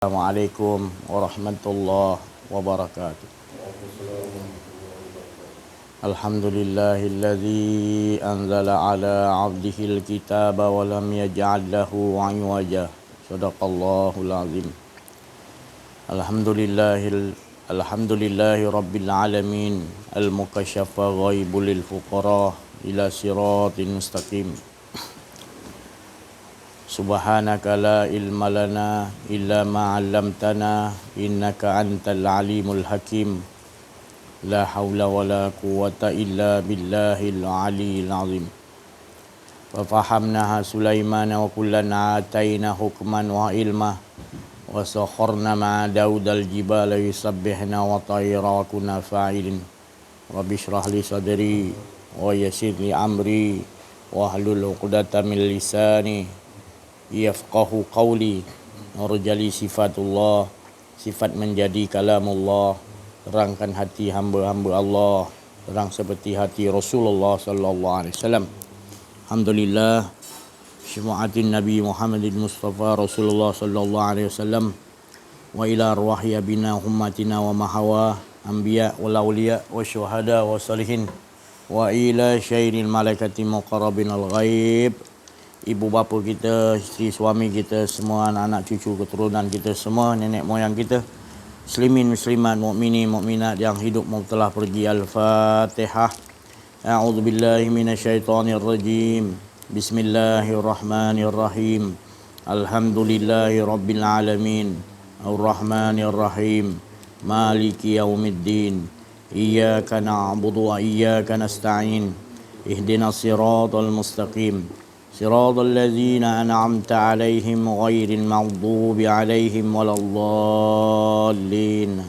Assalamualaikum warahmatullahi wabarakatuh. Alhamdulillahilladzi anzala ala 'abdihil kitaba wa lam yaj'al lahu 'iwaja. Shadaqallahul azim. Alhamdulillahi rabbil alamin. Al-mukasyafa ghaibul lil fuqara ila siratin mustaqim. Subhanaka la ilma lana illa ma 'allamtana innaka antal alimul hakim. La haula wala quwwata illa billahil aliyil azim. Wa fahamnaha Sulaiman wa kullan ataina hukman wa ilma wa sakharna ma Daudal jibala yusabbihna wa tayra kunna fa'ilin. Rabbi shrah li sadri wa yassir li amri wa hlul 'uqdatam min lisani yafqahu qawli. Nurjali sifatullah, sifat menjadi kalamullah, terangkan hati hamba-hamba Allah, terang seperti hati Rasulullah sallallahu alaihi wasallam. Alhamdulillah, syafa'atin Nabi Muhammadin Mustafa Rasulullah sallallahu alaihi wasallam wa ila arwahi abina ummatina wa mahawa anbiya wal auliya wa syuhada wa salihin wa ila syairil malaikati muqarrabin al ghaib. Ibu bapa kita, isteri suami kita, semua anak-anak cucu keturunan kita semua, nenek moyang kita, muslimin muslimat, mukminin mukminat yang hidup maupun telah pergi. Al-Fatihah. A'udzubillahi minasyaitonirrajim. Bismillahirrahmanirrahim. Alhamdulillahi rabbil alamin. Ar-Rahmanirrahim. Maliki yaumiddin. Iyyaka na'budu wa iyyaka nasta'in. Ihdinas siratal mustaqim. Siratal ladzina an'amta 'alaihim ghairil maghdubi 'alaihim waladdallin.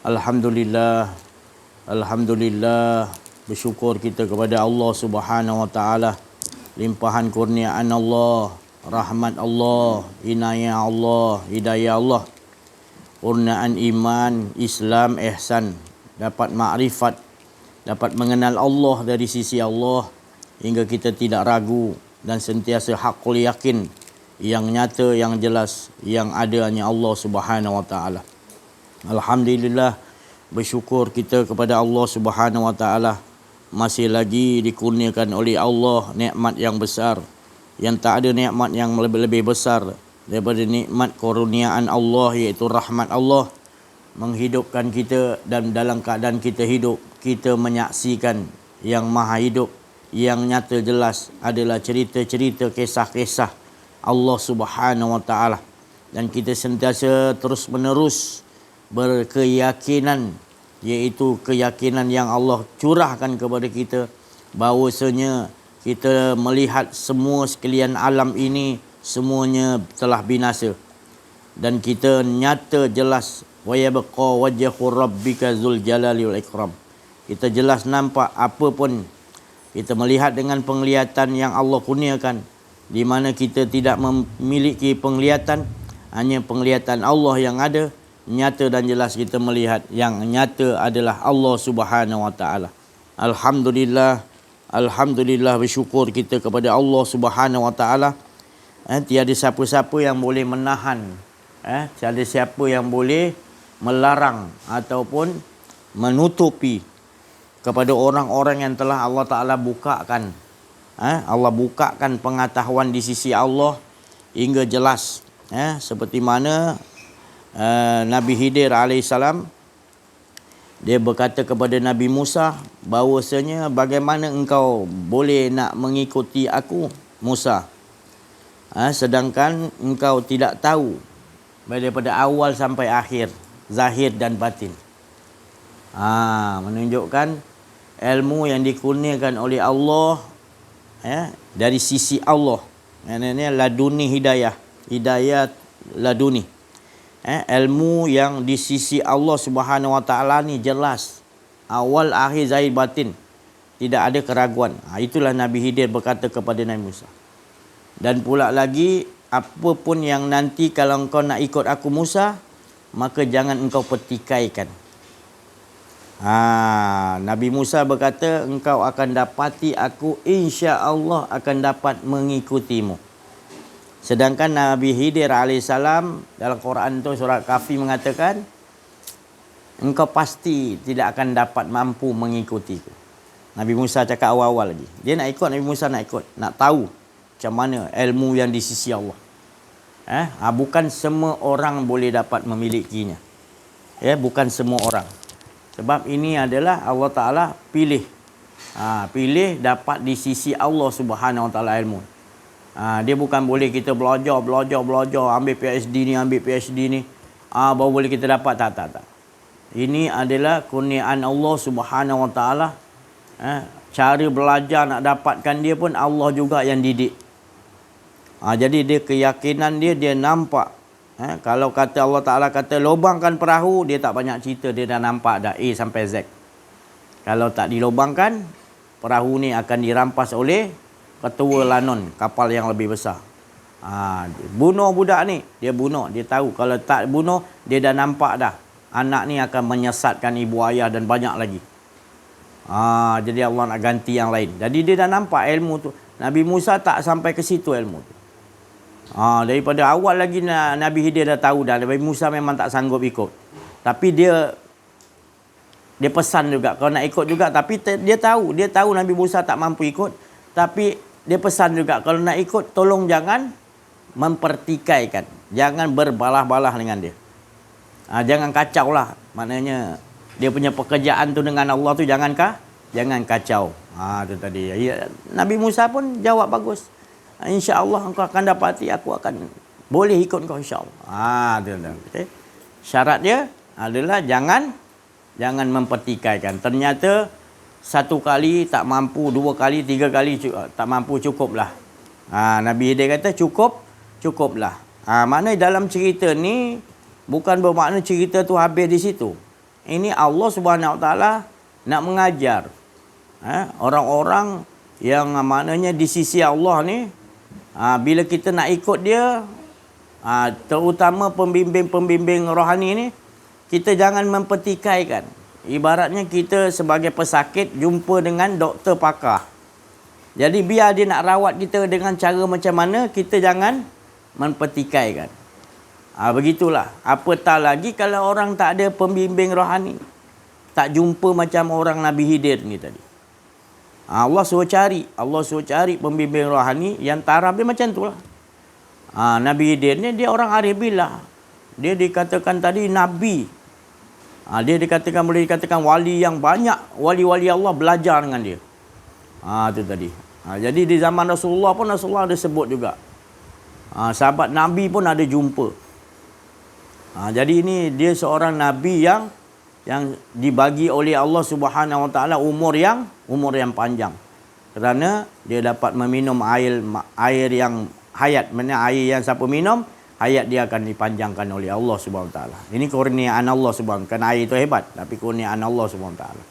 Alhamdulillah, bersyukur kita kepada Allah Subhanahu wa taala, limpahan kurniaan Allah, rahmat Allah, inayah Allah, hidayah Allah, kurniaan iman, Islam, ihsan, dapat makrifat, dapat mengenal Allah dari sisi Allah hingga kita tidak ragu dan sentiasa hakul yakin yang nyata, yang jelas, yang ada hanya Allah Subhanahu wa taala. Alhamdulillah, bersyukur kita kepada Allah Subhanahu wa taala masih lagi dikurniakan oleh Allah nikmat yang besar, yang tak ada nikmat yang lebih besar daripada nikmat kurniaan Allah, iaitu rahmat Allah menghidupkan kita, dan dalam keadaan kita hidup kita menyaksikan yang maha hidup, yang nyata jelas adalah cerita-cerita, kisah-kisah Allah Subhanahu wa taala, dan kita sentiasa terus menerus berkeyakinan, iaitu keyakinan yang Allah curahkan kepada kita, bahawasanya kita melihat semua sekalian alam ini semuanya telah binasa, dan kita nyata jelas wa yabqa wajhu rabbika dzul jalali wal ikram. Kita jelas nampak apa pun, kita melihat dengan penglihatan yang Allah kurniakan, di mana kita tidak memiliki penglihatan, hanya penglihatan Allah yang ada, nyata dan jelas kita melihat yang nyata adalah Allah Subhanahu wa taala. Alhamdulillah, bersyukur kita kepada Allah Subhanahu wa taala. Tiada siapa-siapa yang boleh menahan, tiada siapa yang boleh melarang ataupun menutupi kepada orang-orang yang telah Allah Ta'ala bukakan. Allah bukakan pengetahuan di sisi Allah hingga jelas. Seperti mana Nabi Khidir alaihissalam, dia berkata kepada Nabi Musa, bahawasanya bagaimana engkau boleh nak mengikuti aku, Musa, sedangkan engkau tidak tahu daripada awal sampai akhir, zahir dan batin. Menunjukkan ilmu yang dikurniakan oleh Allah, dari sisi Allah, maknanya laduni hidayah laduni, ilmu yang di sisi Allah Subhanahu wa taala ni jelas, awal akhir zahir batin, tidak ada keraguan. Itulah Nabi Khidir berkata kepada Nabi Musa. Dan pula lagi, apa pun yang nanti kalau engkau nak ikut aku Musa, maka jangan engkau pertikaikan. Nabi Musa berkata, engkau akan dapati aku insya Allah akan dapat mengikutimu. Sedangkan Nabi Khidir alaihissalam dalam Quran tu surat Kahfi mengatakan, engkau pasti tidak akan dapat mampu mengikutiku. Nabi Musa cakap awal-awal lagi. Dia nak ikut, Nabi Musa nak ikut. Nak tahu macam mana ilmu yang di sisi Allah. Bukan semua orang boleh dapat memilikinya. Bukan semua orang. Sebab ini adalah Allah Ta'ala pilih. Pilih dapat di sisi Allah Subhanahu Wa Ta'ala ilmu. Dia bukan boleh kita belajar, ambil PhD ni, baru boleh kita dapat. Tak. Ini adalah kurniaan Allah Subhanahu Wa Ta'ala. Cara belajar nak dapatkan dia pun Allah juga yang didik. Jadi dia keyakinan dia nampak. Kalau kata Allah Ta'ala kata lubangkan perahu, dia tak banyak cerita, dia dah nampak dah A sampai Z. Kalau tak dilubangkan, perahu ni akan dirampas oleh ketua lanon kapal yang lebih besar. Bunuh budak ni, dia bunuh, dia tahu. Kalau tak bunuh, dia dah nampak dah anak ni akan menyesatkan ibu ayah dan banyak lagi. Jadi Allah nak ganti yang lain. Jadi dia dah nampak ilmu tu. Nabi Musa tak sampai ke situ ilmu tu. Daripada awal lagi Nabi Khidir dah tahu dah. Nabi Musa memang tak sanggup ikut. Tapi dia pesan juga kalau nak ikut juga. Tapi dia tahu Nabi Musa tak mampu ikut. Tapi dia pesan juga kalau nak ikut tolong jangan mempertikaikan. Jangan berbalah-balah dengan dia. Jangan kacau lah. Maknanya dia punya pekerjaan tu dengan Allah tu jangan kacau. Tu tadi. Nabi Musa pun jawab bagus. InsyaAllah engkau akan dapati, aku akan boleh ikut kau insyaAllah. Okay. Syarat dia adalah jangan mempertikaikan. Ternyata satu kali tak mampu, dua kali, tiga kali tak mampu, cukuplah. Nabi Khidir kata cukuplah. Maknanya dalam cerita ni bukan bermakna cerita tu habis di situ. Ini Allah Subhanahu Wa Taala nak mengajar orang-orang yang maknanya di sisi Allah ni, bila kita nak ikut dia, terutama pembimbing-pembimbing rohani ni, kita jangan mempertikaikan. Ibaratnya kita sebagai pesakit jumpa dengan doktor pakar. Jadi biar dia nak rawat kita dengan cara macam mana, kita jangan mempertikaikan. Begitulah. Apatah lagi kalau orang tak ada pembimbing rohani. Tak jumpa macam orang Nabi Khidir ni tadi. Allah suruh cari pembimbing rohani yang taraf dia macam itulah. Nabi Khidir ni dia orang arif billah. Dia dikatakan tadi nabi. Dia boleh dikatakan wali yang banyak wali-wali Allah belajar dengan dia. Itu tadi. Jadi di zaman Rasulullah pun Rasulullah ada sebut juga. Sahabat Nabi pun ada jumpa. Jadi ini dia seorang Nabi yang dibagi oleh Allah Subhanahu Wa Taala umur yang panjang. Kerana dia dapat meminum air yang hayat. Maksudnya air yang siapa minum, hayat dia akan dipanjangkan oleh Allah Subhanahu Wa Taala. Ini kurniaan Allah Subhanahu. Kan air itu hebat, tapi kurniaan Allah Subhanahu Wa Taala.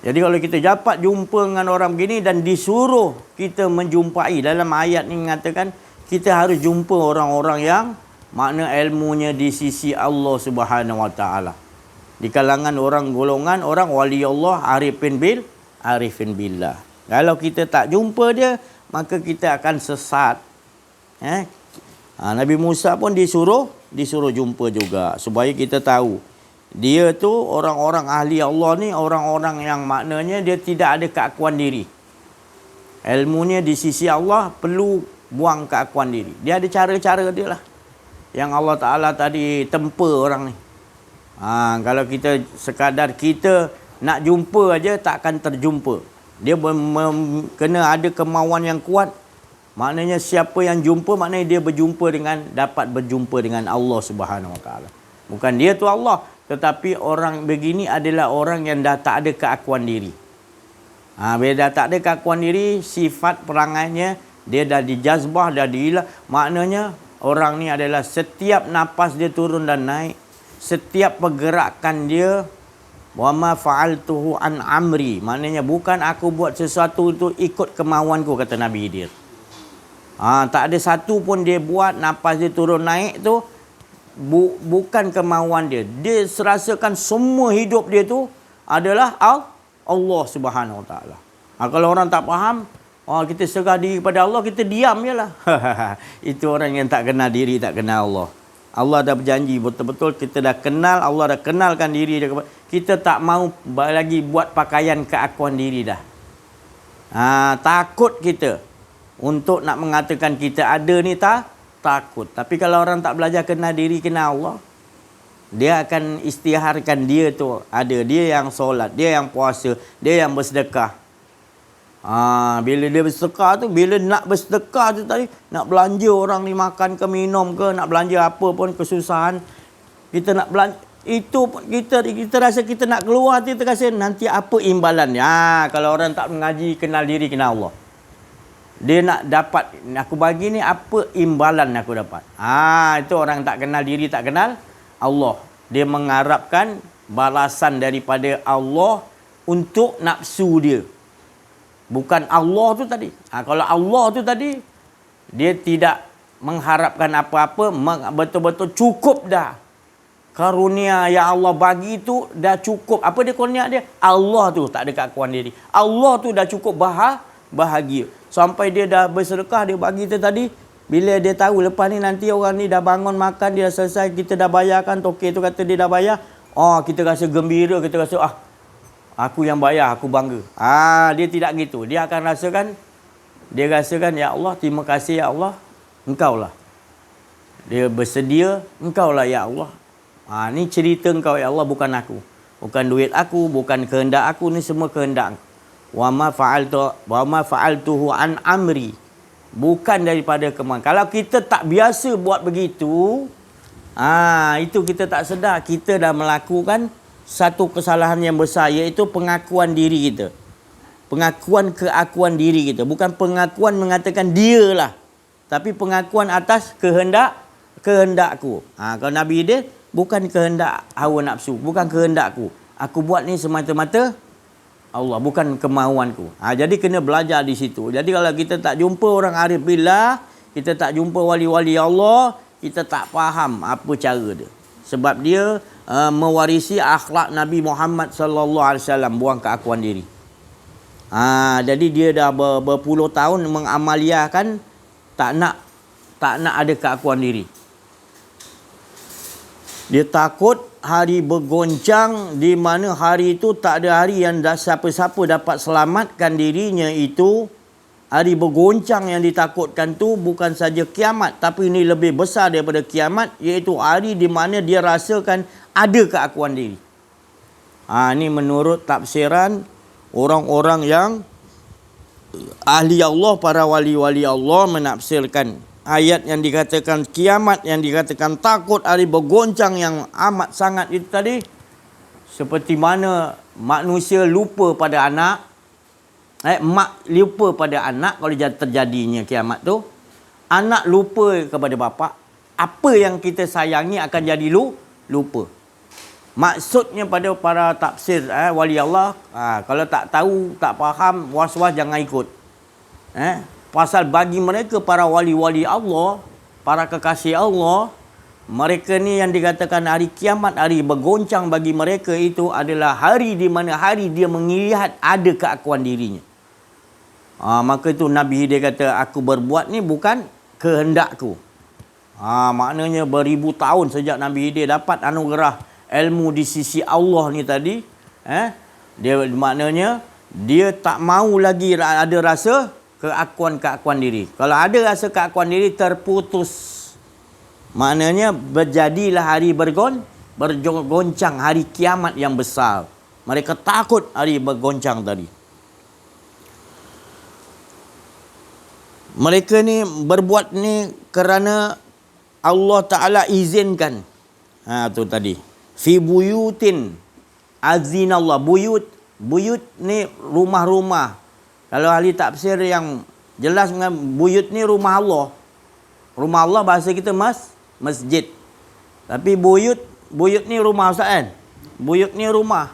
Jadi kalau kita dapat jumpa dengan orang begini dan disuruh kita menjumpai, dalam ayat ini mengatakan kita harus jumpa orang-orang yang makna ilmunya di sisi Allah Subhanahu Wa Taala. Di kalangan orang golongan orang wali Allah, arifin billah. Kalau kita tak jumpa dia, maka kita akan sesat. Nabi Musa pun disuruh jumpa juga supaya kita tahu dia tu orang-orang ahli Allah ni orang-orang yang maknanya dia tidak ada keakuan diri. Ilmunya di sisi Allah perlu buang keakuan diri. Dia ada cara-cara dia lah yang Allah Ta'ala tadi tempa orang ni. Kalau kita sekadar kita nak jumpa aja tak akan terjumpa. Dia kena ada kemauan yang kuat. Maknanya siapa yang jumpa, maknanya dia dapat berjumpa dengan Allah Subhanahu Wa Taala. Bukan dia tu Allah, tetapi orang begini adalah orang yang dah tak ada keakuan diri. Bila dah tak ada keakuan diri, sifat perangainya dia dah dijazbah, dah diilah. Maknanya orang ni adalah setiap nafas dia turun dan naik, setiap pergerakan dia, wa ma fa'altuhu an amri, maknanya bukan aku buat sesuatu itu ikut kemauanku, kata Nabi Khidir. Tak ada satu pun dia buat, nafas dia turun naik tu bukan kemauan dia. Dia serasakan semua hidup dia tu adalah Allah Subhanahu Wa Taala. Kalau orang tak faham, Oh, kita serah diri kepada Allah, kita diam je lah. Itu orang yang tak kenal diri, tak kenal Allah. Allah dah berjanji betul-betul kita dah kenal, Allah dah kenalkan diri dia. Kita tak mau lagi buat pakaian keakuan diri dah. Takut kita untuk nak mengatakan kita ada ni takut. Tapi kalau orang tak belajar kenal diri, kenal Allah, dia akan istiharkan dia tu ada. Dia yang solat, dia yang puasa, dia yang bersedekah. Bila dia bersedekah tu, bila nak bersedekah tu tadi, nak belanja orang ni makan ke minum ke, nak belanja apa pun kesusahan, kita nak belanja, itu pun kita rasa kita nak keluar, kita rasa nanti apa imbalannya. Kalau orang tak mengaji kenal diri, kenal Allah, dia nak dapat, aku bagi ni apa imbalan aku dapat. Itu orang tak kenal diri, tak kenal Allah. Dia mengharapkan balasan daripada Allah untuk nafsu dia, bukan Allah tu tadi. Kalau Allah tu tadi, dia tidak mengharapkan apa-apa, betul-betul cukup dah. Karunia yang Allah bagi tu dah cukup. Apa dia karunia dia? Allah tu tak ada keakuan diri. Allah tu dah cukup bahagia. Sampai dia dah bersedekah, dia bagi tu tadi. Bila dia tahu lepas ni nanti orang ni dah bangun makan, dia dah selesai, kita dah bayarkan, tokek tu kata dia dah bayar. Kita rasa gembira, kita rasa aku yang bayar, aku bangga. Dia tidak gitu. Dia akan rasakan, ya Allah, terima kasih ya Allah, engkau lah. Dia bersedia, engkau lah ya Allah. Ni cerita engkau ya Allah, bukan aku. Bukan duit aku, bukan kehendak aku, ni semua kehendak. Wa ma fa'altuhu an amri. Bukan daripada kemauan. Kalau kita tak biasa buat begitu, itu kita tak sedar, kita dah melakukan satu kesalahan yang besar, iaitu pengakuan diri kita. Pengakuan keakuan diri kita. Bukan pengakuan mengatakan dia lah, tapi pengakuan atas kehendakku. Kalau Nabi dia, bukan kehendak hawa nafsu, bukan kehendakku. Aku buat ni semata-mata Allah, bukan kemauanku. Jadi kena belajar di situ. Jadi kalau kita tak jumpa orang arif billah, kita tak jumpa wali-wali Allah, kita tak faham apa cara dia. Sebab dia mewarisi akhlak Nabi Muhammad sallallahu alaihi wasallam, buang keakuan diri. Jadi dia dah berpuluh tahun mengamaliahkan tak nak ada keakuan diri. Dia takut hari bergoncang, di mana hari itu tak ada hari yang siapa-siapa dapat selamatkan dirinya. Itu hari bergoncang yang ditakutkan tu bukan saja kiamat, tapi ini lebih besar daripada kiamat, iaitu hari di mana dia rasakan ada keakuan diri. Ini menurut tafsiran orang-orang yang ahli Allah, para wali-wali Allah menafsirkan ayat yang dikatakan kiamat, yang dikatakan takut hari bergoncang yang amat sangat itu tadi, seperti mana manusia lupa pada anak, mak lupa pada anak kalau terjadinya kiamat tu, anak lupa kepada bapa, apa yang kita sayangi akan jadi lupa. Maksudnya pada para tafsir wali Allah, kalau tak tahu, tak faham, was-was jangan ikut. Pasal bagi mereka para wali-wali Allah, para kekasih Allah, mereka ni yang dikatakan hari kiamat, hari bergoncang bagi mereka itu adalah hari di mana hari dia melihat ada keakuan dirinya. Maka itu Nabi dia kata, aku berbuat ni bukan kehendakku. Maknanya beribu tahun sejak Nabi dia dapat anugerah ilmu di sisi Allah ni tadi, dia maknanya dia tak mau lagi ada rasa keakuan diri. Kalau ada rasa keakuan diri, terputus. Maknanya berjadilah hari bergoncang, hari kiamat yang besar. Mereka takut hari bergoncang tadi. Mereka ni berbuat ni kerana Allah Ta'ala izinkan. Tu tadi. Fi buyutin azinallah. Buyut ni rumah-rumah. Kalau ahli tafsir yang jelas dengan buyut ni rumah Allah. Rumah Allah bahasa kita masjid. Tapi buyut ni rumah Ustaz kan? Buyut ni rumah.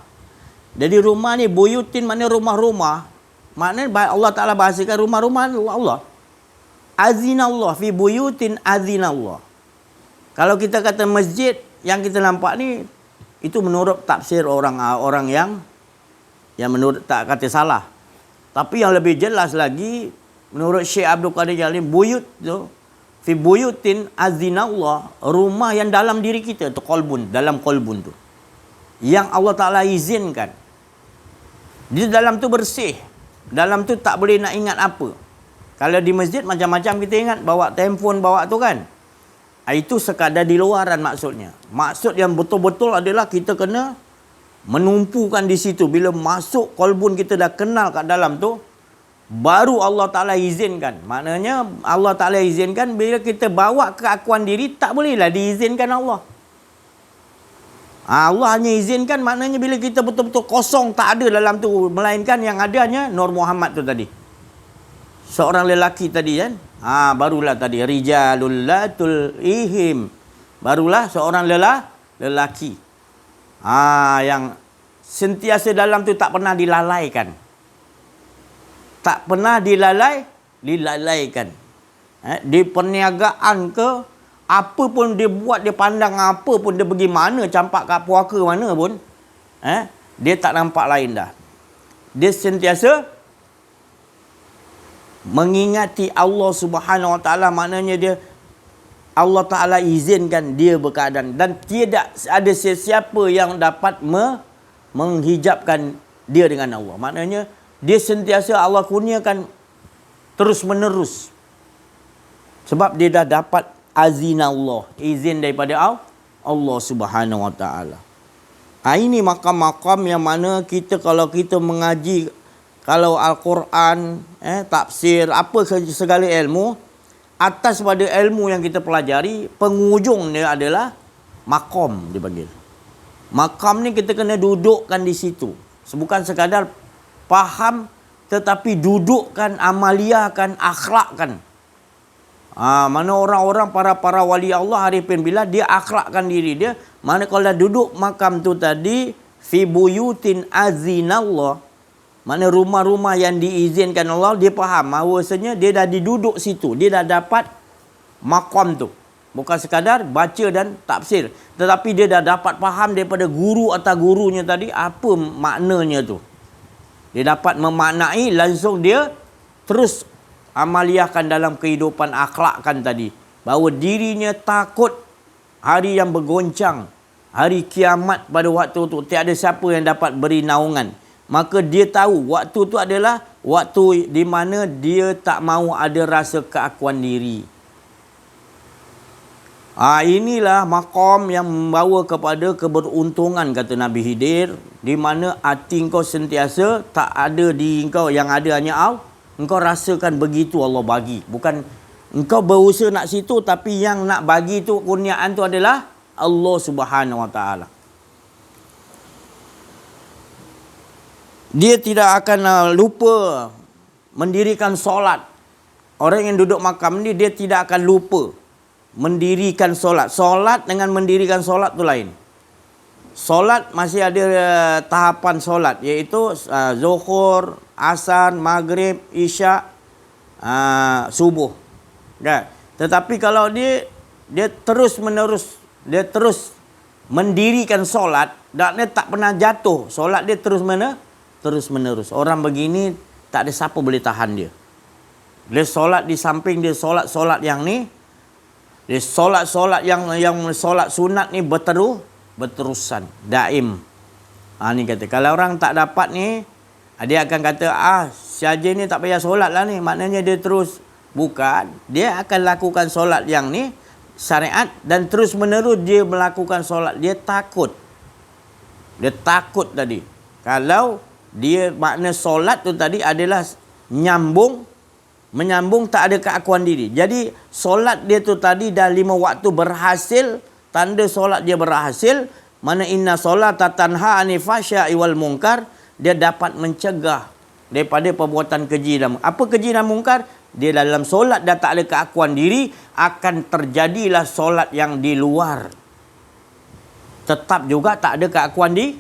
Jadi rumah ni buyutin maknanya rumah-rumah. Maknanya Allah Ta'ala bahasakan rumah-rumah Allah. Azinallah fi buyutin azinallah. Kalau kita kata masjid, yang kita nampak ni, itu menurut tafsir orang yang menurut tak kata salah. Tapi yang lebih jelas lagi, menurut Syekh Abdul Qadir Jalil, buyut tu fi buyutin azinallah, rumah yang dalam diri kita tu qalbun, dalam qalbun tu, yang Allah Taala izinkan. Di dalam tu bersih, dalam tu tak boleh nak ingat apa. Kalau di masjid macam-macam kita ingat, bawa telefon, bawa tu kan. Itu sekadar di luaran maksudnya. Maksud yang betul-betul adalah kita kena menumpukan di situ. Bila masuk qalbun kita dah kenal kat dalam tu, baru Allah Ta'ala izinkan. Maknanya Allah Ta'ala izinkan bila kita bawa keakuan diri, tak bolehlah diizinkan Allah. Allah hanya izinkan, maknanya bila kita betul-betul kosong, tak ada dalam tu. Melainkan yang adanya Nur Muhammad tu tadi. Seorang lelaki tadi kan. Barulah tadi. Rijalul la tulihim. Barulah seorang lelaki. Yang sentiasa dalam tu tak pernah dilalaikan. Tak pernah dilalaikan. Di perniagaan ke, apa pun dia buat, dia pandang apa pun, dia pergi mana, campak kat puaka mana pun, dia tak nampak lain dah. Dia sentiasa mengingati Allah Subhanahu Wa Taala, maknanya dia, Allah Taala izinkan dia berkeadaan, dan tidak ada sesiapa yang dapat menghijabkan dia dengan Allah. Maknanya dia sentiasa Allah kurniakan terus menerus, sebab dia dah dapat azinallah, izin daripada Allah Subhanahu Wa Taala. Ini makam-makam yang mana kita, kalau kita mengaji, kalau Al-Quran, tafsir, apa segala ilmu, atas pada ilmu yang kita pelajari, penghujung dia adalah makom dipanggil. Makam ni kita kena dudukkan di situ. Bukan sekadar faham, tetapi dudukkan, amaliahkan, akhlakkan. Mana orang-orang para wali Allah Arifin Billah, dia akhlakkan diri dia. Mana kalau dah duduk makam tu tadi, fi buyutin azinallah, mana rumah-rumah yang diizinkan Allah, dia faham bahawasanya dia dah diduduk situ, dia dah dapat makam tu. Bukan sekadar baca dan tafsir, tetapi dia dah dapat faham daripada guru atau gurunya tadi apa maknanya tu. Dia dapat memaknai, langsung dia terus amaliahkan dalam kehidupan, akhlakkan tadi, bahawa dirinya takut hari yang bergoncang, hari kiamat pada waktu tu tiada siapa yang dapat beri naungan. Maka dia tahu waktu tu adalah waktu di mana dia tak mahu ada rasa keakuan diri. Inilah makom yang membawa kepada keberuntungan, kata Nabi Khidir, di mana hati engkau sentiasa tak ada di engkau, yang ada hanya Allah. Engkau rasakan begitu Allah bagi. Bukan engkau berusaha nak situ, tapi yang nak bagi tu, kurniaan tu adalah Allah Subhanahu Wa Taala. Dia tidak akan lupa mendirikan solat. Orang yang duduk makam ni, dia tidak akan lupa mendirikan solat. Solat dengan mendirikan solat tu lain. Solat masih ada tahapan solat, iaitu zuhur, asar, maghrib, isyak, subuh. Kan? Tetapi kalau dia terus menerus, dia terus mendirikan solat, dan dia tak pernah jatuh. Solat dia terus menerus. Orang begini tak ada siapa boleh tahan dia. Dia solat di samping dia solat yang ni, dia solat yang solat sunat ni berterusan, daim. Ni kata, kalau orang tak dapat ni, dia akan kata, si Haji ni tak payah solat lah ni, maknanya dia terus. Bukan, dia akan lakukan solat yang ni syariat, dan terus menerus dia melakukan solat. Dia takut tadi. Kalau dia, makna solat tu tadi adalah menyambung, tak ada keakuan diri. Jadi solat dia tu tadi dah 5 waktu berhasil, tanda solat dia berhasil. Mana inna solata tanha anil fahsya'i wal munkar, dia dapat mencegah daripada perbuatan keji dan munkar. Apa keji dan munkar? Dia dalam solat dah tak ada keakuan diri, akan terjadilah solat yang di luar. Tetap juga tak ada keakuan diri.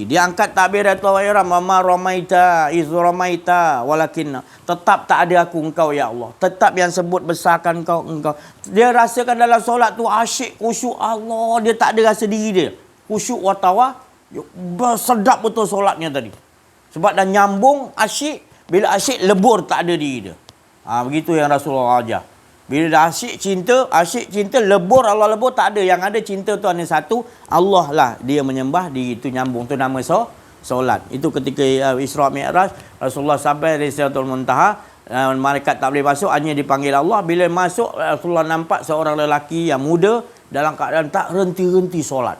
Dia angkat takbir atau ihram, ma ramaita iz ramaita walakinna. Tetap tak ada aku, engkau ya Allah. Tetap yang sebut besarkan engkau. Dia rasakan dalam solat tu asyik, khusyuk Allah, dia tak ada rasa diri dia. Khusyuk wa tawa, sedap betul solatnya tadi. Sebab dah nyambung, asyik. Bila asyik, lebur, tak ada diri dia. Begitu yang Rasulullah ajar. Bila dah asyik cinta, lebur Allah lebur, tak ada. Yang ada cinta tu hanya satu, Allah lah dia menyembah, diri tu nyambung. Tu nama solat. Itu ketika Isra Mi'raj, Rasulullah sampai dari Sidratul Muntaha, malaikat tak boleh masuk, hanya dipanggil Allah. Bila masuk, Rasulullah nampak seorang lelaki yang muda dalam keadaan tak henti-henti solat.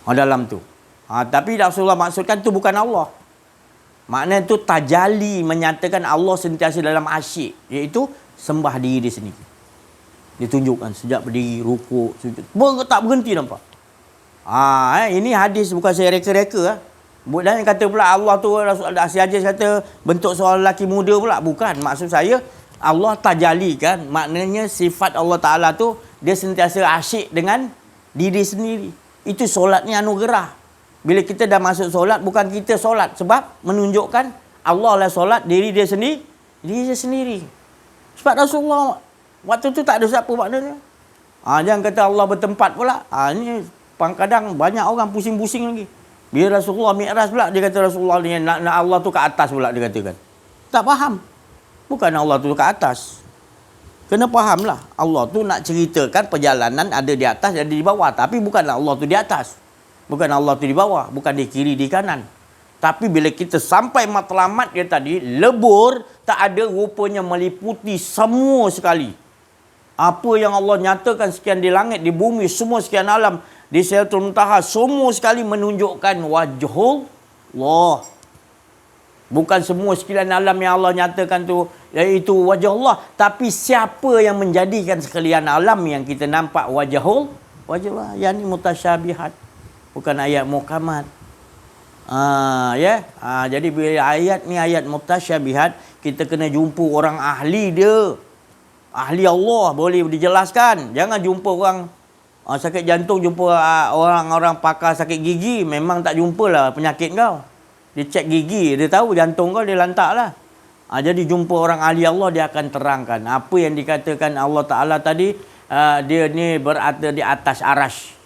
Dalam tu. Tapi Rasulullah maksudkan tu bukan Allah. Maknanya tu tajali menyatakan Allah sentiasa dalam asyik, iaitu sembah diri dia sendiri. Dia tunjukkan sejak berdiri, rukuk, sujud, tak berhenti nampak. Ini hadis, bukan saya reka-reka. Dan kata pula Allah tu, Rasulullah Aziz kata bentuk seorang lelaki muda pula. Bukan, maksud saya Allah tajali kan. Maknanya sifat Allah Ta'ala tu dia sentiasa asyik dengan diri sendiri. Itu solat ni anugerah. Bila kita dah masuk solat, bukan kita solat. Sebab menunjukkan Allah lah solat, diri dia sendiri. Diri dia sendiri. Sebab Rasulullah waktu tu tak ada siapa maknanya. Jangan kata Allah bertempat pula. Ini kadang banyak orang pusing-pusing lagi. Bila Rasulullah Mi'raj pula, dia kata Rasulullah ni nak Allah tu ke atas pula, dia katakan. Tak faham. Bukan Allah tu ke atas. Kena fahamlah. Allah tu nak ceritakan perjalanan ada di atas, ada di bawah. Tapi bukanlah Allah tu di atas. Bukan Allah tu di bawah. Bukan di kiri, di kanan. Tapi bila kita sampai matlamat dia tadi, lebur, tak ada, rupanya meliputi semua sekali. Apa yang Allah nyatakan sekian di langit, di bumi, semua sekian alam, di Sidratul Muntaha, semua sekali menunjukkan wajhul Allah. Bukan semua sekalian alam yang Allah nyatakan tu, iaitu wajah Allah. Tapi siapa yang menjadikan sekalian alam yang kita nampak wajah Allah. Yang ni mutasyabihat. Bukan ayat muhkamat. Jadi bila ayat ni ayat mutasyabihat, kita kena jumpa orang ahli dia. Ahli Allah boleh dijelaskan. Jangan jumpa orang sakit jantung, jumpa orang-orang pakar sakit gigi, memang tak jumpalah penyakit kau. Dia cek gigi, dia tahu jantung kau, dia lantak lah. Jadi jumpa orang ahli Allah, dia akan terangkan apa yang dikatakan Allah Ta'ala tadi. Dia ni berada di atas arash.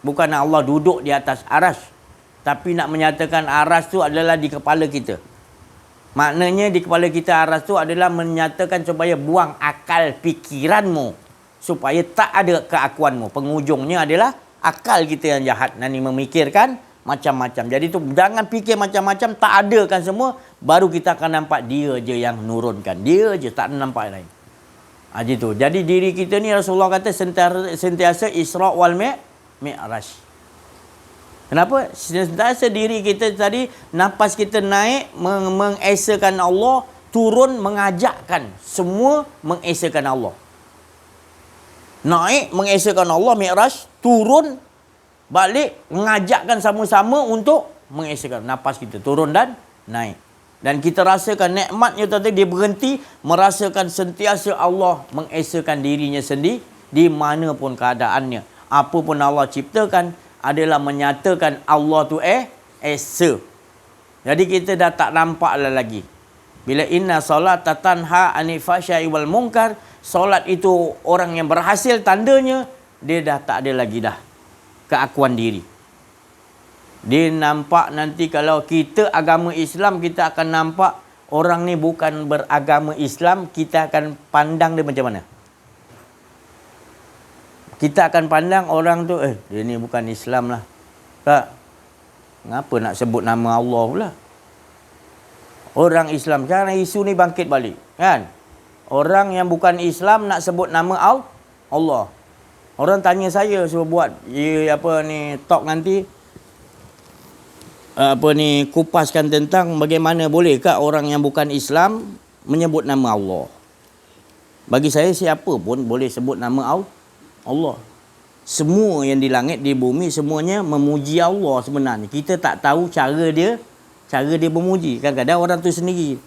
Bukan Allah duduk di atas arash, tapi nak menyatakan arash tu adalah di kepala kita. Maknanya di kepala kita arash tu adalah menyatakan supaya buang akal fikiranmu, supaya tak ada keakuanmu. Pengujungnya adalah akal kita yang jahat. Nani memikirkan macam-macam. Jadi tu jangan fikir macam-macam, tak ada kan semua. Baru kita akan nampak dia je yang nurunkan. Dia je, tak nampak lain. Gitu. Jadi diri kita ni Rasulullah kata sentiasa Isra wal Mi'raj. Kenapa? Sentiasa diri kita tadi, nafas kita naik mengesakan Allah, turun mengajakkan semua mengesakan Allah. Naik mengesakan Allah Mi'raj, turun balik mengajakkan sama-sama untuk mengesakan. Nafas kita turun dan naik. Dan kita rasakan nikmatnya tadi, dia berhenti merasakan sentiasa Allah mengesakan dirinya sendiri di mana pun keadaannya. Apa pun Allah ciptakan adalah menyatakan Allah tu esa. Jadi kita dah tak nampaklah lagi. Bila inna salata tanha anil fahsya'i wal munkar, solat itu orang yang berhasil, tandanya dia dah tak ada lagi dah keakuan diri. Dia nampak nanti kalau kita agama Islam, kita akan nampak orang ni bukan beragama Islam, kita akan pandang dia macam mana? Kita akan pandang orang tu, dia ni bukan Islam lah. Tak? Kenapa nak sebut nama Allah pula? Orang Islam, sekarang isu ni bangkit balik. Kan? Orang yang bukan Islam nak sebut nama Allah. Orang tanya saya, suruh buat talk nanti. Kupaskan tentang bagaimana bolehkah orang yang bukan Islam menyebut nama Allah. Bagi saya, siapa pun boleh sebut nama Allah. Semua yang di langit, di bumi, semuanya memuji Allah sebenarnya. Kita tak tahu cara dia memuji. Kadang-kadang orang tu sendiri.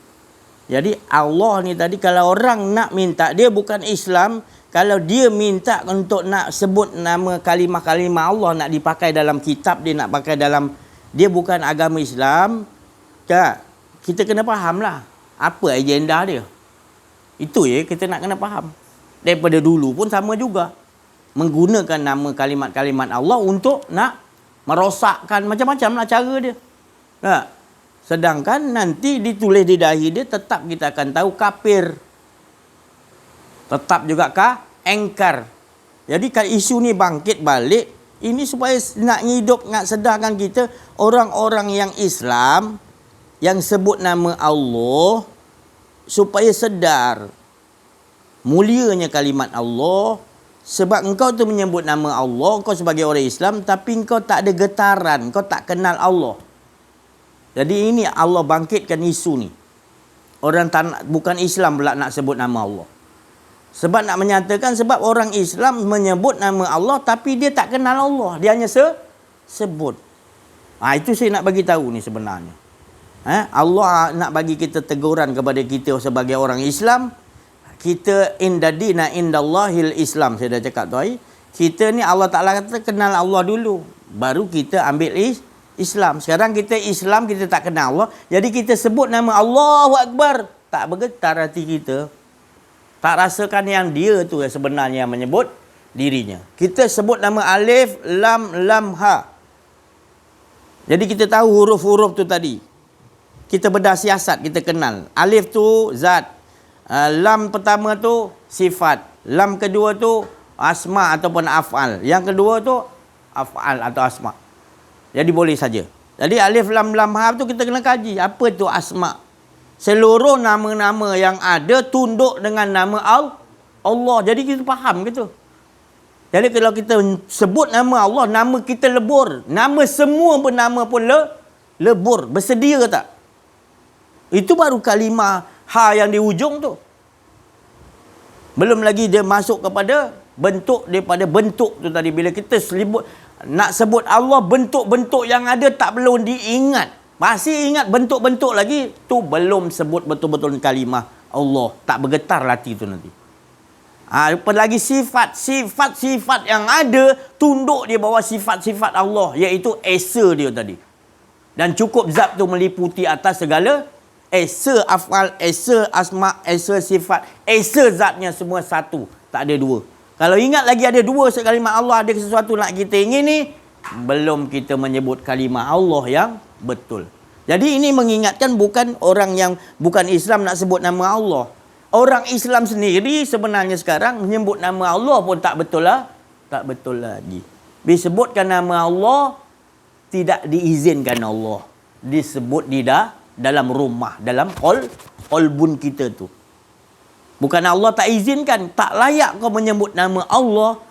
Jadi Allah ni tadi, kalau orang nak minta, dia bukan Islam, kalau dia minta untuk nak sebut nama kalimah-kalimah Allah, nak dipakai dalam kitab, dia nak pakai dalam, dia bukan agama Islam, kita kena faham lah apa agenda dia. Itu kita nak kena faham. Daripada dulu pun sama juga, menggunakan nama kalimat-kalimat Allah untuk nak merosakkan macam-macam lah cara dia. Sedangkan nanti ditulis di dahi dia, tetap kita akan tahu kafir. Tetap juga kah? Engkar. Jadi kalau isu ni bangkit balik, ini supaya nak hidup, nak sedarkan kita, orang-orang yang Islam, yang sebut nama Allah, supaya sedar mulianya kalimat Allah. Sebab engkau tu menyebut nama Allah, engkau sebagai orang Islam, tapi engkau tak ada getaran, engkau tak kenal Allah. Jadi ini Allah bangkitkan isu ni. Orang bukan Islam pula nak sebut nama Allah. Sebab nak menyatakan, sebab orang Islam menyebut nama Allah tapi dia tak kenal Allah. Dia hanya sebut. Itu saya nak bagi tahu ni sebenarnya. Allah nak bagi kita teguran kepada kita sebagai orang Islam. Kita indadina indallahil Islam. Saya dah cakap tu. Kita ni Allah Ta'ala kata kenal Allah dulu. Baru kita ambil Islam. Sekarang kita Islam, kita tak kenal Allah. Jadi kita sebut nama Allahu Akbar. Tak bergetar hati kita. Tak rasakan yang dia tu yang sebenarnya yang menyebut dirinya. Kita sebut nama alif, lam, ha. Jadi kita tahu huruf-huruf tu tadi. Kita bedah siasat, kita kenal. Alif tu zat. Lam pertama tu sifat. Lam kedua tu asma ataupun af'al. Yang kedua tu af'al atau asma. Jadi boleh saja. Jadi alif lam ha tu kita kena kaji. Apa tu asma? Seluruh nama-nama yang ada tunduk dengan nama Allah. Jadi kita faham gitu. Jadi kalau kita sebut nama Allah, nama kita lebur. Nama semua bernama pun lebur. Bersedia ke tak? Itu baru kalimah ha yang di ujung tu. Belum lagi dia masuk kepada bentuk daripada bentuk tu tadi. Bila kita nak sebut Allah, bentuk-bentuk yang ada tak perlu diingat. Masih ingat bentuk-bentuk lagi, tu belum sebut betul-betul kalimah Allah. Tak bergetar hati tu nanti. Lepas lagi sifat yang ada tunduk dia bawah sifat-sifat Allah, iaitu esa dia tadi. Dan cukup zat tu meliputi atas segala esa afal, esa asma, esa sifat, esa zatnya semua satu, tak ada dua. Kalau ingat lagi ada dua kalimat Allah, ada sesuatu nak kita ingin ni, belum kita menyebut kalimah Allah yang betul. Jadi ini mengingatkan bukan orang yang bukan Islam nak sebut nama Allah. Orang Islam sendiri sebenarnya sekarang menyebut nama Allah pun tak betul lah. Tak betul lagi. Disebutkan nama Allah, tidak diizinkan Allah. Disebut di dalam rumah, dalam qalbun kita tu. Bukan Allah tak izinkan. Tak layak kau menyebut nama Allah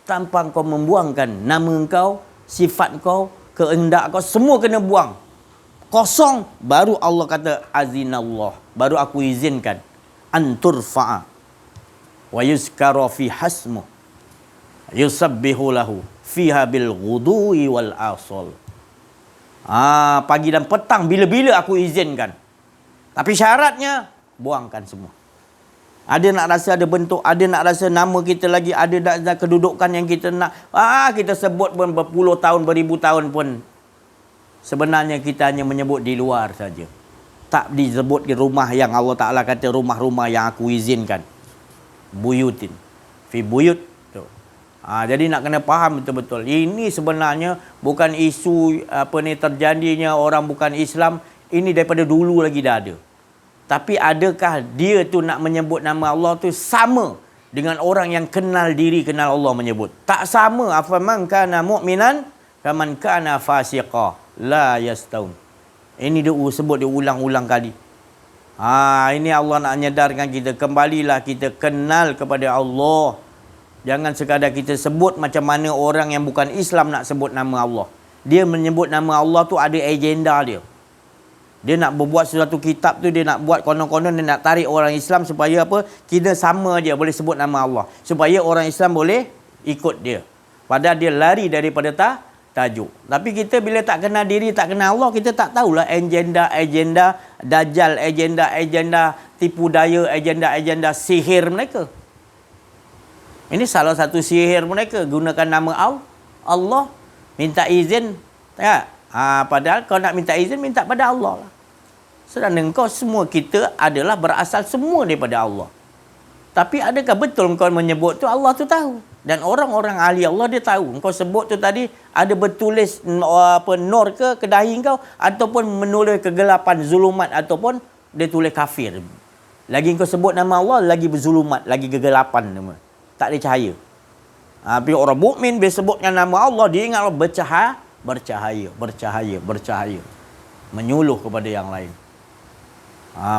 tanpa kau membuangkan nama kau, sifat kau, kehendak kau, semua kena buang. Kosong, baru Allah kata azinallah. Baru aku izinkan. Anturfa'a wa yuzkara fi hasmu yusabbihu lahu fiha bil ghudui wal asal. Pagi dan petang bila-bila aku izinkan. Tapi syaratnya buangkan semua. Ada nak rasa ada bentuk, ada nak rasa nama kita lagi, ada nak kedudukan yang kita nak. Kita sebut pun berpuluh tahun, beribu tahun pun. Sebenarnya kita hanya menyebut di luar saja. Tak disebut di rumah yang Allah Ta'ala kata rumah-rumah yang aku izinkan. Buyutin. Fi buyut. Jadi nak kena faham betul-betul. Ini sebenarnya bukan isu terjadinya orang bukan Islam. Ini daripada dulu lagi dah ada. Tapi adakah dia tu nak menyebut nama Allah tu sama dengan orang yang kenal diri, kenal Allah menyebut? Tak sama. Afaman kana mu'minan kaman kana fasiqa la yastaun. Ini dia sebut dia ulang-ulang kali. Ini Allah nak nyedarkan kita. Kembalilah kita kenal kepada Allah. Jangan sekadar kita sebut macam mana orang yang bukan Islam nak sebut nama Allah. Dia menyebut nama Allah tu ada agenda dia. Dia nak berbuat sesuatu kitab tu, dia nak buat konon-konon, dia nak tarik orang Islam supaya apa? Kita sama dia boleh sebut nama Allah. Supaya orang Islam boleh ikut dia. Padahal dia lari daripada tajuk. Tapi kita bila tak kenal diri, tak kenal Allah, kita tak tahulah agenda dajjal, agenda tipu daya, agenda sihir mereka. Ini salah satu sihir mereka, gunakan nama Allah, minta izin, tak? Padahal kau nak minta izin, minta pada Allah lah. Sedangkan kau semua kita adalah berasal semua daripada Allah. Tapi adakah betul kau menyebut tu Allah tu tahu? Dan orang-orang ahli Allah dia tahu. Kau sebut tu tadi ada bertulis nur ke dahi kau, ataupun menulis kegelapan zulumat, ataupun dia tulis kafir. Lagi kau sebut nama Allah, lagi berzulumat, lagi kegelapan nama. Tak ada cahaya. Tapi orang mukmin bila sebutkan nama Allah, dia ingat Allah bercahaya. Menyuluh kepada yang lain.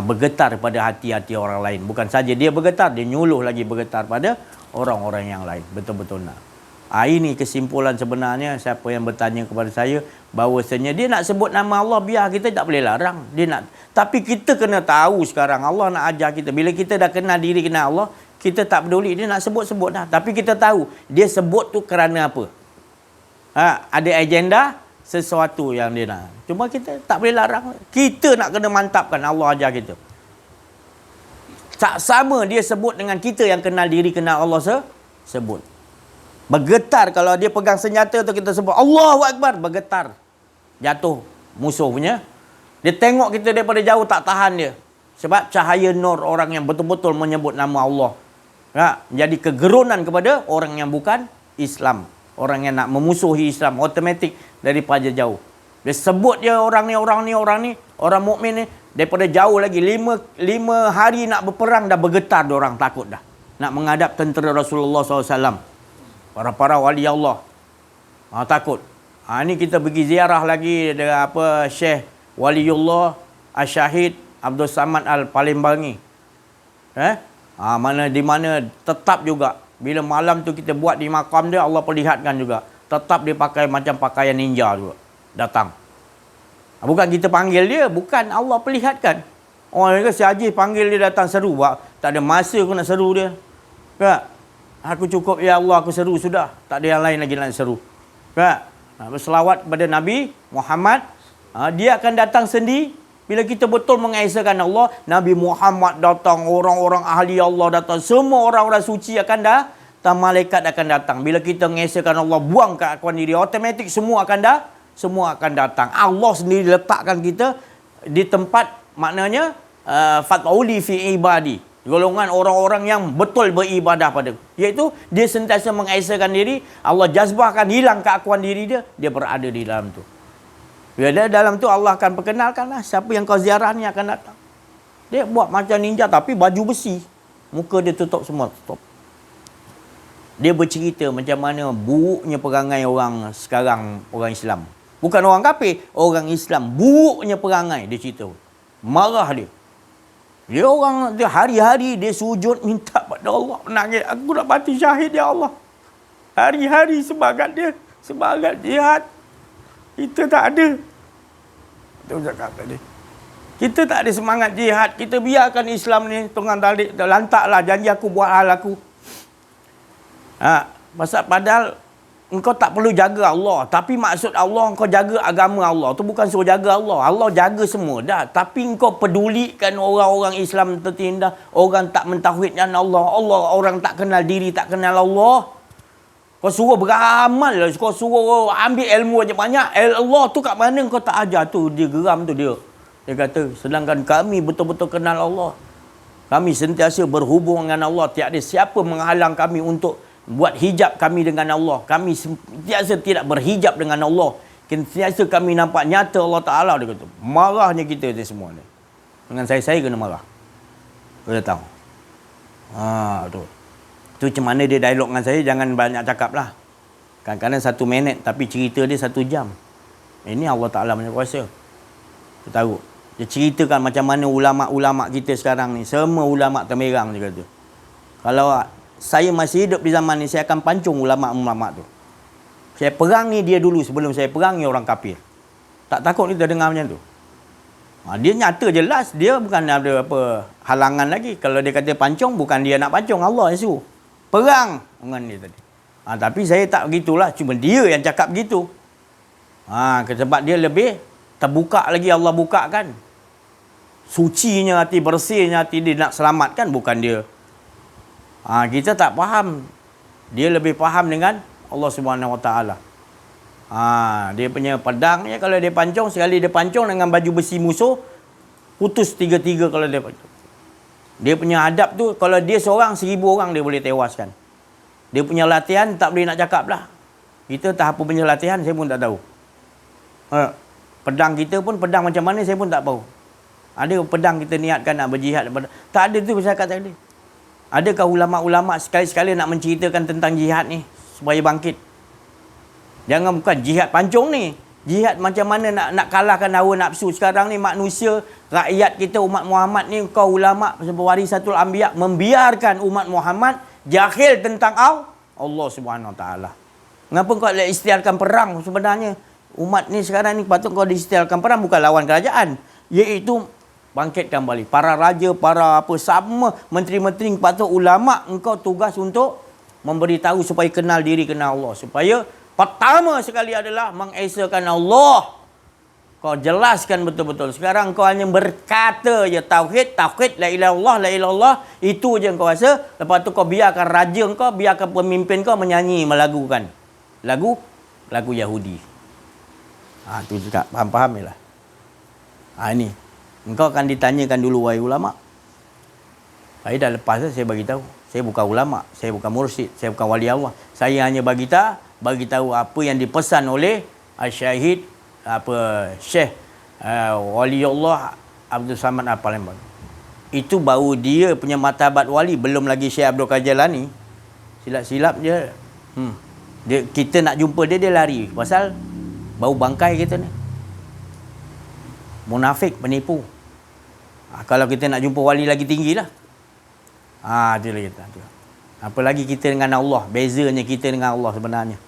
Bergetar pada hati-hati orang lain. Bukan saja dia bergetar, dia nyuluh lagi bergetar pada orang-orang yang lain. Betul-betul nak. Ini kesimpulan sebenarnya siapa yang bertanya kepada saya bahawasanya dia nak sebut nama Allah, biar kita tak boleh larang. Dia nak, tapi kita kena tahu sekarang Allah nak ajar kita. Bila kita dah kenal diri, kenal Allah, kita tak peduli dia nak sebut-sebut dah. Tapi kita tahu dia sebut tu kerana apa. Ada agenda sesuatu yang dia nak. Cuma kita tak boleh larang. Kita nak kena mantapkan Allah ajar kita. Tak sama dia sebut dengan kita yang kenal diri, kenal Allah sebut. Bergetar kalau dia pegang senjata tu, kita sebut Allahu Akbar, bergetar. Jatuh musuh punya. Dia tengok kita daripada jauh, tak tahan dia. Sebab cahaya nur orang yang betul-betul menyebut nama Allah. Jadi kegerunan kepada orang yang bukan Islam. Orang yang nak memusuhi Islam, automatik daripada jauh. Dia sebut dia orang orang mukmin ni daripada jauh lagi. 5 hari nak berperang dah bergetar dia orang, takut dah. Nak menghadap tentera Rasulullah SAW. Para wali Allah. Takut. Ni kita pergi ziarah lagi dengan Syekh Waliullah Asyahid Abdul Samad Al-Palimbangi. Mana di mana tetap juga bila malam tu kita buat di makam dia, Allah perlihatkan juga. Tetap dia pakai macam pakaian ninja juga. Datang. Bukan kita panggil dia, bukan, Allah perlihatkan. Orang kata si Haji panggil dia datang seru. Tak ada masa aku nak seru dia. Tak? Aku cukup, ya Allah, aku seru sudah. Tak ada yang lain lagi nak seru. Berselawat kepada Nabi Muhammad. Dia akan datang sendiri. Bila kita betul mengesahkan Allah, Nabi Muhammad datang, orang-orang ahli Allah datang, semua orang-orang suci akan datang, malaikat akan datang. Bila kita mengesahkan Allah, buang keakuan diri, otomatik semua akan datang. Allah sendiri letakkan kita di tempat, maknanya fat'uli fi ibadi. Golongan orang-orang yang betul beribadah pada, iaitu dia sentiasa mengesahkan diri. Allah jazbahkan, hilang keakuan diri dia berada di dalam tu. Bila dia dalam tu, Allah akan perkenalkanlah siapa yang kau ziarah ni akan datang. Dia buat macam ninja tapi baju besi, muka dia tutup semua, tutup. Dia bercerita macam mana buruknya perangai orang sekarang, orang Islam. Bukan orang kafir, orang Islam, buruknya perangai. Dia cerita, marah dia. Dia orang, dia hari-hari dia sujud minta pada Allah, menangis, aku nak mati syahid ya Allah. Hari-hari semangat dia, semangat jihad. Kita tak ada. Itu cakap tadi. Kita tak ada semangat jihad. Kita biarkan Islam ni tengah talik, lantaklah janji aku buat hal aku. Padahal engkau tak perlu jaga Allah, tapi maksud Allah engkau jaga agama Allah. Tu bukan suruh jaga Allah. Allah jaga semua dah. Tapi engkau pedulikan orang-orang Islam tertindas, orang tak mentauhidkan Allah, orang tak kenal diri, tak kenal Allah. Kau suruh beramal, kau suruh ambil ilmu aja banyak. Allah tu kat mana kau tak ajar tu, dia geram tu dia. Dia kata, sedangkan kami betul-betul kenal Allah. Kami sentiasa berhubung dengan Allah. Tiada siapa menghalang kami untuk buat hijab kami dengan Allah. Kami sentiasa tidak berhijab dengan Allah. Sentiasa kami nampak nyata Allah Ta'ala. Dia kata, marahnya kita ni semua ni. Dengan saya kena marah. Kau dah tahu. Tu. Tu macam mana dia dialog dengan saya, jangan banyak cakap lah. Kadang-kadang 1 minit, tapi cerita dia 1 jam. Ini Allah Ta'ala punya kuasa. Dia tahu. Dia ceritakan macam mana ulama'-ulama' kita sekarang ni. Semua ulama' termerang, dia kata. Kalau saya masih hidup di zaman ni, saya akan pancung ulama'-ulama' tu. Saya perang ni dia dulu, sebelum saya perang ni orang kafir. Tak takut kita dengar macam tu. Dia nyata jelas, dia bukan ada apa halangan lagi. Kalau dia kata pancung, bukan dia nak pancung, Allah yang suruh. Perang dengan dia tadi. Tapi saya tak begitulah, cuma dia yang cakap begitu. Sebab dia lebih terbuka lagi, Allah buka kan. Sucinya hati, bersihnya hati, dia nak selamatkan, bukan dia. Kita tak faham. Dia lebih faham dengan Allah Subhanahu Wa Taala. Dia punya pedang ya, kalau dia pancung, sekali dia pancung dengan baju besi musuh, putus 3 kalau dia pancung. Dia punya hadap tu, kalau dia seorang, 1000 orang dia boleh tewaskan. Dia punya latihan tak boleh nak cakap lah. Kita tak apa punya latihan, saya pun tak tahu. Pedang kita pun, pedang macam mana saya pun tak tahu. Ada pedang kita niatkan nak berjihad. Tak ada tu saya kata tadi. Adakah ulama-ulama sekali-sekali nak menceritakan tentang jihad ni supaya bangkit? Jangan bukan jihad pancung ni. Jihad macam mana nak kalahkan hawa nafsu. Sekarang ni manusia, rakyat kita, umat Muhammad ni, kau ulama warisatul anbiya, membiarkan umat Muhammad jahil tentang Allah Subhanahu Wa Taala. Mengapa kau istiarkan perang sebenarnya? Umat ni sekarang ni patut kau istiarkan perang, bukan lawan kerajaan. Iaitu bangkitkan balik para raja, para apa, sama menteri-menteri, patut ulama engkau tugas untuk memberitahu supaya kenal diri, kenal Allah. Supaya pertama sekali adalah mengesakan Allah. Kau jelaskan betul-betul. Sekarang kau hanya berkata je tauhid, la ilaha illallah, la ilaha illallah. Itu je kau rasa. Lepas tu kau biarkan raja kau, biarkan pemimpin kau menyanyi, melagukan lagu Yahudi. Tu juga faham lah. Ini engkau akan ditanyakan dulu, wahai ulama. Saya dah lepas saya bagi tahu. Saya bukan ulama, saya bukan mursyid, saya bukan wali Allah. Saya hanya bagi tahu apa yang dipesan oleh Syahid Syekh Waliullah Abdul Samad Al-Palembang. Itu baru dia punya martabat wali, belum lagi Syekh Abdul Qadir Jalani. Silap-silap dia. Kita nak jumpa dia lari. Pasal bau bangkai kita ni. Munafik, penipu. Kalau kita nak jumpa wali lagi tinggi lah. Itu lagi. Apalagi kita dengan Allah. Bezanya kita dengan Allah sebenarnya.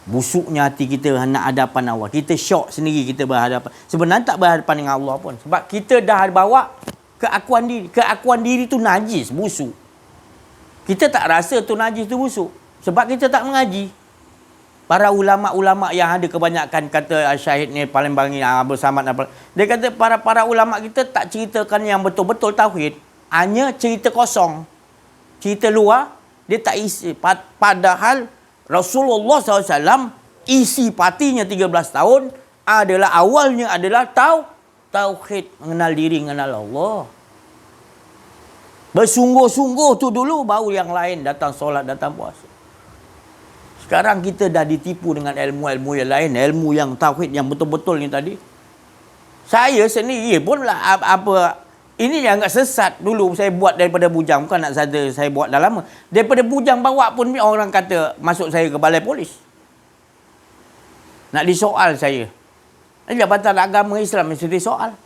Busuknya hati kita nak hadapan Allah. Kita syok sendiri kita berhadapan. Sebenarnya tak berhadapan dengan Allah pun. Sebab kita dah bawa keakuan diri. Keakuan diri tu najis, busuk. Kita tak rasa tu najis, tu busuk. Sebab kita tak mengaji. Para ulama-ulama yang ada kebanyakan, kata Syahid ni Palembang ni, Abdul Samad, dia kata para ulama kita tak ceritakan yang betul-betul tauhid. Hanya cerita kosong. Cerita luar, dia tak isi. Padahal Rasulullah SAW isi patinya 13 tahun adalah awalnya adalah tauhid, mengenal diri, mengenal Allah. Bersungguh-sungguh tu dulu, baru yang lain datang solat, datang puasa. Sekarang kita dah ditipu dengan ilmu-ilmu yang lain, ilmu yang tauhid yang betul-betul ni tadi. Saya sendiri pun lah ini yang agak sesat. Dulu saya buat daripada bujang, bukan nak saya buat dah lama. Daripada bujang bawa pun orang kata masuk saya ke balai polis. Nak disoal saya. Jabatan Agama Islam mesti disoal.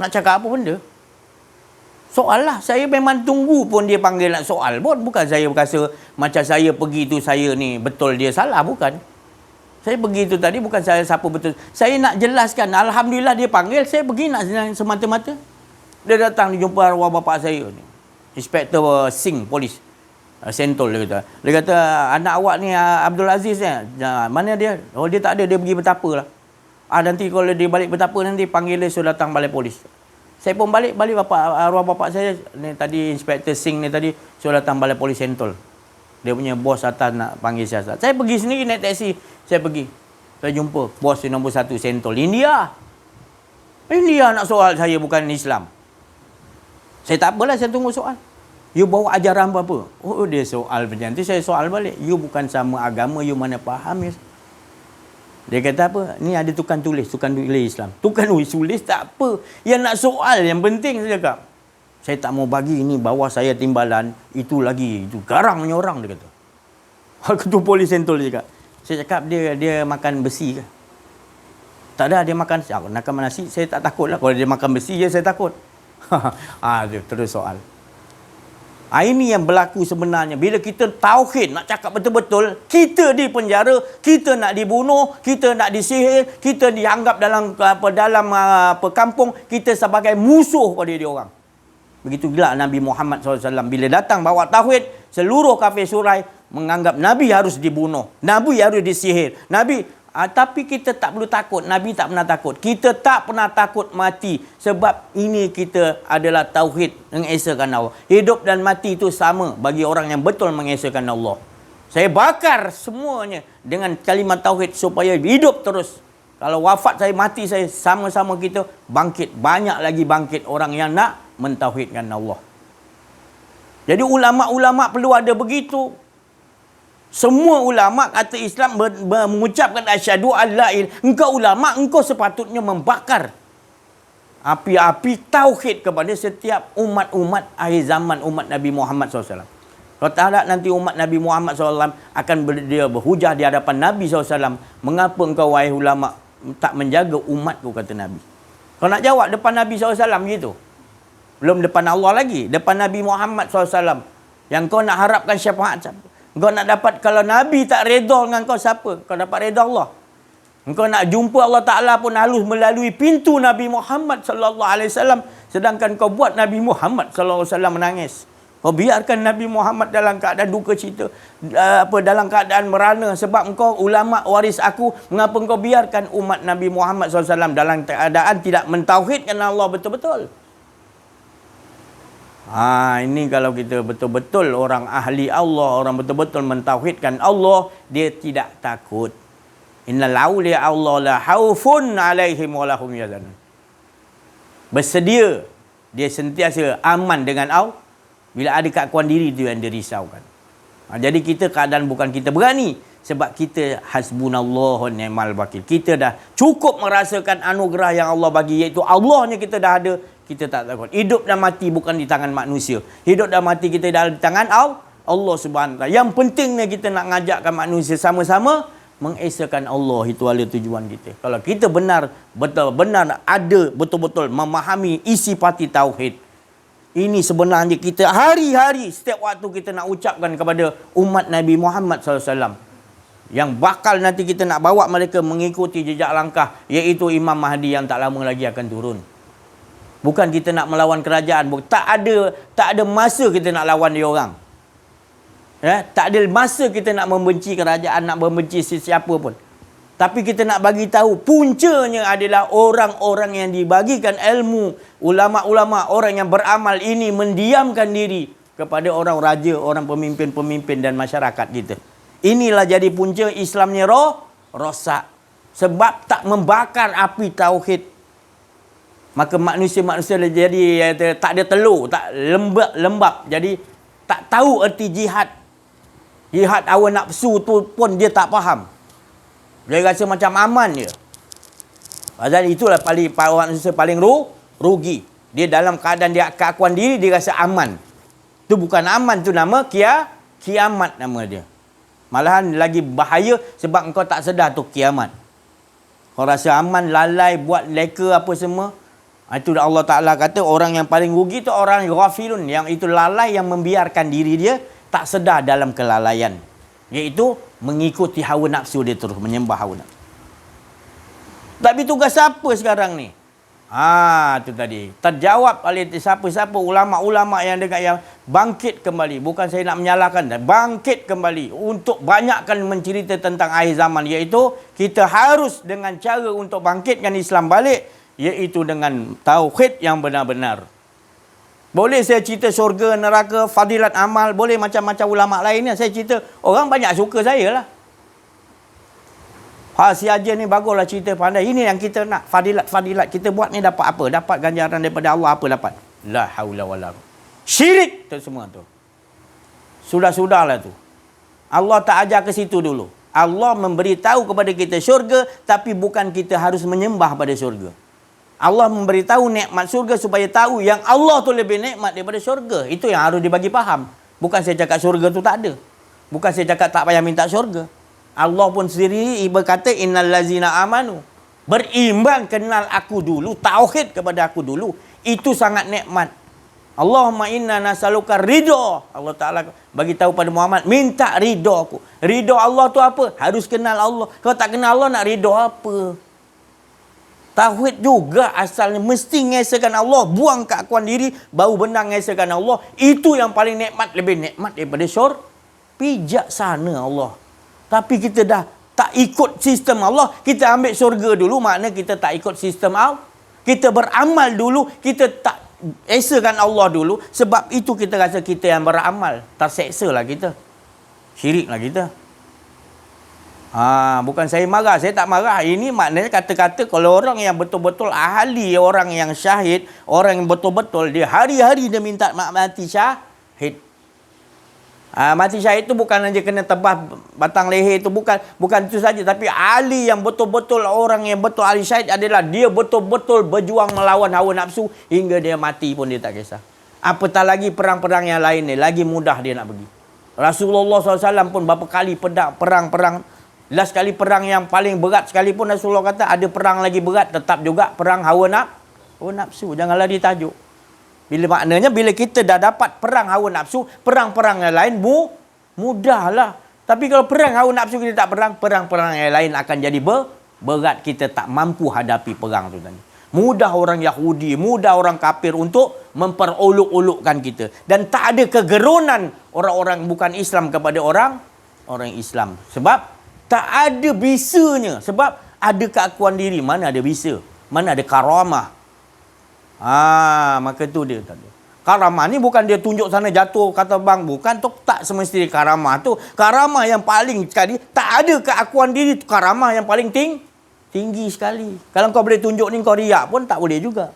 Nak cakap apa benda? Soal lah. Saya memang tunggu pun dia panggil nak soal pun. Bukan saya berkata macam saya pergi tu saya ni betul dia salah. Bukan. Saya pergi tu tadi bukan saya siapa betul. Saya nak jelaskan. Alhamdulillah dia panggil. Saya pergi nak semata-mata. Dia datang dia jumpa arwah bapa saya ni. Inspektor Singh polis. Sentol dia kata. Dia kata anak awak ni Abdul Aziz ni. Mana dia? Oh dia tak ada. Dia pergi bertapa lah. Nanti kalau dia balik bertapa nanti panggil dia suruh datang balai polis. Saya pun balik arwah bapak saya ni tadi, Inspektor Singh ni tadi suruh datang balai polis Sentol. Dia punya bos atas nak panggil siasat. Saya pergi sendiri naik taksi. Saya pergi. Saya jumpa bos nombor 1 Sentol. India nak soal saya, bukan Islam. Saya tak apalah, saya tunggu soal. You bawa ajaran apa? Oh dia soal macam tu, saya soal balik. You bukan sama agama, you mana faham ya? Dia kata apa? Ni ada tukang tulis Islam. Tukang tulis tak apa. Yang nak soal yang penting saya cakap. Saya tak mau bagi ini bawah saya timbalan. Itu lagi. Itu garang punya orang dia kata. Ketua polis Sentol dia cakap. Saya cakap dia makan besi ke? Tak ada, dia makan. Nak makan nasi saya tak takut lah. Kalau dia makan besi je saya takut. Dia terus soal. Ini yang berlaku sebenarnya. Bila kita tauhid, nak cakap betul-betul, kita di penjara, kita nak dibunuh, kita nak disihir, kita dianggap dalam kampung, kita sebagai musuh pada dia orang. Begitu gila Nabi Muhammad SAW. Bila datang bawa tauhid, seluruh kafir Surai menganggap Nabi harus dibunuh. Nabi harus disihir. Tapi kita tak perlu takut. Nabi tak pernah takut. Kita tak pernah takut mati. Sebab ini kita adalah tauhid, mengesakan Allah. Hidup dan mati itu sama bagi orang yang betul mengesakan Allah. Saya bakar semuanya dengan kalimat tauhid supaya hidup terus. Kalau wafat saya, mati saya, sama-sama kita bangkit. Banyak lagi bangkit orang yang nak mentauhidkan Allah. Jadi ulama-ulama perlu ada begitu. Semua ulama kata Islam mengucapkan asyhadu alla ilaha. Engkau ulama, engkau sepatutnya membakar api-api tauhid kepada setiap umat-umat akhir zaman, umat Nabi Muhammad SAW. Kalau tak ada nanti umat Nabi Muhammad SAW akan dia berhujah di hadapan Nabi SAW. Mengapa engkau wahai ulama tak menjaga umatku, kata Nabi. Kau nak jawab depan Nabi SAW gitu. Belum depan Allah lagi. Depan Nabi Muhammad SAW. Yang kau nak harapkan syafaat siapa? Kau nak dapat, kalau Nabi tak redha dengan kau, siapa? Kau dapat redha Allah. Engkau nak jumpa Allah Ta'ala pun harus melalui pintu Nabi Muhammad SAW. Sedangkan kau buat Nabi Muhammad SAW menangis. Kau biarkan Nabi Muhammad dalam keadaan duka cita, dalam keadaan merana. Sebab engkau ulama waris aku. Mengapa engkau biarkan umat Nabi Muhammad SAW dalam keadaan tidak mentauhidkan Allah betul-betul? Ini kalau kita betul-betul orang ahli Allah, orang betul-betul mentauhidkan Allah, dia tidak takut. Innal awliya Allah la haufun alaihim wa lahum yahzanun. Bersedia, dia sentiasa aman dengan Allah. Bila ada keakuan diri itu yang dia risaukan. Jadi kita keadaan bukan kita berani, sebab kita hasbunallahu wa ni'mal wakil. Kita dah cukup merasakan anugerah yang Allah bagi, iaitu Allahnya kita dah ada. Kita tak takut. Hidup dan mati bukan di tangan manusia. Hidup dan mati kita dah di tangan Allah Subhanahu Wa Taala. Yang pentingnya kita nak ngajakkan manusia sama-sama mengesahkan Allah. Itu adalah tujuan kita. Kalau kita benar-benar ada betul-betul memahami isi parti tauhid, ini sebenarnya kita hari-hari setiap waktu kita nak ucapkan kepada umat Nabi Muhammad SAW. Yang bakal nanti kita nak bawa mereka mengikuti jejak langkah, iaitu Imam Mahdi yang tak lama lagi akan turun. Bukan kita nak melawan kerajaan. Tak ada masa kita nak lawan dia orang. Tak ada masa kita nak membenci kerajaan, nak membenci sesiapa pun. Tapi kita nak bagi tahu puncanya adalah orang-orang yang dibagikan ilmu, ulama-ulama, orang yang beramal ini mendiamkan diri kepada orang raja, orang pemimpin-pemimpin dan masyarakat kita. Inilah jadi punca Islamnya rosak. Sebab tak membakar api tauhid. Maka manusia-manusia jadi tak ada telur, tak lembab. Jadi tak tahu erti jihad. Jihad hawa nafsu tu pun dia tak faham. Dia rasa macam aman je. Pasal itulah orang manusia paling rugi. Dia dalam keadaan dia keakuan diri, dia rasa aman. Tu bukan aman, tu nama kiamat nama dia. Malahan lagi bahaya sebab engkau tak sedar tu kiamat. Kau rasa aman, lalai, buat leka apa semua. Itu Allah Ta'ala kata orang yang paling rugi tu orang ghafilun. Yang itu lalai, yang membiarkan diri dia tak sedar dalam kelalaian. Iaitu mengikuti hawa nafsu dia terus, menyembah hawa nafsu. Tapi tugas siapa sekarang ni? Itu tadi. Terjawab oleh siapa-siapa ulama-ulama yang dekat yang bangkit kembali. Bukan saya nak menyalahkan, bangkit kembali untuk banyakkan mencerita tentang akhir zaman. Iaitu kita harus dengan cara untuk bangkitkan Islam balik, iaitu dengan tauhid yang benar-benar. Boleh saya cerita syurga, neraka, fadilat amal, boleh macam-macam ulama lainnya. Saya cerita, orang banyak suka saya lah. Si Ajar ni baguslah cerita pandai. Ini yang kita nak, fadilat. Kita buat ni dapat apa? Dapat ganjaran daripada Allah, apa dapat? La haula wala quwwata. Syirik tu semua tu. Sudah-sudahlah tu. Allah tak ajar ke situ dulu. Allah memberitahu kepada kita syurga, tapi bukan kita harus menyembah pada syurga. Allah memberitahu nikmat syurga supaya tahu yang Allah tu lebih nikmat daripada syurga. Itu yang harus dibagi faham. Bukan saya cakap syurga tu tak ada. Bukan saya cakap tak payah minta syurga. Allah pun sendiri berkata innal lazina amanu, beriman kenal aku dulu, tauhid kepada aku dulu. Itu sangat nikmat. Allahumma inna nasaluka ridha. Allah Ta'ala bagi tahu pada Muhammad, minta ridha aku. Ridha Allah tu apa? Harus kenal Allah. Kalau tak kenal Allah, nak ridha apa? Tauhid juga asalnya mesti mengesahkan Allah. Buang keakuan diri, baru benar mengesahkan Allah. Itu yang paling nikmat, lebih nikmat daripada syurga. Pijak sana Allah. Tapi kita dah tak ikut sistem Allah. Kita ambil syurga dulu, makna kita tak ikut sistem Allah. Kita beramal dulu, kita tak esahkan Allah dulu. Sebab itu kita rasa kita yang beramal. Terseksa lah kita. Syirik lah kita. Bukan saya marah, saya tak marah. Ini maknanya kata-kata kalau orang yang betul-betul ahli, orang yang syahid, orang yang betul-betul dia hari-hari dia minta mati syahid. Mati syahid itu bukan hanya kena tebas batang leher itu, bukan itu saja, tapi ahli yang betul-betul, orang yang betul ahli syahid adalah dia betul-betul berjuang melawan hawa nafsu hingga dia mati pun dia tak kisah. Apatah lagi perang-perang yang lain ni, lagi mudah dia nak pergi. Rasulullah SAW pun berapa kali perang-perang, last kali perang yang paling berat sekalipun Rasulullah kata ada perang lagi berat, tetap juga perang hawa nafsu. Janganlah ditajuk. Maknanya bila kita dah dapat perang hawa nafsu, perang-perang yang lain mudahlah. Tapi kalau perang hawa nafsu kita tak perang, perang-perang yang lain akan jadi berat. Kita tak mampu hadapi perang tu tadi. Mudah orang Yahudi, mudah orang kafir untuk memperolok-olokkan kita. Dan tak ada kegerunan orang-orang bukan Islam kepada orang Islam. Sebab tak ada bisanya. Sebab ada keakuan diri. Mana ada bisa? Mana ada karamah? Maka tu dia tadi. Karamah ni bukan dia tunjuk sana jatuh kata bang, bukan tu, tak semestinya karamah tu. Karamah yang paling sekali tak ada keakuan diri tu, karamah yang paling tinggi sekali. Kalau kau boleh tunjuk ni kau riak pun tak boleh juga.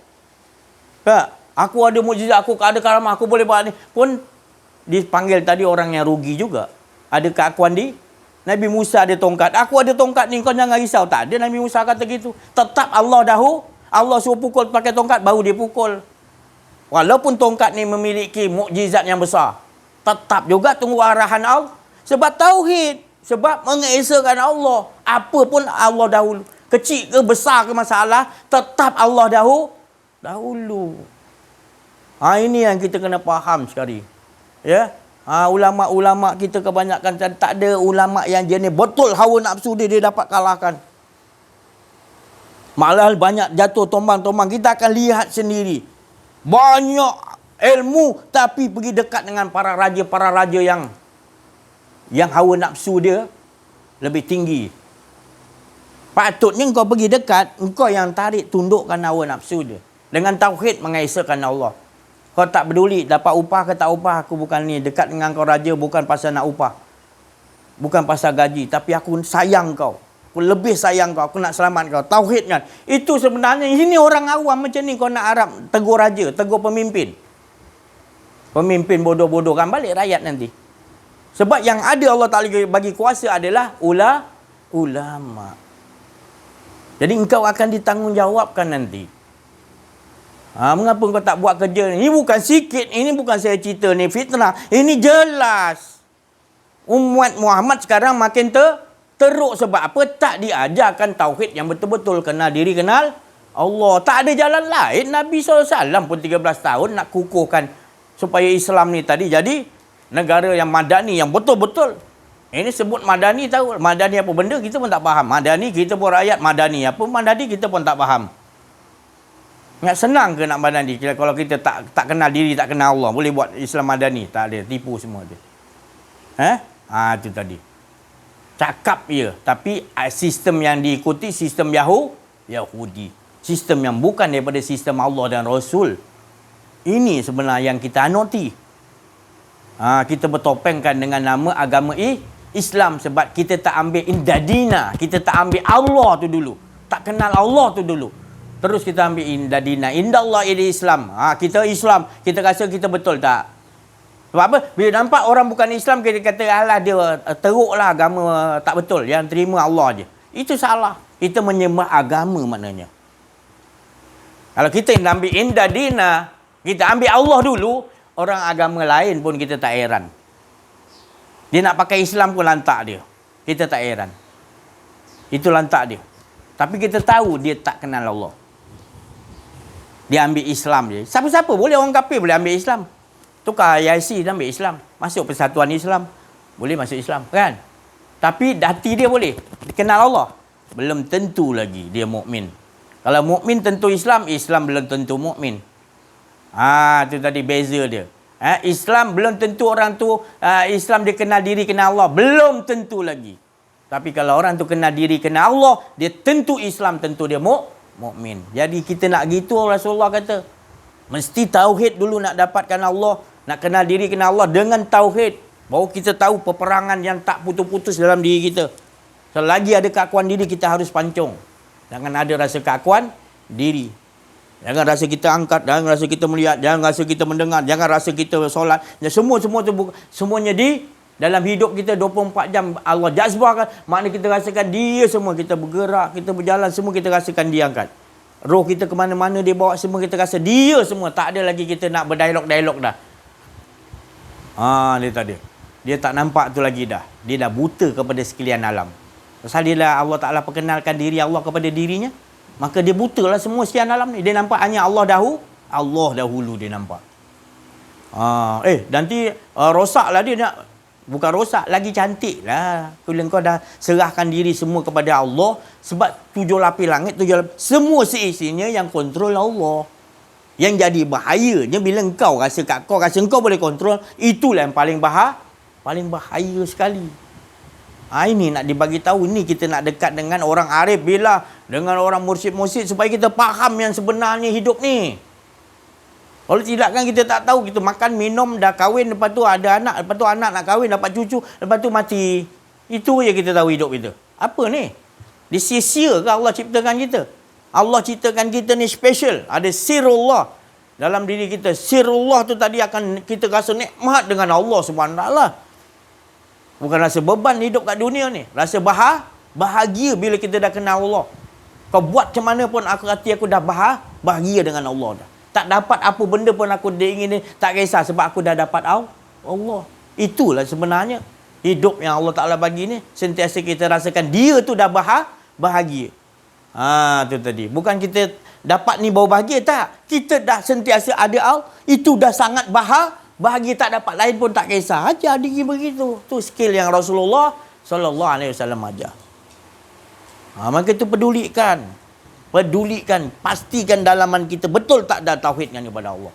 Tak, aku ada mukjizat, aku ada karamah, aku boleh buat ni pun dipanggil tadi orang yang rugi juga. Ada keakuan di Nabi Musa ada tongkat, aku ada tongkat ni, kau jangan risau. Tak ada Nabi Musa kata gitu. Tetap Allah suruh pukul pakai tongkat, baru dia pukul. Walaupun tongkat ni memiliki mukjizat yang besar, tetap juga tunggu arahan Allah. Sebab tauhid, sebab mengesakan Allah. Apa pun Allah dahulu. Kecil ke besar ke masalah, tetap Allah dahulu. Ini yang kita kena faham sekali. Ya. Ulama-ulama kita kebanyakan tak ada ulama yang jenis betul hawa nafsu dia dapat kalahkan. Malah banyak jatuh tombang-tombang. Kita akan lihat sendiri. Banyak ilmu tapi pergi dekat dengan para raja yang hawa nafsu dia lebih tinggi. Patutnya kau pergi dekat, engkau yang tarik tundukkan hawa nafsu dia. Dengan tauhid mengesakan Allah. Kau tak peduli dapat upah ke tak upah, aku bukan ni. Dekat dengan kau raja bukan pasal nak upah. Bukan pasal gaji, tapi aku sayang kau. Aku lebih sayang kau, aku nak selamat kau. Tauhid kan. Itu sebenarnya, ini orang awam macam ni kau nak harap tegur raja, tegur pemimpin. Pemimpin bodoh-bodohkan balik rakyat nanti. Sebab yang ada Allah Ta'ala bagi kuasa adalah ulama. Jadi engkau akan ditanggungjawabkan nanti. Mengapa kau tak buat kerja ni? Ini bukan sikit, ini bukan saya cerita ni fitnah. Ini jelas. Umat Muhammad sekarang makin teruk sebab apa? Tak diajarkan tauhid yang betul-betul. Kenal diri, kenal Allah. Tak ada jalan lain. Nabi SAW pun 13 tahun nak kukuhkan supaya Islam ni tadi jadi negara yang madani, yang betul-betul. Ini sebut madani, tahu madani apa benda kita pun tak faham. Madani kita pun rakyat, madani apa madani kita pun tak faham. Nak senang ke nak madani kalau kita tak kenal diri, tak kenal Allah? Boleh buat Islam madani? Tak ada, tipu semua tu. Itu tadi. Cakap ya, tapi sistem yang diikuti sistem Yahudi. Sistem yang bukan daripada sistem Allah dan Rasul. Ini sebenarnya yang kita anuti. Kita bertopengkan dengan nama agama Islam sebab kita tak ambil indadina, kita tak ambil Allah tu dulu. Tak kenal Allah tu dulu. Terus kita ambil indadina. Indallah ini Islam. Kita Islam, kita rasa kita betul tak? Sebab apa? Bila nampak orang bukan Islam, kita kata, alah dia teruklah agama tak betul. Yang terima Allah je. Itu salah. Kita menyembah agama maknanya. Kalau kita ambil indadina, kita ambil Allah dulu, orang agama lain pun kita tak heran. Dia nak pakai Islam pun lantak dia. Kita tak heran. Itu lantak dia. Tapi kita tahu dia tak kenal Allah. Dia ambil Islam je. Siapa-siapa boleh, orang kafir boleh ambil Islam. Tukar IC dan ambil Islam. Masuk Persatuan Islam. Boleh masuk Islam, kan? Tapi hati dia boleh. Dia kenal Allah. Belum tentu lagi dia mukmin. Kalau mukmin tentu Islam, Islam belum tentu mukmin. Itu tadi beza dia. Islam belum tentu orang tu Islam dia kenal diri, kenal Allah. Belum tentu lagi. Tapi kalau orang tu kenal diri, kenal Allah, dia tentu Islam, tentu dia mukmin. Jadi kita nak gitu, Rasulullah kata. Mesti tauhid dulu nak dapatkan Allah. Nak kenal diri, kenal Allah dengan tauhid. Baru kita tahu peperangan yang tak putus-putus dalam diri kita. Selagi ada keakuan diri, kita harus pancung. Jangan ada rasa keakuan diri. Jangan rasa kita angkat, jangan rasa kita melihat, jangan rasa kita mendengar, jangan rasa kita solat. Semua tu semuanya di dalam hidup kita 24 jam Allah jazbahkan. Maknanya kita rasakan dia semua. Kita bergerak, kita berjalan, semua kita rasakan dia angkat. Roh kita ke mana-mana dia bawa, semua kita rasa dia semua. Tak ada lagi kita nak berdialog-dialog dah. Dia tak ada. Dia tak nampak tu lagi dah. Dia dah buta kepada sekalian alam. Pasal dia lah Allah Ta'ala perkenalkan diri Allah kepada dirinya. Maka dia buta lah semua sekalian alam ni. Dia nampak hanya Allah dahulu dia nampak. Nanti rosak lah dia nak. Bukan rosak, lagi cantik lah. Bila kau dah serahkan diri semua kepada Allah. Sebab 7 lapis langit, 7 lapis, semua seisinya yang kontrol Allah. Yang jadi bahayanya bila kau rasa kau boleh kontrol, itulah yang paling bahaya sekali. Ini nak dibagi tahu. Ini kita nak dekat dengan orang arif bila dengan orang mursyid-mursyid supaya kita faham yang sebenarnya hidup ni. Kalau tidak kan kita tak tahu. Kita makan, minum, dah kahwin, lepas tu ada anak, lepas tu anak nak kahwin, dapat cucu, lepas tu mati. Itu je kita tahu hidup kita. Apa ni? Disia-sia ke Allah ciptakan kita? Allah ciptakan kita ni special. Ada sirullah dalam diri kita. Sirullah tu tadi akan kita rasa nikmat dengan Allah SWT. Bukan rasa beban hidup kat dunia ni. Rasa bahagia bila kita dah kenal Allah. Kau buat macam mana pun hati aku dah bahagia dengan Allah dah. Tak dapat apa benda pun aku ingin ni, tak kisah sebab aku dah dapat Allah. Itulah sebenarnya hidup yang Allah Ta'ala bagi ni. Sentiasa kita rasakan dia tu dah bahagia. Tu tadi. Bukan kita dapat ni baru bahagia, tak. Kita dah sentiasa ada Allah. Itu dah sangat bahagia, tak dapat lain pun tak kisah. Ajar diri begitu. Tu skill yang Rasulullah SAW ajar. Maka itu pedulikan, pastikan dalaman kita betul tak ada tauhidkan kepada Allah.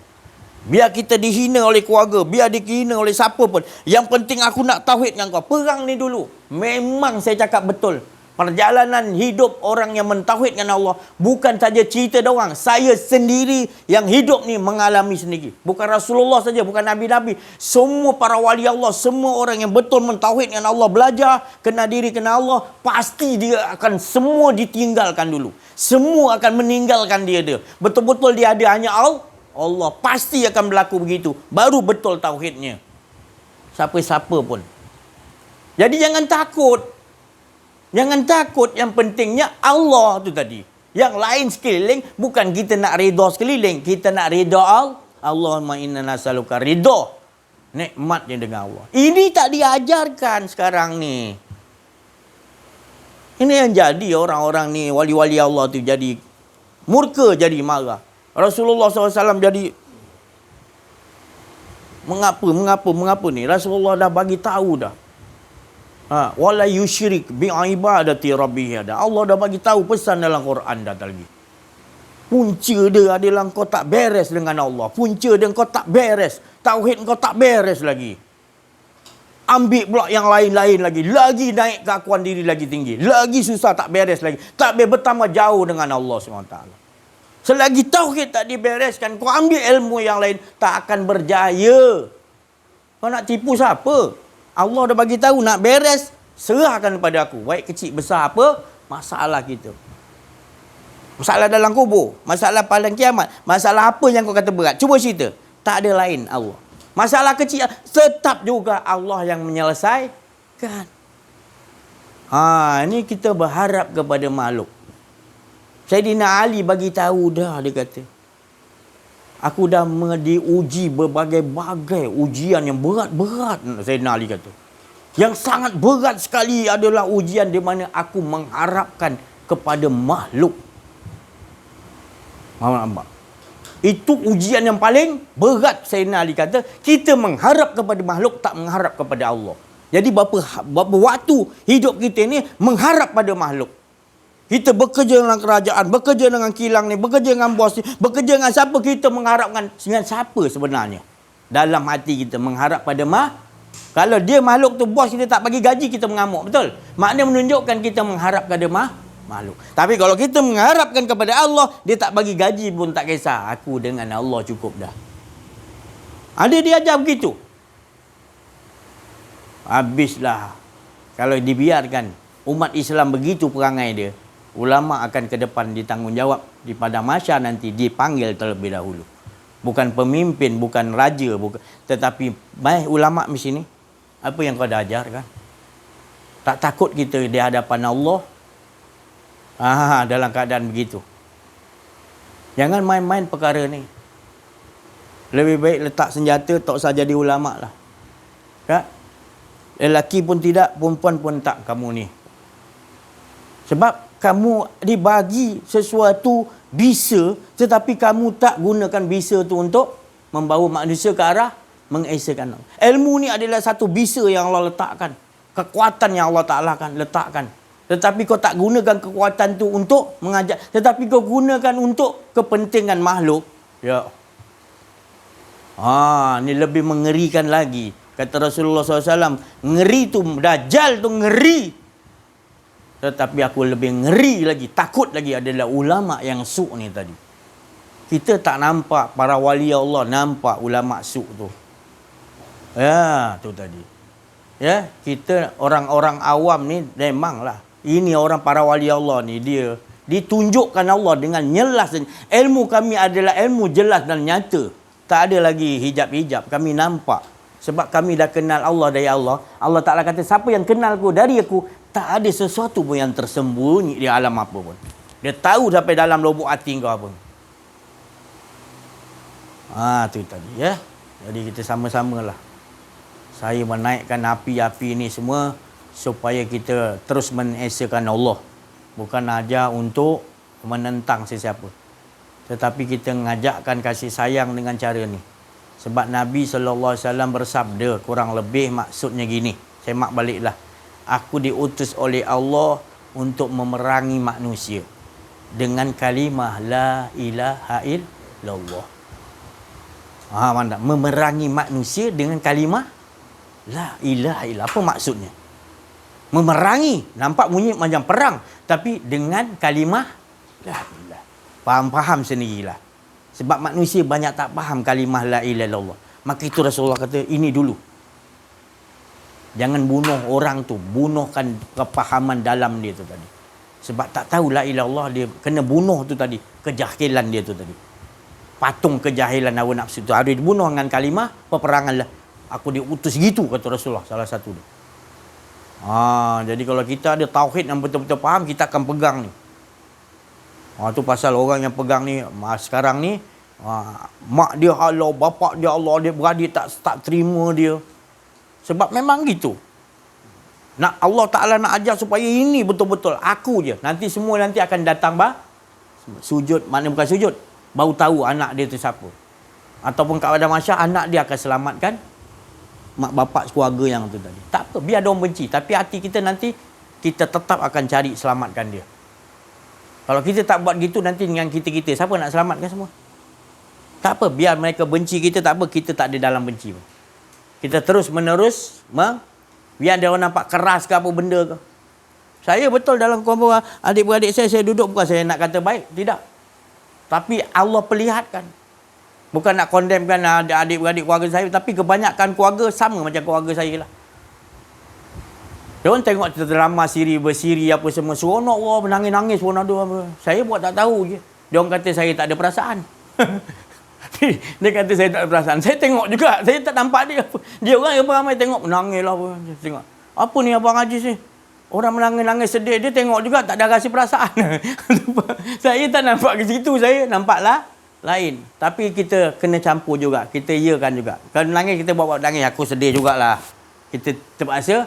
Biar kita dihina oleh keluarga, biar dihina oleh siapa pun, yang penting aku nak tauhidkan kau. Perang ni dulu. Memang saya cakap betul. Perjalanan hidup orang yang mentauhidkan Allah bukan saja cerita doang. Saya sendiri yang hidup ni mengalami sendiri. Bukan Rasulullah saja, bukan Nabi-Nabi. Semua para wali Allah, semua orang yang betul mentauhidkan Allah, belajar kena diri kena Allah, pasti dia akan semua ditinggalkan dulu. Semua akan meninggalkan dia. Betul-betul dia ada hanya Allah. Pasti akan berlaku begitu. Baru betul tauhidnya. Siapa-siapa pun. Jadi jangan takut. Jangan takut, yang pentingnya Allah tu tadi. Yang lain sekeliling, bukan kita nak redha sekeliling. Kita nak redha Allahumma inna nas'aluka ridha. Nikmatnya dengan Allah. Ini tak diajarkan sekarang ni. Ini yang jadi orang-orang ni, wali-wali Allah tu jadi murka, jadi marah. Rasulullah SAW jadi mengapa ni? Rasulullah dah bagi tahu dah. Wala yusyrik bi'ibadati rabbih. Allah dah bagi tahu pesan dalam Quran dah lagi. Punca dia adalah kau tak beres dengan Allah. Punca dia kau tak beres. Tauhid kau tak beres lagi. Ambil pula yang lain-lain lagi. Lagi naik keakuan diri lagi tinggi. Lagi susah, tak beres lagi. Tak bertambah jauh dengan Allah SWT. Selagi tauhid tak dibereskan, kau ambil ilmu yang lain, tak akan berjaya. Kau nak tipu siapa? Allah dah bagi tahu nak beres, serahkan kepada aku. Baik kecil besar apa masalah kita. Masalah dalam kubur, masalah padang kiamat, masalah apa yang kau kata berat, cuba cerita. Tak ada lain Allah. Masalah kecil tetap juga Allah yang menyelesaikan. Ini kita berharap kepada makhluk. Sayyidina Ali bagi tahu dah, dia kata, aku dah diuji berbagai-bagai ujian yang berat-berat. Sayyidina Ali kata, yang sangat berat sekali adalah ujian di mana aku mengharapkan kepada makhluk. Nampak? Itu ujian yang paling berat. Sayyidina Ali kata, kita mengharap kepada makhluk, tak mengharap kepada Allah. Jadi berapa waktu hidup kita ni mengharap pada makhluk. Kita bekerja dengan kerajaan, bekerja dengan kilang ni, bekerja dengan bos ni, bekerja dengan siapa, kita mengharapkan dengan siapa sebenarnya. Dalam hati kita mengharap pada kalau dia makhluk tu bos kita tak bagi gaji, kita mengamuk, betul? Maknanya menunjukkan kita mengharap pada makhluk. Tapi kalau kita mengharapkan kepada Allah, dia tak bagi gaji pun tak kisah. Aku dengan Allah cukup dah. Ada dia ajar begitu. Habislah. Kalau dibiarkan umat Islam begitu perangai dia, Ulama akan ke depan ditanggungjawab di pada masa nanti, dipanggil terlebih dahulu. Bukan pemimpin, bukan raja, bukan, tetapi baik ulama di sini. Apa yang kau dah ajarkan? Tak takut kita di hadapan Allah dalam keadaan begitu. Jangan main-main perkara ni. Lebih baik letak senjata, tak usah jadi ulama lah. Tak? Lelaki pun tidak, perempuan pun tak kamu ni. Sebab kamu dibagi sesuatu bisa, tetapi kamu tak gunakan bisa tu untuk membawa manusia ke arah mengesakan Allah. Ilmu ni adalah satu bisa yang Allah letakkan. Kekuatan yang Allah Ta'ala kan letakkan. Tetapi kau tak gunakan kekuatan tu untuk mengajak. Tetapi kau gunakan untuk kepentingan makhluk. Ya. Ni lebih mengerikan lagi. Kata Rasulullah SAW, ngeri tu, Dajjal tu ngeri. Tetapi aku lebih ngeri lagi, takut lagi adalah ulama yang su' ni tadi. Kita tak nampak para wali Allah, nampak ulama su' tu. Ya, tu tadi. Ya, kita orang-orang awam ni memanglah. Ini orang para wali Allah ni, dia ditunjukkan Allah dengan jelas. Ilmu kami adalah ilmu jelas dan nyata. Tak ada lagi hijab-hijab. Kami nampak. Sebab kami dah kenal Allah dari Allah. Allah Ta'ala kata, siapa yang kenal aku dari aku, tak ada sesuatu pun yang tersembunyi di alam apa pun. Dia tahu sampai dalam lubuk hati kau apa. Tu tadi ya. Jadi kita sama-samalah. Saya menaikkan api-api ini semua supaya kita terus mengesakan Allah. Bukan aja untuk menentang sesiapa. Tetapi kita mengajakkan kasih sayang dengan cara ni. Sebab Nabi SAW bersabda, kurang lebih maksudnya gini. Saya mak baliklah. Aku diutus oleh Allah untuk memerangi manusia dengan kalimah la ilaha illallah. Mana? Memerangi manusia dengan kalimah la ilaha illallah. Apa maksudnya? Memerangi, nampak bunyi macam perang, tapi dengan kalimah la ilaha. Faham-faham sendirilah. Sebab manusia banyak tak faham kalimah la ilaha illallah. Maka itu Rasulullah kata, ini dulu. Jangan bunuh orang tu, bunuhkan kepahaman dalam dia tu tadi. Sebab tak tahu la ilaha illallah, dia kena bunuh tu tadi, kejahilan dia tu tadi. Patung kejahilan hawa nafsu tu harus dibunuh dengan kalimah peperangan lah. Aku diutus gitu, kata Rasulullah salah satu dia. Jadi kalau kita ada tauhid yang betul-betul faham, kita akan pegang ni. Tu pasal orang yang pegang ni sekarang ni, mak dia Allah, bapak dia Allah, dia beradik tak terima dia. Sebab memang gitu. Allah Ta'ala nak ajar supaya ini betul-betul aku je. Nanti semua nanti akan datang sujud, mana bukan sujud, baru tahu anak dia tu siapa. Ataupun kat pada masa anak dia akan selamatkan mak bapak keluarga yang tu tadi. Tak apa, biar dia orang benci. Tapi hati kita nanti, kita tetap akan cari selamatkan dia. Kalau kita tak buat gitu, nanti dengan kita-kita, siapa nak selamatkan semua? Tak apa, biar mereka benci kita, tak apa, kita tak ada dalam benci pun. Kita terus-menerus, biar dia orang nampak keras ke apa benda ke. Saya betul dalam kumpulan adik-beradik saya duduk, bukan saya nak kata baik, tidak. Tapi Allah perlihatkan. Bukan nak condemnkan adik-beradik keluarga saya, tapi kebanyakan keluarga sama macam keluarga saya lah. Dia orang tengok drama siri bersiri apa semua, seronok wah, menangis-nangis pun ada apa. Saya buat tak tahu je. Dia orang kata saya tak ada perasaan. Dia kata saya tak ada perasaan. Saya tengok juga, saya tak nampak dia. Dia orang yang ramai tengok menangis lah apa. Tengok. Apa ni Abang Haji ni? Orang menangis-nangis sedih, dia tengok juga tak ada rasa perasaan. Saya tak nampak ke situ, saya nampaklah lain. Tapi kita kena campur juga, kita iakan juga. Kalau nangis kita buat nangis, aku sedih jugalah. Kita terpaksa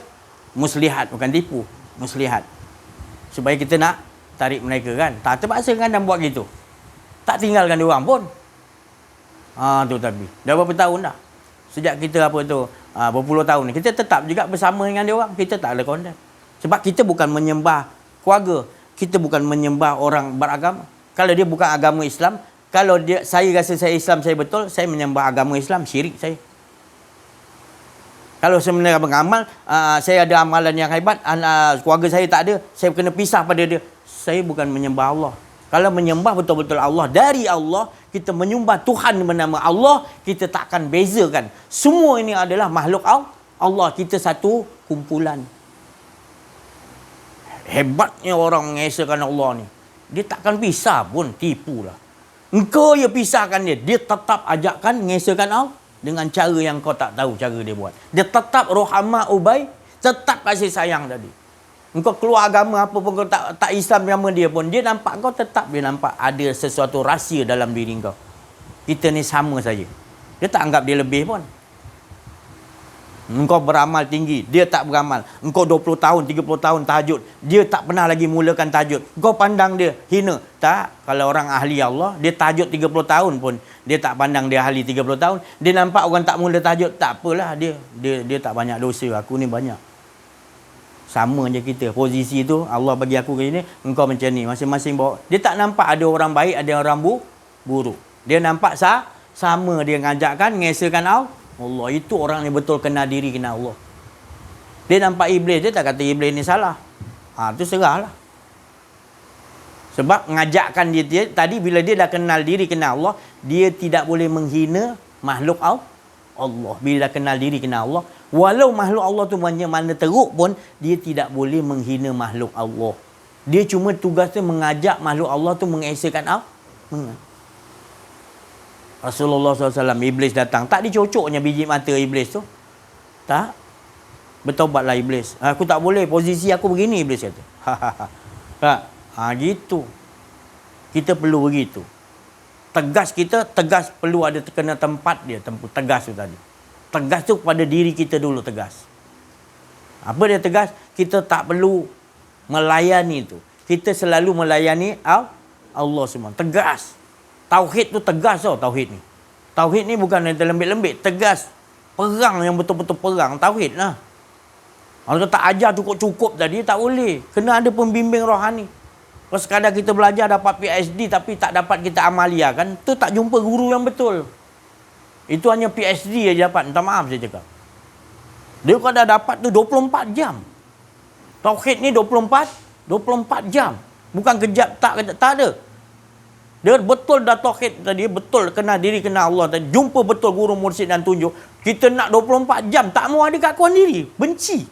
muslihat, bukan tipu, muslihat. Supaya kita nak tarik mereka kan. Tak terpaksa kan dan buat gitu. Tak tinggalkan dia orang pun. Tu tapi. Dah berapa tahun dah? Sejak kita berpuluh tahun ni, kita tetap juga bersama dengan dia orang. Kita tak ada condemn. Sebab kita bukan menyembah keluarga. Kita bukan menyembah orang beragama. Kalau dia bukan agama Islam, kalau saya rasa saya Islam, saya betul, saya menyembah agama Islam, syirik saya. Kalau sebenarnya beramal, saya ada amalan yang hebat, keluarga saya tak ada, saya kena pisah pada dia. Saya bukan menyembah Allah. Kalau menyembah betul-betul Allah, dari Allah, kita menyembah Tuhan bernama Allah, kita takkan bezakan. Semua ini adalah makhluk Allah. Kita satu kumpulan. Hebatnya orang mengesahkan Allah ni. Dia takkan pisah pun, tipulah. Engkau ya pisahkan dia. Dia tetap ajakkan mengesahkan Allah dengan cara yang kau tak tahu cara dia buat. Dia tetap rohama ubay, tetap kasih sayang tadi. Engkau keluar agama apa pun kau tak Islam sama dia pun, dia nampak kau tetap dia nampak ada sesuatu rahsia dalam diri kau. Kita ni sama saja. Dia tak anggap dia lebih pun. Engkau beramal tinggi, dia tak beramal. Engkau 20 tahun, 30 tahun tahajud, dia tak pernah lagi mulakan tahajud. Engkau pandang dia hina. Tak, kalau orang ahli Allah, dia tahajud 30 tahun pun dia tak pandang dia ahli 30 tahun. Dia nampak orang tak mula tahajud, tak apalah, dia tak banyak dosa, aku ni banyak. Sama je kita. Posisi tu Allah bagi aku ke sini, engkau macam ni, masing-masing bawa. Dia tak nampak ada orang baik, ada orang buruk. Dia nampak sama, dia ngajakkan, mengesahkan Allah. Itu orang ni betul kenal diri, kenal Allah. Dia nampak iblis, dia tak kata iblis ni salah. Tu serahlah. Sebab ngajakkan dia tadi, bila dia dah kenal diri, kenal Allah, dia tidak boleh menghina makhluk Allah. Bila dah kenal diri, kenal Allah, walau makhluk Allah tu mana teruk pun, dia tidak boleh menghina makhluk Allah. Dia cuma tugasnya mengajak makhluk Allah tu mengesahkan Allah. Rasulullah SAW, iblis datang. Tak dicocoknya biji mata iblis tu. Tak. Bertaubatlah iblis. Aku tak boleh, posisi aku begini, iblis kata. Tak. Gitu. Kita perlu begitu. Tegas kita, tegas perlu ada kena tempat dia. Tegas tu tadi. Tegas tu pada diri kita dulu tegas. Apa dia tegas? Kita tak perlu melayani tu. Kita selalu melayani Allah semua. Tegas. Tauhid tu tegas tau, tauhid ni. Tauhid ni bukan yang lembik-lembik, tegas. Perang yang betul-betul perang, tauhid lah. Kalau tak ajar cukup-cukup tadi, tak boleh. Kena ada pembimbing rohani. Kalau sekadar kita belajar dapat PhD tapi tak dapat kita amaliakan, tu tak jumpa guru yang betul. Itu hanya PhD aja dapat, minta maaf saya cakap. Dia kalau dah dapat tu 24 jam. Tauhid ni 24 jam. Bukan kejap, tak ada. Dia betul dah tauhid tadi, betul kenal diri, kenal Allah tadi, jumpa betul guru mursyid dan tunjuk. Kita nak 24 jam, tak mau ada keakuan diri, benci.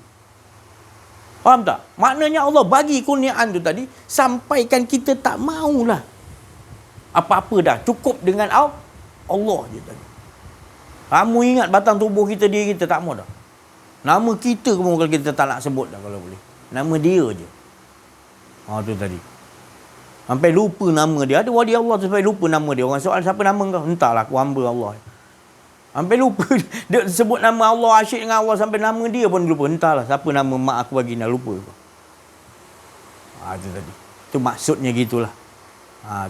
Faham tak? Maknanya Allah bagi kurniaan tu tadi, sampaikan kita tak maulah. Apa-apa dah, cukup dengan Allah je tadi. Kamu ingat batang tubuh kita, diri kita, tak mau dah. Nama kita kalau kita tak nak sebut dah kalau boleh. Nama dia je. Tu tadi. Sampai lupa nama dia. Ada wali Allah tu sampai lupa nama dia. Orang soal siapa nama kau? Entahlah, aku hamba Allah. Sampai lupa. Dia sebut nama Allah, asyik dengan Allah, sampai nama dia pun lupa. Entahlah, siapa nama mak aku bagi, dah lupa. Itu tadi. Itu maksudnya gitulah.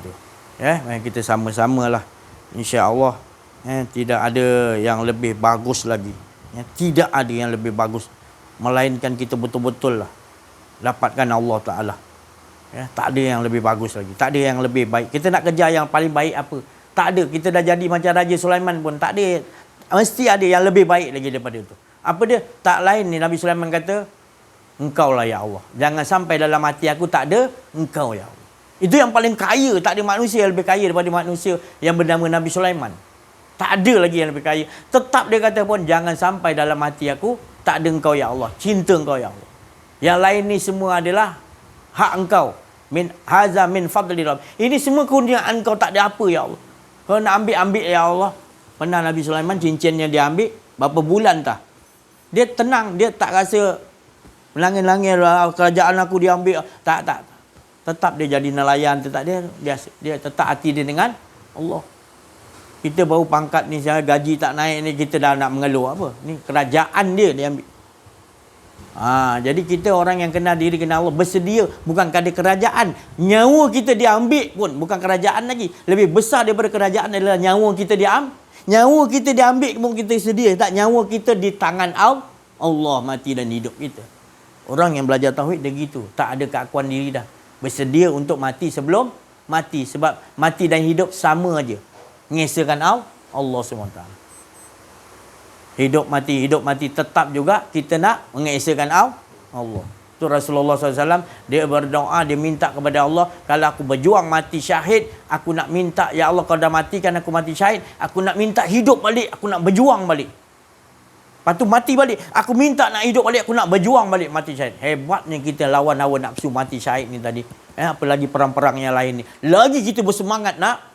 Tu. Kita sama-samalah. InsyaAllah. Tidak ada yang lebih bagus lagi. Tidak ada yang lebih bagus. Melainkan kita betul-betul lah dapatkan Allah Ta'ala. Tak ada yang lebih bagus lagi. Tak ada yang lebih baik. Kita nak kejar yang paling baik apa? Tak ada. Kita dah jadi macam Raja Sulaiman pun. Tak ada. Mesti ada yang lebih baik lagi daripada itu. Apa dia? Tak lain ni Nabi Sulaiman kata, engkau lah ya Allah. Jangan sampai dalam hati aku tak ada engkau ya Allah. Itu yang paling kaya. Tak ada manusia yang lebih kaya daripada manusia yang bernama Nabi Sulaiman. Tak ada lagi yang lebih kaya. Tetap dia kata pun, jangan sampai dalam hati aku tak ada engkau ya Allah. Cinta engkau ya Allah. Yang lain ni semua adalah hak engkau. Min fadli rabb. Ini semua kurniaan engkau, tak ada apa ya Allah. Kau nak ambil ya Allah. Pernah Nabi Sulaiman cincinnya dia ambil berapa bulan tak? Dia tenang, dia tak rasa melangit-langit kerajaan aku dia ambil. Tak. Tetap dia jadi nelayan, tetap dia tetap hati dia dengan Allah. Kita baru pangkat ni, gaji tak naik ni, kita dah nak mengeluh apa? Ni kerajaan dia ambil. Jadi kita orang yang kenal diri, kenal Allah, bersedia bukan kadar kerajaan. Nyawa kita diambil pun bukan kerajaan lagi. Lebih besar daripada kerajaan adalah nyawa kita diambil. Nyawa kita diambil pun kita sedia. Tak, nyawa kita di tangan Allah, mati dan hidup kita. Orang yang belajar tauhid dia gitu. Tak ada keakuan diri dah. Bersedia untuk mati sebelum mati. Sebab mati dan hidup sama aja. Mengesahkan Allah SWT. Hidup mati tetap juga kita nak mengesahkan Allah. Tu Rasulullah SAW, dia berdoa, dia minta kepada Allah, kalau aku berjuang mati syahid, aku nak minta, ya Allah, kau dah matikan aku mati syahid, aku nak minta hidup balik, aku nak berjuang balik. Lepas tu mati balik. Aku minta nak hidup balik. Aku nak berjuang balik mati syahid. Hebatnya kita lawan hawa nafsu mati syahid ni tadi. Apalagi perang-perang yang lain ni. Lagi kita bersemangat nak.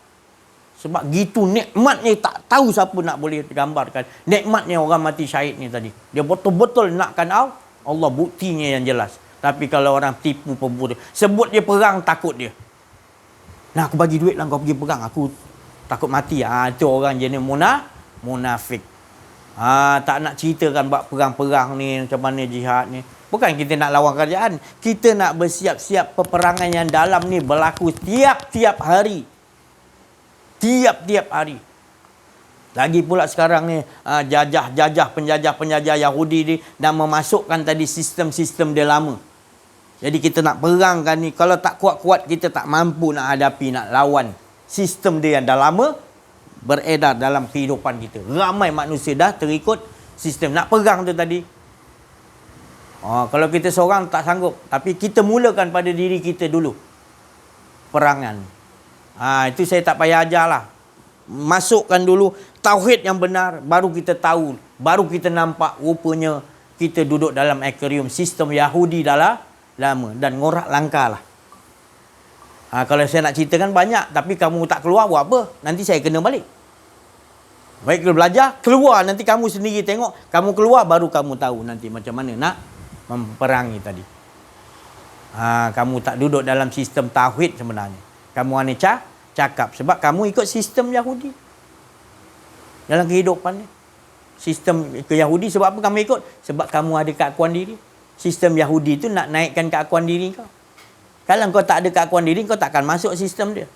Sebab gitu nikmatnya tak tahu siapa nak boleh gambarkan. Nikmatnya orang mati syahid ni tadi. Dia betul-betul nakkan Allah buktinya yang jelas. Tapi kalau orang tipu pemburu. Sebut dia perang takut dia. Nah aku bagi duit lah kau pergi perang. Aku takut mati. Itu orang jenis munafik. Tak nak ceritakan bab perang-perang ni, macam mana jihad ni. Bukan kita nak lawan kerajaan. Kita nak bersiap-siap peperangan yang dalam ni berlaku tiap-tiap hari. Tiap-tiap hari. Lagi pula sekarang ni, penjajah Yahudi ni dah memasukkan tadi sistem-sistem dia lama. Jadi kita nak perangkan ni, kalau tak kuat-kuat kita tak mampu nak hadapi, nak lawan. Sistem dia yang dah lama beredar dalam kehidupan kita. Ramai manusia dah terikut sistem. Nak perang tu tadi. Kalau kita seorang tak sanggup. Tapi kita mulakan pada diri kita dulu. Perangan. Itu saya tak payah ajar lah. Masukkan dulu tauhid yang benar. Baru kita tahu. Baru kita nampak rupanya kita duduk dalam akuarium sistem Yahudi dah lama. Dan ngorak langkah lah. Kalau saya nak ceritakan banyak. Tapi kamu tak keluar buat apa? Nanti saya kena balik. Baik kalau belajar, keluar. Nanti kamu sendiri tengok. Kamu keluar, baru kamu tahu nanti macam mana nak memperangi tadi. Kamu tak duduk dalam sistem tauhid sebenarnya. Kamu hanya cakap. Sebab kamu ikut sistem Yahudi. Dalam kehidupan ni. Sistem ke Yahudi, sebab apa kamu ikut? Sebab kamu ada keakuan diri. Sistem Yahudi tu nak naikkan keakuan diri kau. Kalau kau tak ada keakuan diri, kau takkan masuk sistem dia.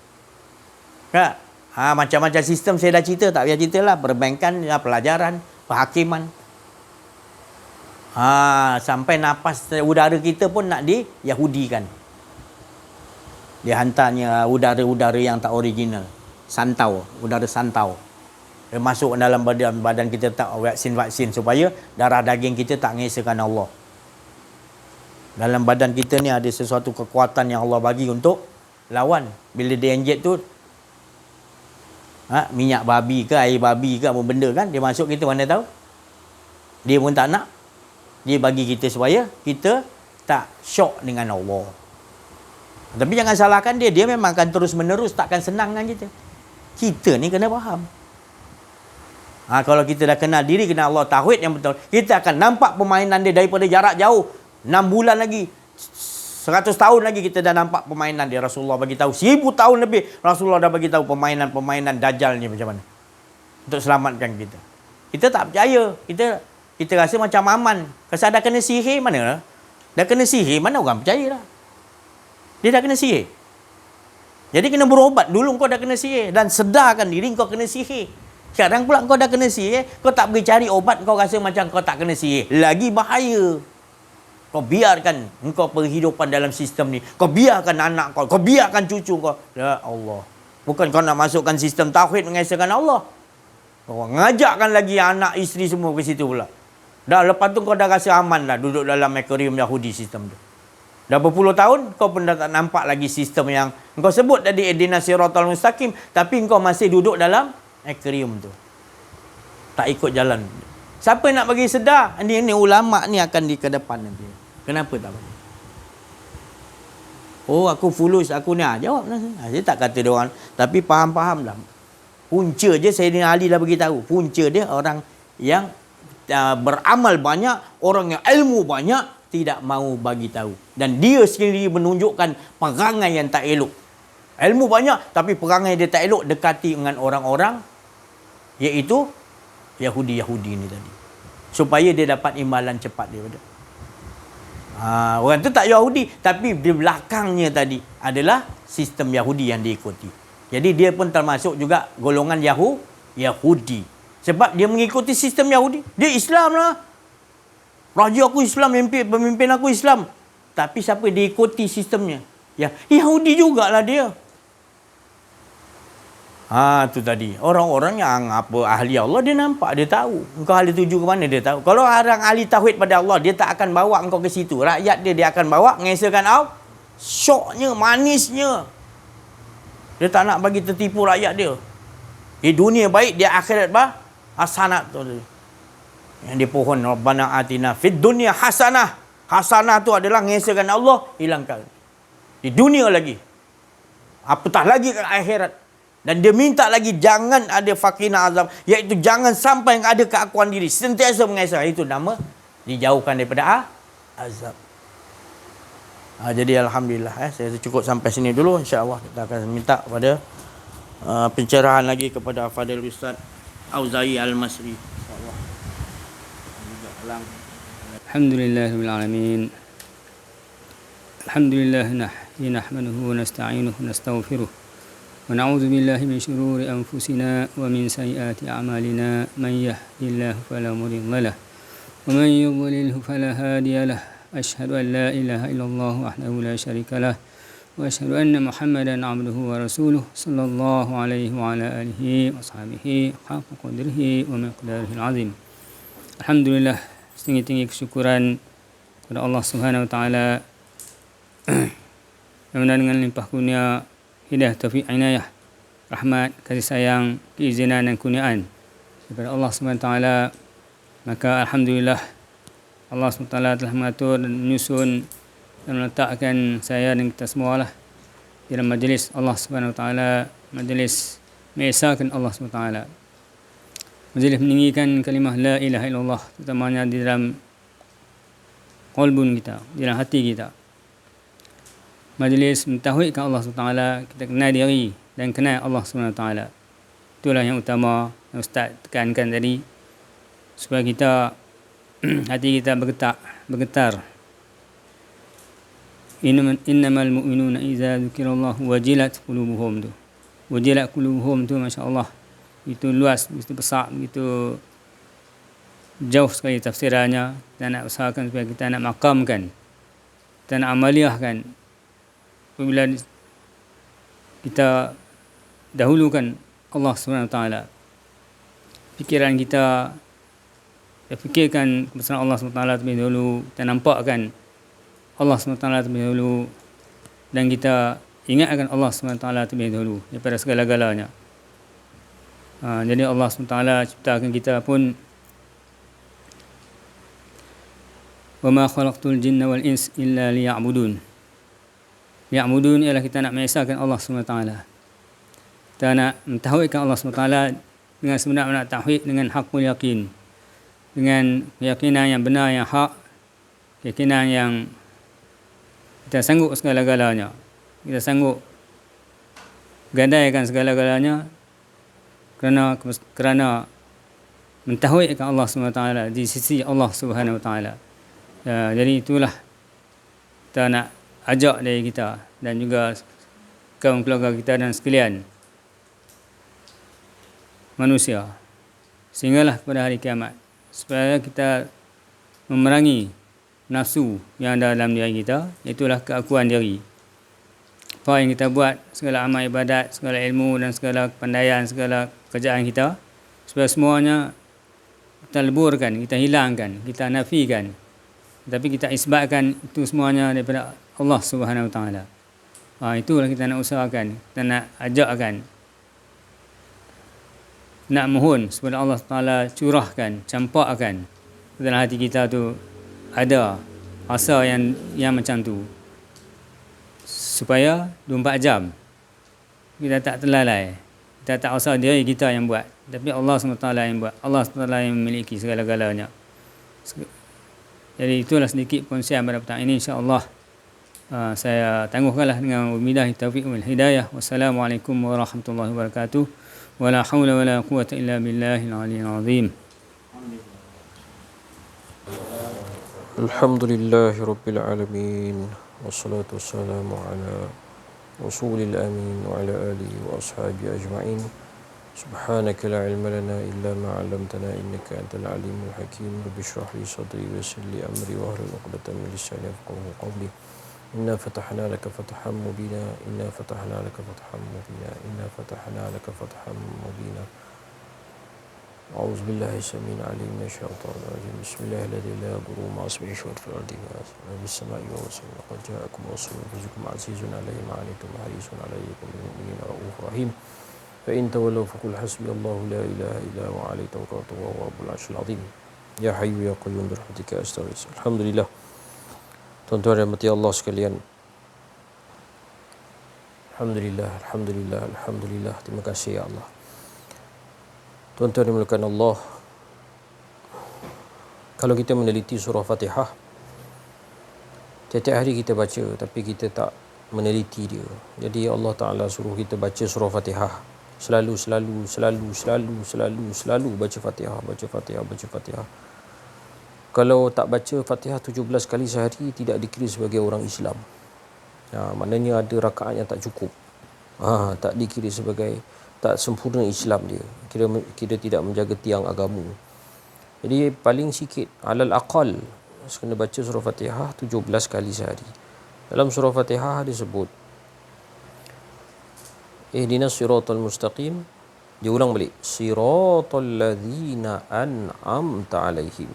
Tak? Macam-macam sistem saya dah cerita, tak payah cerita lah. Perbankan, pelajaran, perhakiman. Sampai napas udara kita pun nak di-Yahudikan. Dia hantarnya udara-udara yang tak original. Santau, udara santau. Dia masuk dalam badan kita, tak vaksin-vaksin supaya darah daging kita tak mengesahkan Allah. Dalam badan kita ni ada sesuatu kekuatan yang Allah bagi untuk lawan. Bila dia inject tu, minyak babi ke, air babi ke, apa benda kan, dia masuk kita mana tahu. Dia pun tak nak. Dia bagi kita supaya kita tak syok dengan Allah. Tapi jangan salahkan dia. Dia memang akan terus menerus, takkan senang dengan kita. Kita ni kena faham. Kalau kita dah kenal diri, kenal Allah, tauhid yang betul, kita akan nampak permainan dia daripada jarak jauh. 6 bulan lagi, 100 tahun lagi kita dah nampak permainan dia. Rasulullah bagi tahu 1000 tahun lebih Rasulullah dah bagi tahu permainan Dajjal ni macam mana untuk selamatkan kita. Kita tak percaya. Kita rasa macam aman. Kalau dah kena sihir mana? Dah kena sihir mana orang percaya dah. Dia dah kena sihir. Jadi kena berobat dulu kau dah kena sihir dan sedarkan diri kau kena sihir. Sekarang pula kau dah kena sihir, kau tak pergi cari obat, kau rasa macam kau tak kena sihir. Lagi bahaya. Kau biarkan engkau berhidupan dalam sistem ni. Kau biarkan anak kau. Kau biarkan cucu kau. Ya Allah. Bukan kau nak masukkan sistem tauhid mengesahkan Allah. Kau ngajakkan lagi anak, isteri semua ke situ pula. Dah lepas tu kau dah rasa aman dah duduk dalam akuarium Yahudi sistem tu. Dah berpuluh tahun kau pun dah tak nampak lagi sistem yang engkau sebut tadi ihdinas siratal mustaqim. Tapi engkau masih duduk dalam akuarium tu. Tak ikut jalan. Siapa nak bagi sedar? Ini ulama ni akan di ke depan nanti. Kenapa tak bagi? Aku fulus, aku ni. Jawab lah. Saya tak kata dia orang. Tapi faham-faham lah. Punca je Sayyidina Ali dah beritahu. Punca dia orang yang beramal banyak, orang yang ilmu banyak, tidak mahu bagi tahu. Dan dia sendiri menunjukkan perangai yang tak elok. Ilmu banyak, tapi perangai dia tak elok. Dekati dengan orang-orang, iaitu Yahudi-Yahudi ni tadi. Supaya dia dapat imbalan cepat daripada. Orang tu tak Yahudi, tapi di belakangnya tadi adalah sistem Yahudi yang diikuti. Jadi dia pun termasuk juga golongan Yahudi. Sebab dia mengikuti sistem Yahudi. Dia Islam lah. Raja aku Islam, pemimpin aku Islam. Tapi siapa diikuti sistemnya? Yahudi jugalah dia. Tu tadi. Orang-orang yang ahli Allah, dia nampak, dia tahu. Engkau ahli tuju ke mana, dia tahu. Kalau orang ahli tauhid pada Allah, dia tak akan bawa engkau ke situ. Rakyat dia akan bawa, mengesahkan Allah. Syoknya, manisnya. Dia tak nak bagi tertipu rakyat dia. Di dunia baik, dia akhirat hasanat tu. Yang di pohon Rabbana atina fid dunya hasanah. Hasanah tu adalah mengesahkan Allah, hilangkan. Di dunia lagi. Apatah lagi ke akhirat. Dan dia minta lagi jangan ada fakina azab, iaitu jangan sampai ada keakuan diri, sentiasa mengesah. Itu nama dijauhkan daripada azab. Jadi alhamdulillah, saya cukup sampai sini dulu. InsyaAllah kita akan minta kepada pencerahan lagi kepada Fadil Ustaz Auza'i Al-Masri. InsyaAllah. Alhamdulillahirabbil alamin. Alhamdulillah nahmaduhu wa nasta'inuhu wa nastaghfiruh. Wa na'udzu billahi min shururi anfusina wa min sayyiati a'malina. Man yahdihillahu fala mudilla lahu wa man yudlilhu fala hadiya lahu. Asyhadu an la ilaha illallah wahdahu la syarika lah wa asyhadu anna Muhammadan abduhu wa rasuluh sallallahu alaihi wa ala alihi wa sahbihi haqqa qadrihi wa miqdarihi azim. Alhamdulillah, setinggi-tinggi kesyukuran kepada Allah Subhanahu wa taala yang dengan limpah kurnia hidayah, taufik, inayah, rahmat, kasih sayang, keizinan dan kurniaan daripada Allah Subhanahu wa taala. Maka alhamdulillah Allah SWT telah mengatur dan menyusun dan meletakkan saya dan kita semua lah di dalam majlis Allah SWT, majlis mengesahkan Allah SWT, majlis meninggikan kalimah la ilaha illallah, terutamanya di dalam qalbun kita, di dalam hati kita. Majlis mentauhidkan Allah SWT, kita kenal diri dan kenal Allah SWT. Itulah yang utama yang Ustaz tekankan tadi, supaya kita hati kita bergetar. Innamal mu'minuna idza dzukirallahu wajilat qulubuhum tu. Wajilat qulubuhum tu, masya-Allah. Itu luas, begitu besar, begitu jauh sekali tafsirannya. Kita nak usahakan supaya kita nak makamkan, kita nak amaliyahkan. Apabila kita dahulukan Allah Subhanahu wa taala, fikiran kita fikirkan kebesaran Allah SWT terlebih dahulu, kita nampakkan Allah SWT terlebih dahulu, dan kita ingatkan Allah SWT terlebih dahulu daripada segala-galanya. Jadi Allah SWT ciptakan kita pun, وَمَا خَلَقْتُ الْجِنَّ وَالْإِنسَ إِلَّا لِيَعْبُدُونَ. Ya'budun ialah kita nak mengesahkan Allah SWT. Kita nak mentauhidkan Allah SWT dengan sebenar-benar tauhid, dengan haqqul yaqin, dengan keyakinan yang benar, yang hak, keyakinan yang kita sanggup segala-galanya, kita sanggup gadaikan segala-galanya kerana mentauhidkan Allah SWT di sisi Allah Subhanahu wa taala. Jadi itulah kita nak ajak dari kita dan juga kaum keluarga kita dan sekalian manusia, sehinggalah pada hari kiamat, supaya kita memerangi nafsu yang ada dalam diri kita, itulah keakuan diri. Apa yang kita buat, segala amal ibadat, segala ilmu dan segala kepandaian, segala kerjaan kita, supaya semuanya kita leburkan, kita hilangkan, kita nafikan, tapi kita isbatkan itu semuanya daripada Allah Subhanahu wa taala. Itulah kita nak usahakan, kita nak ajakkan, nak mohon supaya Allah Taala curahkan, campakkan dalam hati kita tu ada rasa yang macam tu, supaya 24 jam kita tak terlalai, kita tak rasa diri kita yang buat, tapi Allah SWT yang buat, Allah SWT yang memiliki segala-galanya. Jadi itulah sedikit perkongsian pada petang ini, insya-Allah. Saya tangguhkanlah dengan wabillahi taufiq wal hidayah. Wassalamualaikum warahmatullahi wabarakatuh. Wala haula wala quwwata illa billahil aliyyil azim. Alhamdulillahi rabbil alamin. Wassalatu wassalamu ala rasulil amin wa ala alihi wa ashabihi ajma'in. Subhanaka la ilma lana illa ma 'allamtana innaka antal alimul hakim. Rabbi shrah li sadri wa yassir li amri wahlul 'uqdatam min lisani yafqahu qawli. Inna fatahna laka fathan mubina, inna fatahna laka fathan mubina, inna fatahna laka fathan mubina. A'udzu billahi samil alim minasyaitonir rajim. Bismillahirrahmanirrahim. La yadurru ma'a ismihi syai'un fil ardi wa fis samai wa huwa qad ja'akum rasulun minkum azizun 'alayhi ma 'anittum harisun 'alaykum bil mu'minina ra'ufur rahim. Fa in tawallaw faqul hasbiyallahu la ilaha illa huwa 'alayhi tawakkaltu wa huwa rabbul 'arsyil 'azim. Ya Hayyu Ya Qayyum birahmatika astaghits. Alhamdulillah. Tuan-tuan dan mati Allah sekalian. Alhamdulillah, alhamdulillah, alhamdulillah. Terima kasih ya Allah. Tuan-tuan yang dimuliakan Allah, kalau kita meneliti surah Fatihah, tiap-tiap hari kita baca tapi kita tak meneliti dia. Jadi Allah Ta'ala suruh kita baca surah Fatihah. Selalu baca Fatihah, baca Fatihah, baca Fatihah. Kalau tak baca Fatihah 17 kali sehari, tidak dikira sebagai orang Islam. Maknanya ada rakaat yang tak cukup. Tak dikira sebagai, tak sempurna Islam dia. Kira tidak menjaga tiang agama. Jadi paling sikit, alal aqal, kena baca surah Fatihah 17 kali sehari. Dalam surah Fatihah disebut ihdinas siratal mustaqim. Dia ulang balik, siratal ladzina an'amta alaihim.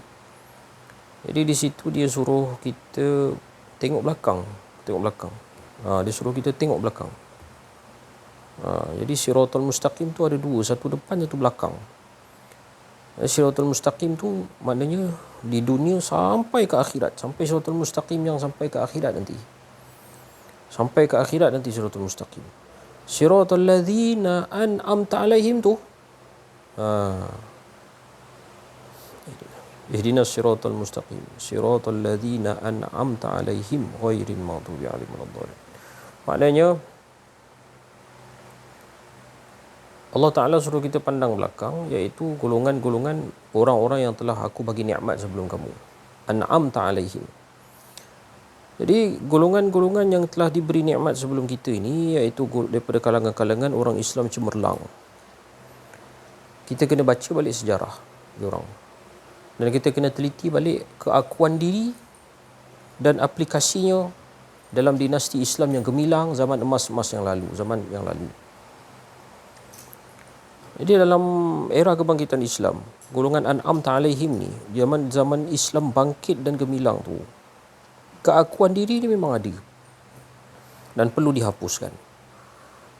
Jadi di situ dia suruh kita tengok belakang. Dia suruh kita tengok belakang. Jadi siratal mustaqim tu ada dua, satu depan, satu belakang. Siratal mustaqim tu maknanya di dunia sampai ke akhirat, sampai siratal mustaqim yang sampai ke akhirat nanti. Sampai ke akhirat nanti siratal mustaqim. Siratal ladzina an'amta alaihim tu ihdinas siratal mustaqim siratal ladzina an'amta alaihim ghairil maghdubi alaihim waladdallin. Maknanya Allah Ta'ala suruh kita pandang belakang, iaitu golongan-golongan orang-orang yang telah aku bagi nikmat sebelum kamu. An'amta alaihim. Jadi golongan-golongan yang telah diberi nikmat sebelum kita ini, iaitu daripada kalangan-kalangan orang Islam cemerlang. Kita kena baca balik sejarah diorang. Dan kita kena teliti balik keakuan diri dan aplikasinya dalam dinasti Islam yang gemilang zaman emas-emas yang lalu, zaman yang lalu. Jadi dalam era kebangkitan Islam, golongan An'amta alaihim ni, zaman Islam bangkit dan gemilang tu, keakuan diri ni memang ada dan perlu dihapuskan.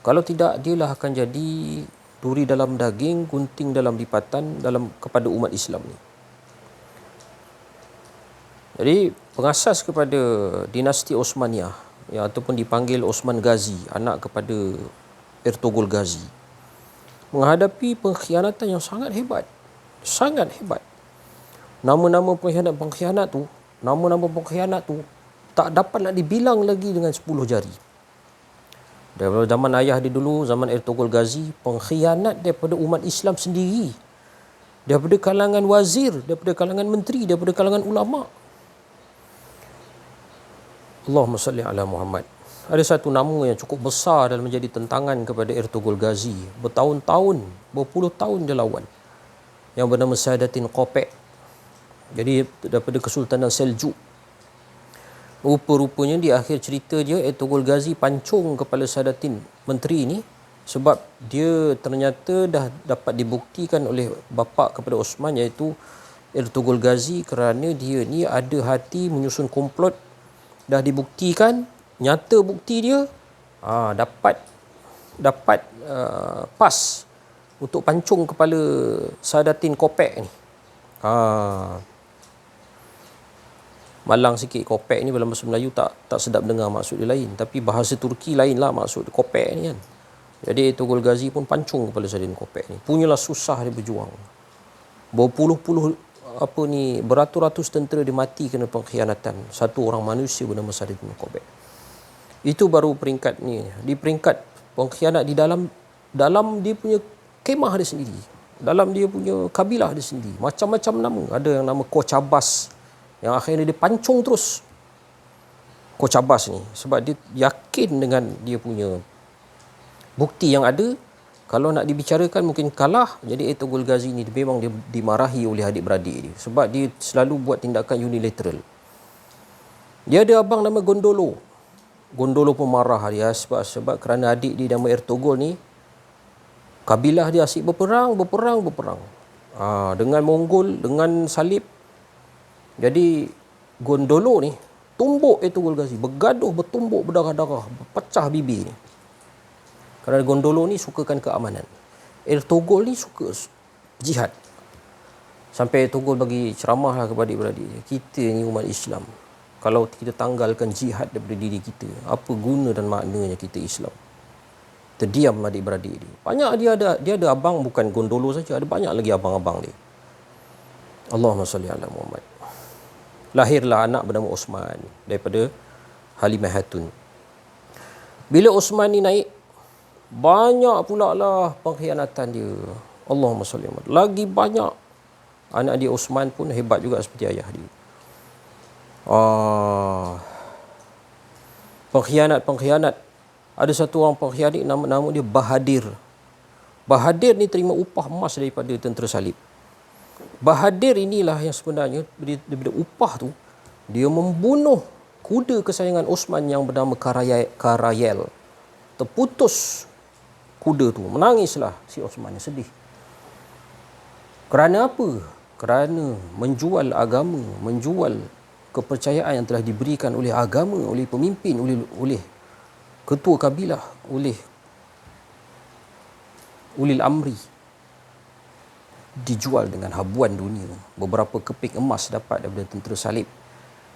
Kalau tidak, dialah akan jadi duri dalam daging, gunting dalam lipatan kepada umat Islam ni. Jadi pengasas kepada dinasti Osmaniyah, ataupun dipanggil Osman Ghazi, anak kepada Ertugrul Ghazi, menghadapi pengkhianatan yang sangat hebat. Sangat hebat. Nama-nama pengkhianat tu tak dapat nak dibilang lagi dengan 10 jari. Daripada zaman ayah dia dulu, zaman Ertugrul Ghazi, pengkhianat daripada umat Islam sendiri, daripada kalangan wazir, daripada kalangan menteri, daripada kalangan ulama. Allahumma salli ala Muhammad. Ada satu nama yang cukup besar dalam menjadi tentangan kepada Ertugrul Ghazi. Bertahun-tahun, berpuluh tahun dia lawan. Yang bernama Sadatin Qopek. Jadi daripada Kesultanan Seljuk. Rupa-rupanya di akhir cerita dia, Ertugrul Ghazi pancung kepala Sadatin menteri ni. Sebab dia ternyata dah dapat dibuktikan oleh bapa kepada Osman, iaitu Ertugrul Ghazi, kerana dia ni ada hati menyusun komplot. Dah dibuktikan, nyata bukti dia, dapat pas untuk pancung kepala Sadatin Qopek ni. Malang sikit, Qopek ni dalam bahasa Melayu tak sedap dengar maksud dia lain, tapi bahasa Turki lain lah maksud Qopek ni kan. Jadi Ertugrul Ghazi pun pancung kepala Sadatin Qopek ni. Punyalah susah dia berjuang. Beratus-ratus tentera dia mati kerana pengkhianatan satu orang manusia bernama Sadatin Qopek. Itu baru peringkat ni. Di peringkat pengkhianat di dalam dia punya kemah dia sendiri. Dalam dia punya kabilah dia sendiri. Macam-macam nama. Ada yang nama Kocabas, yang akhirnya dia pancung terus. Kocabas ni. Sebab dia yakin dengan dia punya bukti yang ada. Kalau nak dibicarakan mungkin kalah. Jadi Ertugrul Ghazi ni memang dia dimarahi oleh adik-beradik dia. Sebab dia selalu buat tindakan unilateral. Dia ada abang nama Gondolo. Gondolo pun marah dia sebab kerana adik dia nama Ertugrul ni, kabilah dia asyik berperang. Dengan Mongol, dengan Salib. Jadi Gondolo ni tumbuk Ertugrul Ghazi. Bergaduh, bertumbuk, berdarah-darah, pecah bibir ni. Kerana Gondolo ni sukakan keamanan. Ertugrul ni suka jihad. Sampai Tunggul bagi ceramah lah kepada adik-beradik. Kita ni umat Islam. Kalau kita tanggalkan jihad daripada diri kita, apa guna dan maknanya kita Islam? Terdiam adik-beradik dia. Banyak dia ada abang, bukan Gondolo saja, ada banyak lagi abang-abang dia. Allahumma salli ala Muhammad. Lahirlah anak bernama Osman daripada Halimah Hatun. Bila Osman ni naik, banyak pula lah pengkhianatan dia. Allahumma salli ala Muhammad. Lagi banyak. Anak dia Osman pun hebat juga seperti ayah dia. Pengkhianat. Ada satu orang pengkhianat nama dia Bahadir. Bahadir ni terima upah emas daripada tentera salib. Bahadir inilah yang sebenarnya daripada upah tu dia membunuh kuda kesayangan Osman yang bernama Karayel. Terputus kuda tu. Menangislah si Osman, sedih. Kerana apa? Kerana menjual agama, menjual kepercayaan yang telah diberikan oleh agama, oleh pemimpin, oleh ketua kabilah, oleh ulil amri, dijual dengan habuan dunia. Beberapa keping emas dapat daripada tentera salib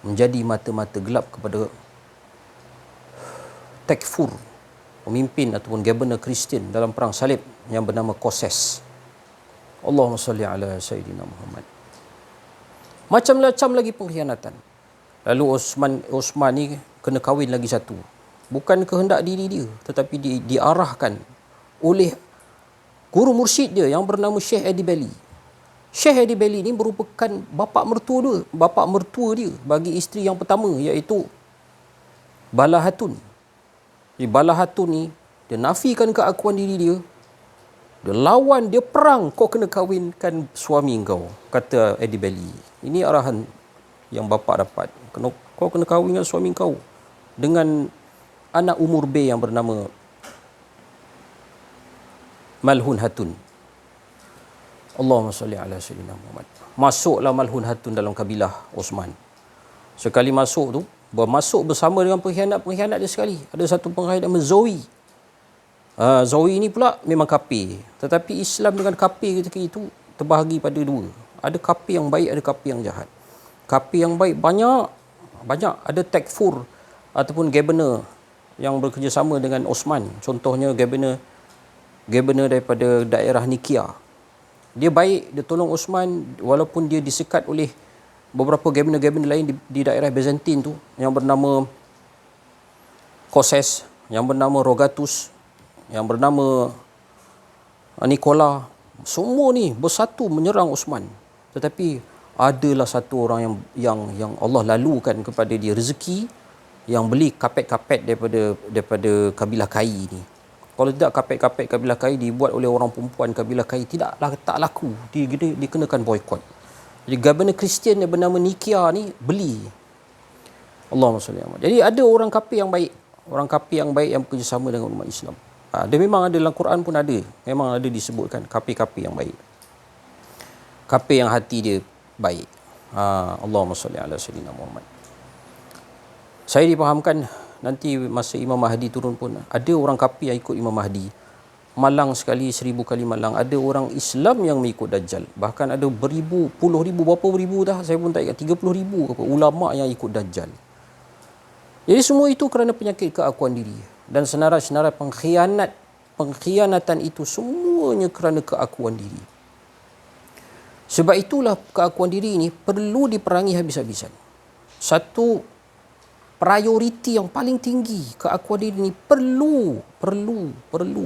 menjadi mata-mata gelap kepada Takfur, pemimpin ataupun governor Kristian dalam perang salib yang bernama Koses. Allahumma salli ala Sayyidina Muhammad. Macam-macam lagi pengkhianatan. Lalu Osman ni kena kahwin lagi satu. Bukan kehendak diri dia, tetapi diarahkan oleh guru mursyid dia yang bernama Syekh Adi Bali. Syekh Adi Bali ni merupakan bapa mertua dia bagi isteri yang pertama, iaitu Bala Hatun. Bala Hatun ni dia nafikan keakuan diri dia. Dia lawan, dia perang, kau kena kahwinkan suami kau, kata Adi Bali. Ini arahan yang bapa dapat. Kau kena kahwinkan suami kau dengan anak umur B yang bernama Malhun Hatun. Allahumma salli ala Sayyidina Muhammad. Masuklah Malhun Hatun dalam kabilah Osman. Sekali masuk tu, masuk bersama dengan pengkhianat dia sekali. Ada satu pengkhianat nama Zoe. Zoe ni pula memang kafir. Tetapi Islam dengan kafir ketika itu terbahagi pada dua. Ada kafir yang baik, ada kafir yang jahat. Kafir yang baik banyak. Ada Takfur ataupun governor yang bekerjasama dengan Osman. Contohnya governor daripada daerah Nikia. Dia baik, dia tolong Osman walaupun dia disekat oleh beberapa governor lain di daerah Byzantine tu yang bernama Koses, yang bernama Rogatus, yang bernama Nikola. Semua ni bersatu menyerang Osman. Tetapi adalah satu orang yang Allah lalukan kepada dia rezeki yang beli kapet-kapet daripada kabilah Kai ni. Kalau tidak, kapet-kapet kabilah Kai dibuat oleh orang perempuan kabilah Kai tak laku. Dia kenakan boykot. Jadi governor Kristian yang bernama Nikia ni beli. Allahumma salli alaihi. Jadi ada orang kafir yang baik. Orang kafir yang baik yang bekerjasama dengan umat Islam. Dia memang ada dalam Quran pun ada. Memang ada disebutkan kafir-kafir yang baik. Kafir yang hati dia baik. Allahumma salli ala Sayyidina Muhammad. Saya dipahamkan nanti masa Imam Mahdi turun pun ada orang kafir yang ikut Imam Mahdi. Malang sekali, 1000 kali malang. Ada orang Islam yang mengikut Dajjal. Bahkan ada beribu, puluh ribu, berapa ribu dah, saya pun tak ingat, 30,000 ke apa, ulama yang ikut Dajjal. Jadi semua itu kerana penyakit keakuan diri. Dan senarai-senarai pengkhianatan itu semuanya kerana keakuan diri. Sebab itulah keakuan diri ini perlu diperangi habis-habisan. Satu prioriti yang paling tinggi, keakuan diri ini perlu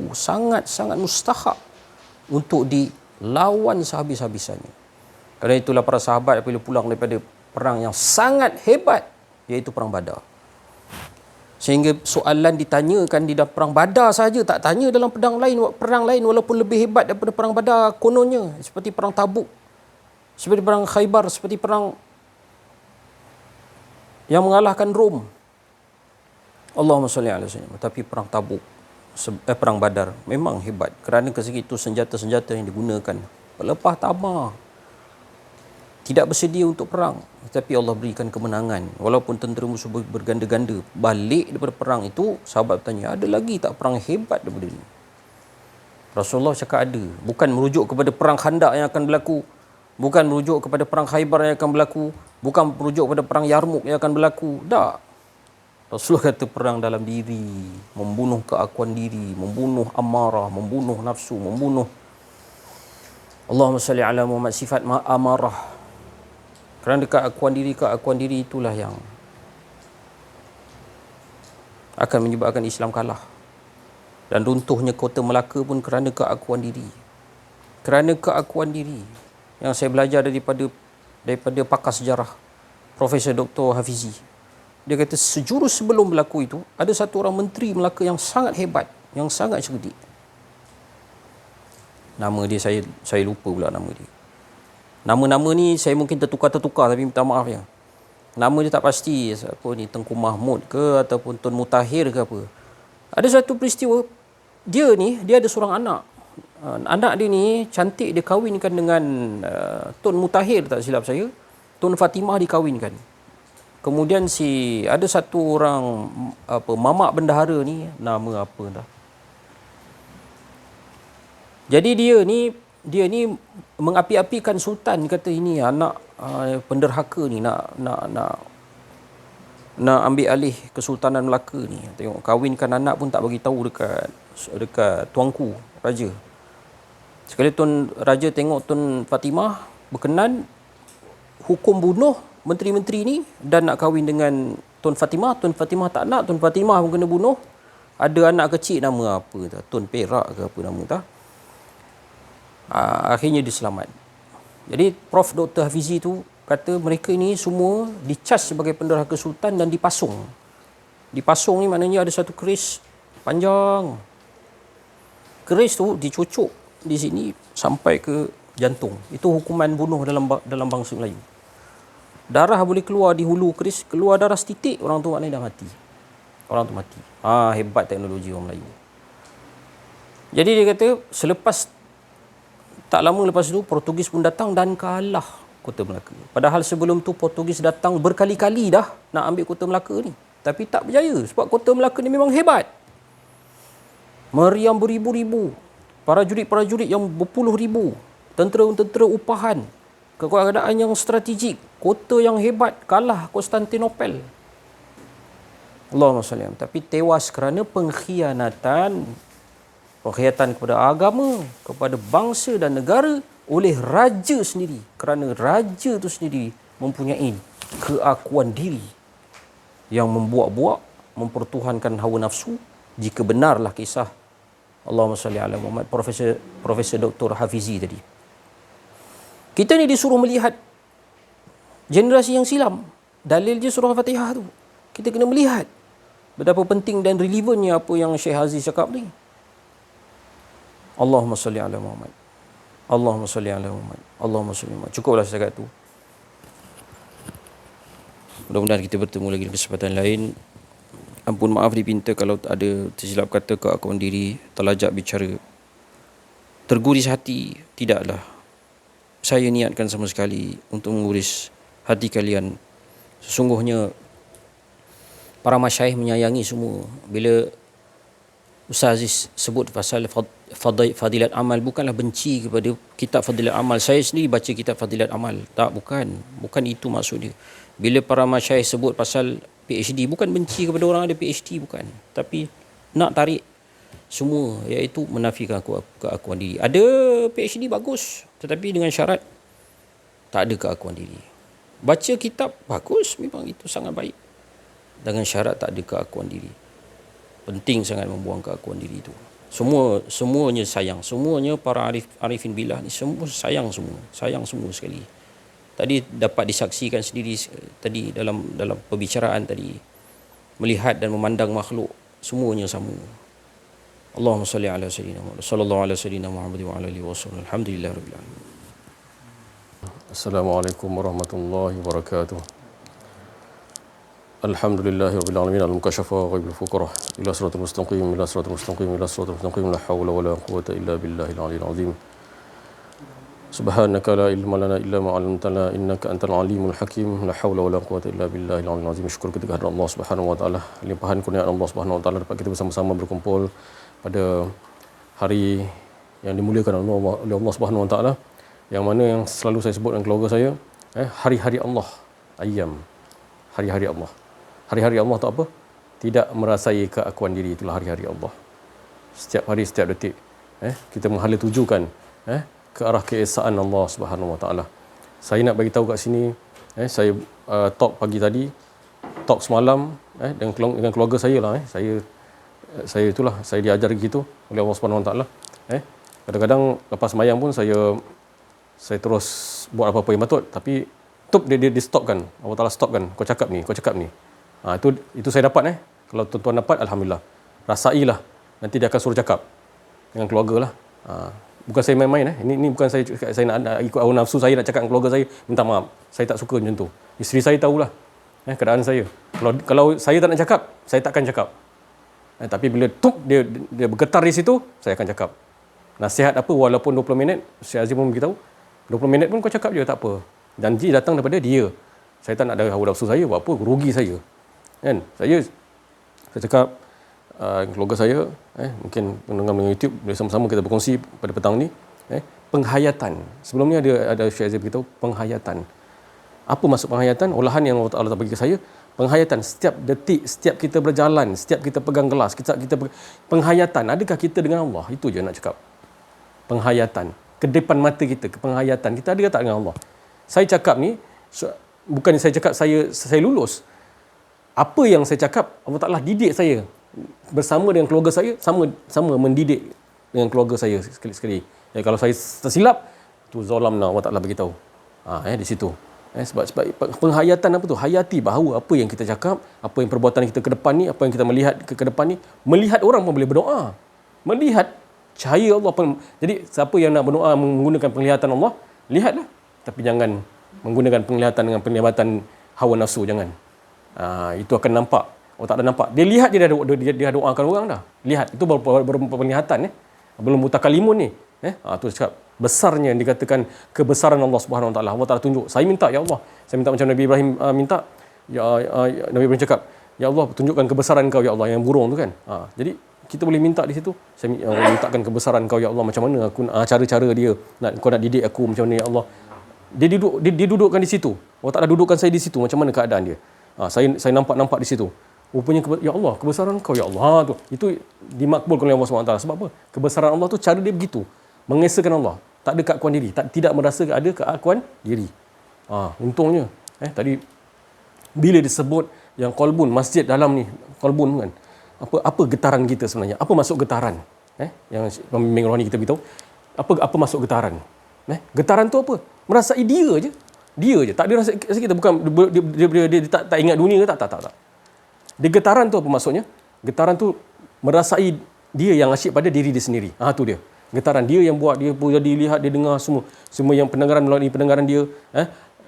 sangat-sangat mustahak untuk dilawan sehabis-habisannya. Kerana itulah para sahabat apabila pulang daripada perang yang sangat hebat, iaitu perang Badar. Sehingga soalan ditanyakan di dalam perang Badar saja, tak tanya dalam perang lain walaupun lebih hebat daripada perang Badar kononnya, seperti perang Tabuk, seperti perang Khaybar, seperti perang yang mengalahkan Rom. Allahumma salli ala sayyidina. Tapi perang Tabuk, perang Badar memang hebat kerana ketika itu senjata-senjata yang digunakan pelepah tamah, tidak bersedia untuk perang, tetapi Allah berikan kemenangan walaupun tentera musuh berganda-ganda. Balik daripada perang itu, sahabat bertanya, ada lagi tak perang hebat daripada ini? Rasulullah cakap ada. Bukan merujuk kepada perang Khandaq yang akan berlaku Bukan merujuk kepada perang Khaybar yang akan berlaku, bukan merujuk kepada perang Yarmuk yang akan berlaku. Tak. Rasulullah kata perang dalam diri, membunuh keakuan diri, membunuh amarah, membunuh nafsu, membunuh Allahumma salli ala Muhammad, sifat amarah. Kerana keakuan diri itulah yang akan menyebabkan Islam kalah. Dan runtuhnya kota Melaka pun kerana keakuan diri. Kerana keakuan diri. Yang saya belajar daripada pakar sejarah Profesor Dr. Hafizi. Dia kata sejurus sebelum berlaku itu, ada satu orang menteri Melaka yang sangat hebat, yang sangat cerdik. Nama dia saya lupa pula nama dia. Nama-nama ni saya mungkin tertukar tapi minta maaf ya. Nama dia tak pasti, apa ni, Tengku Mahmud ke ataupun Tun Mutahir ke apa. Ada satu peristiwa, dia ada seorang anak. Anak dia ni cantik, dia kahwinkan dengan Tun Mutahir tak silap saya. Tun Fatimah dikahwinkan. Kemudian ada satu orang mamak bendahara ni, nama apa dah. Jadi dia ni mengapi-apikan sultan, kata ini anak penderhaka ni nak ambil alih Kesultanan Melaka ni. Tengok kahwinkan anak pun tak bagi tahu dekat tuanku raja. Sekali raja tengok Tun Fatimah berkenan hukum bunuh menteri-menteri ni dan nak kahwin dengan Tun Fatimah tak nak, Tun Fatimah pun kena bunuh. Ada anak kecil nama apa tak, Tun Perak ke apa nama tak. Akhirnya dia selamat. Jadi Prof Dr. Hafizi tu kata mereka ini semua dicas sebagai penderhaka sultan dan dipasung. Dipasung ni maknanya ada satu keris panjang. Keris tu dicucuk di sini sampai ke jantung. Itu hukuman bunuh dalam bangsa Melayu. Darah boleh keluar di hulu keris, keluar darah setitik, orang tu maknanya dah mati. Orang tu mati. Hebat teknologi orang Melayu. Jadi dia kata tak lama lepas itu Portugis pun datang dan kalah kota Melaka. Padahal sebelum tu Portugis datang berkali-kali dah nak ambil kota Melaka ni. Tapi tak berjaya sebab kota Melaka ni memang hebat. Meriam beribu-ribu. Prajurit-prajurit yang berpuluh ribu. Tentera-tentera upahan. Keadaan yang strategik. Kota yang hebat kalah Konstantinopel. Allahumma salli. Tapi tewas kerana pengkhianatan kepada agama, kepada bangsa dan negara oleh raja sendiri. Kerana raja itu sendiri mempunyai keakuan diri yang membuak-buak, mempertuhankan hawa nafsu. Jika benarlah kisah Allahumma salli ala Muhammad Profesor Dr. Hafizi tadi. Kita ni disuruh melihat generasi yang silam. Dalil je surah Fatihah tu. Kita kena melihat betapa penting dan relevannya apa yang Syekh Aziz cakap ni. Allahumma salli ala Muhammad. Allahumma salli ala Muhammad. Allahumma salli ala Muhammad. Cukuplah setakat tu. Mudah-mudahan kita bertemu lagi di kesempatan lain. Ampun maaf dipinta kalau ada tersilap kata keakuan diri, terlajak bicara, terguris hati. Tidaklah. Saya niatkan sama sekali untuk menguris hati kalian. Sesungguhnya para masyayikh menyayangi semua. Bila Ustaz Aziz sebut pasal fadilat amal, bukanlah benci kepada kitab fadilat amal. Saya sendiri baca kitab fadilat amal. Tak, bukan itu maksud dia. Bila para masyayikh sebut pasal PhD, bukan benci kepada orang ada PhD, bukan. Tapi nak tarik semua, iaitu menafikan keakuan diri. Ada PhD bagus, tetapi dengan syarat tak ada keakuan diri. Baca kitab bagus, memang itu sangat baik. Dengan syarat tak ada keakuan diri. Penting sangat membuang keakuan diri itu. Semuanya sayang. Semuanya para arifin billah ni semua sayang semua sekali. Tadi dapat disaksikan sendiri tadi dalam perbicaraan tadi, melihat dan memandang makhluk semuanya sama. Allahumma salli ala sayyidina Muhammad sallallahu alaihi wasallam wa ala alihi wasallam. Alhamdulillahirabbil alamin. Assalamualaikum warahmatullahi wabarakatuh. Alhamdulillahirabbil alamin al-mukashafa ghaibil fuqara ila siratal mustaqim ila siratal mustaqim ila siratal mustaqim la haula wala quwwata illa billahil aliyyil azim. Subhanaka la ilma lana illa ma 'allamtana innaka antal alimul hakim. La haula wala quwwata illa billahil aliyyil azim. Syukur kita kepada Allah Subhanahu wa taala, limpahan kurnia Allah Subhanahu wa taala dapat kita bersama-sama berkumpul pada hari yang dimuliakan oleh Allah Subhanahu wa taala, yang mana yang selalu saya sebut dengan keluarga saya, hari-hari Allah, ayam, hari-hari Allah. Hari-hari Allah tu apa? Tidak merasai keakuan diri, itulah hari-hari Allah. Setiap hari, setiap detik, kita menghala tujukan ke arah keesaan Allah Subhanahu Wa Taala. Saya nak bagi tahu kat sini, saya talk pagi tadi, talk semalam dengan keluarga saya lah. Saya itulah, saya diajar gitu oleh Allah Subhanahu Wa Taala. Kadang-kadang lepas sembahyang pun saya terus buat apa-apa yang patut, tapi dia stopkan. Allah Taala stopkan. Kau cakap ni. Itu saya dapat. Kalau tuan-tuan dapat, alhamdulillah. Rasailah. Nanti dia akan suruh cakap dengan keluarga lah. Bukan saya main-main. Ini bukan saya nak ikut hawa nafsu saya nak cakap dengan keluarga saya. Minta maaf. Saya tak suka macam tu. Isteri saya tahulah keadaan saya. Kalau saya tak nak cakap, saya takkan cakap. Tapi bila dia bergetar di situ, saya akan cakap. Nasihat apa walaupun 20 minit, Syekh Azim pun beritahu, 20 minit pun kau cakap je, tak apa. Janji datang daripada dia. Saya tak nak ada hawa nafsu saya, buat apa, rugi saya. Kan? Saya cakap keluarga saya, mungkin pendengar YouTube, boleh sama-sama kita berkongsi pada petang ni, penghayatan. Sebelum ni ada Syekh Azim beritahu, penghayatan. Apa maksud penghayatan? Olahan yang Allah Ta'ala bagi ke saya, penghayatan setiap detik, setiap kita berjalan, setiap kita pegang gelas, penghayatan. Adakah kita dengan Allah? Itu je nak cakap. Penghayatan. Ke depan mata kita, ke penghayatan. Kita ada tak dengan Allah? Saya cakap ni, bukan saya cakap saya lulus. Apa yang saya cakap, Allah Ta'ala didik saya. Bersama dengan keluarga saya, sama mendidik dengan keluarga saya sekali-sekali. Kalau saya tersilap, tu zalamna, Allah Ta'ala beritahu. Di situ. Sebab penghayatan apa tu? Hayati bahawa apa yang kita cakap, apa yang perbuatan kita ke depan ni, apa yang kita melihat ke depan ni, melihat orang pun boleh berdoa. Melihat cahaya Allah pun. Jadi siapa yang nak berdoa menggunakan penglihatan Allah, lihatlah. Tapi jangan menggunakan penglihatan dengan penglihatan hawa nafsu, jangan. Itu akan nampak. Oh, tak ada nampak. Dia lihat dia doakan orang dah. Lihat, itu baru penglihatan. Belum mutakalimun ni. Tu cakap besarnya yang dikatakan kebesaran Allah Subhanahu Wa Taala. Allah Taala tunjuk. Saya minta, ya Allah. Saya minta macam Nabi Ibrahim minta. Nabi Ibrahim cakap, ya Allah, tunjukkan kebesaran Kau, ya Allah, yang burung tu kan. Jadi kita boleh minta di situ. Saya mintakan kebesaran Kau, ya Allah, macam mana aku cara-cara dia Kau nak didik aku macam mana, ya Allah. Dia dudukkan di situ. Allah Taala dudukkan saya di situ, macam mana keadaan dia. Saya nampak di situ. Rupanya ya Allah, kebesaran Kau, ya Allah. Itu dimakbulkan oleh Allah SWT. Sebab apa? Kebesaran Allah tu cara dia begitu. Mengesakan Allah. Tak ada keakuan diri. Tidak merasa ada keakuan diri. Untungnya. Tadi bila disebut yang qalbun, masjid dalam ni, qalbun kan. Apa getaran kita sebenarnya? Apa maksud getaran? Yang pembimbing rohani kita beritahu. Apa maksud getaran? Getaran tu apa? Merasai dia je. Dia je. Tak ada rasa kita. Bukan dia tak ingat dunia ke? Tak. Dia getaran tu apa maksudnya? Getaran tu merasai dia yang asyik pada diri dia sendiri. Tu dia. Getaran dia yang buat dia dilihat, dia dengar semua yang pendengaran melalui pendengaran dia.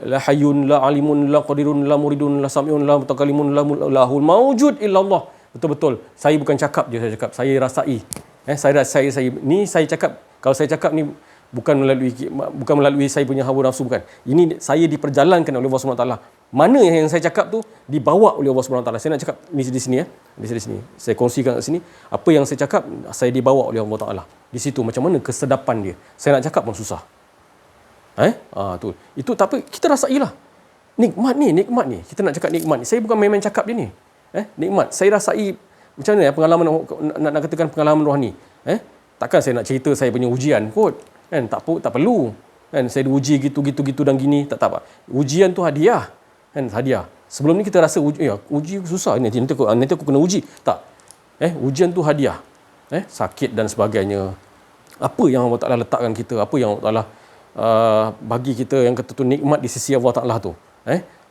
La hayyun la alimun la qadirun la muridun la samiun la mutakalimun la lahul maujud illallah. Betul-betul. Saya bukan cakap je, saya cakap. Saya rasai. Saya cakap. Kalau saya cakap ni bukan melalui saya punya hawa nafsu, bukan. Ini saya diperjalankan oleh Allah SWT. Mana yang saya cakap tu dibawa oleh Allah SWT. Saya nak cakap ni di sini di sini. Saya kongsikan kat sini. Apa yang saya cakap, saya dibawa oleh Allah Taala. Di situ macam mana kesedapan dia. Saya nak cakap pun susah. Tu. Itu tak apa, kita rasailah. Nikmat ni. Kita nak cakap nikmat ni. Saya bukan main-main cakap dia ni. Nikmat. Saya rasai macam mana pengalaman nak katakan pengalaman rohani. Takkan saya nak cerita saya punya ujian kot. Kan tak perlu. Kan saya diuji gitu dan gini, tak apa. Ujian tu hadiah. Kan hadiah. Sebelum ni kita rasa uji susah, nanti aku kena uji. Tak. Ujian tu hadiah. Sakit dan sebagainya. Apa yang Allah Taala letakkan kita, apa yang Allah Taala bagi kita yang kata tu nikmat di sisi Allah Taala tu.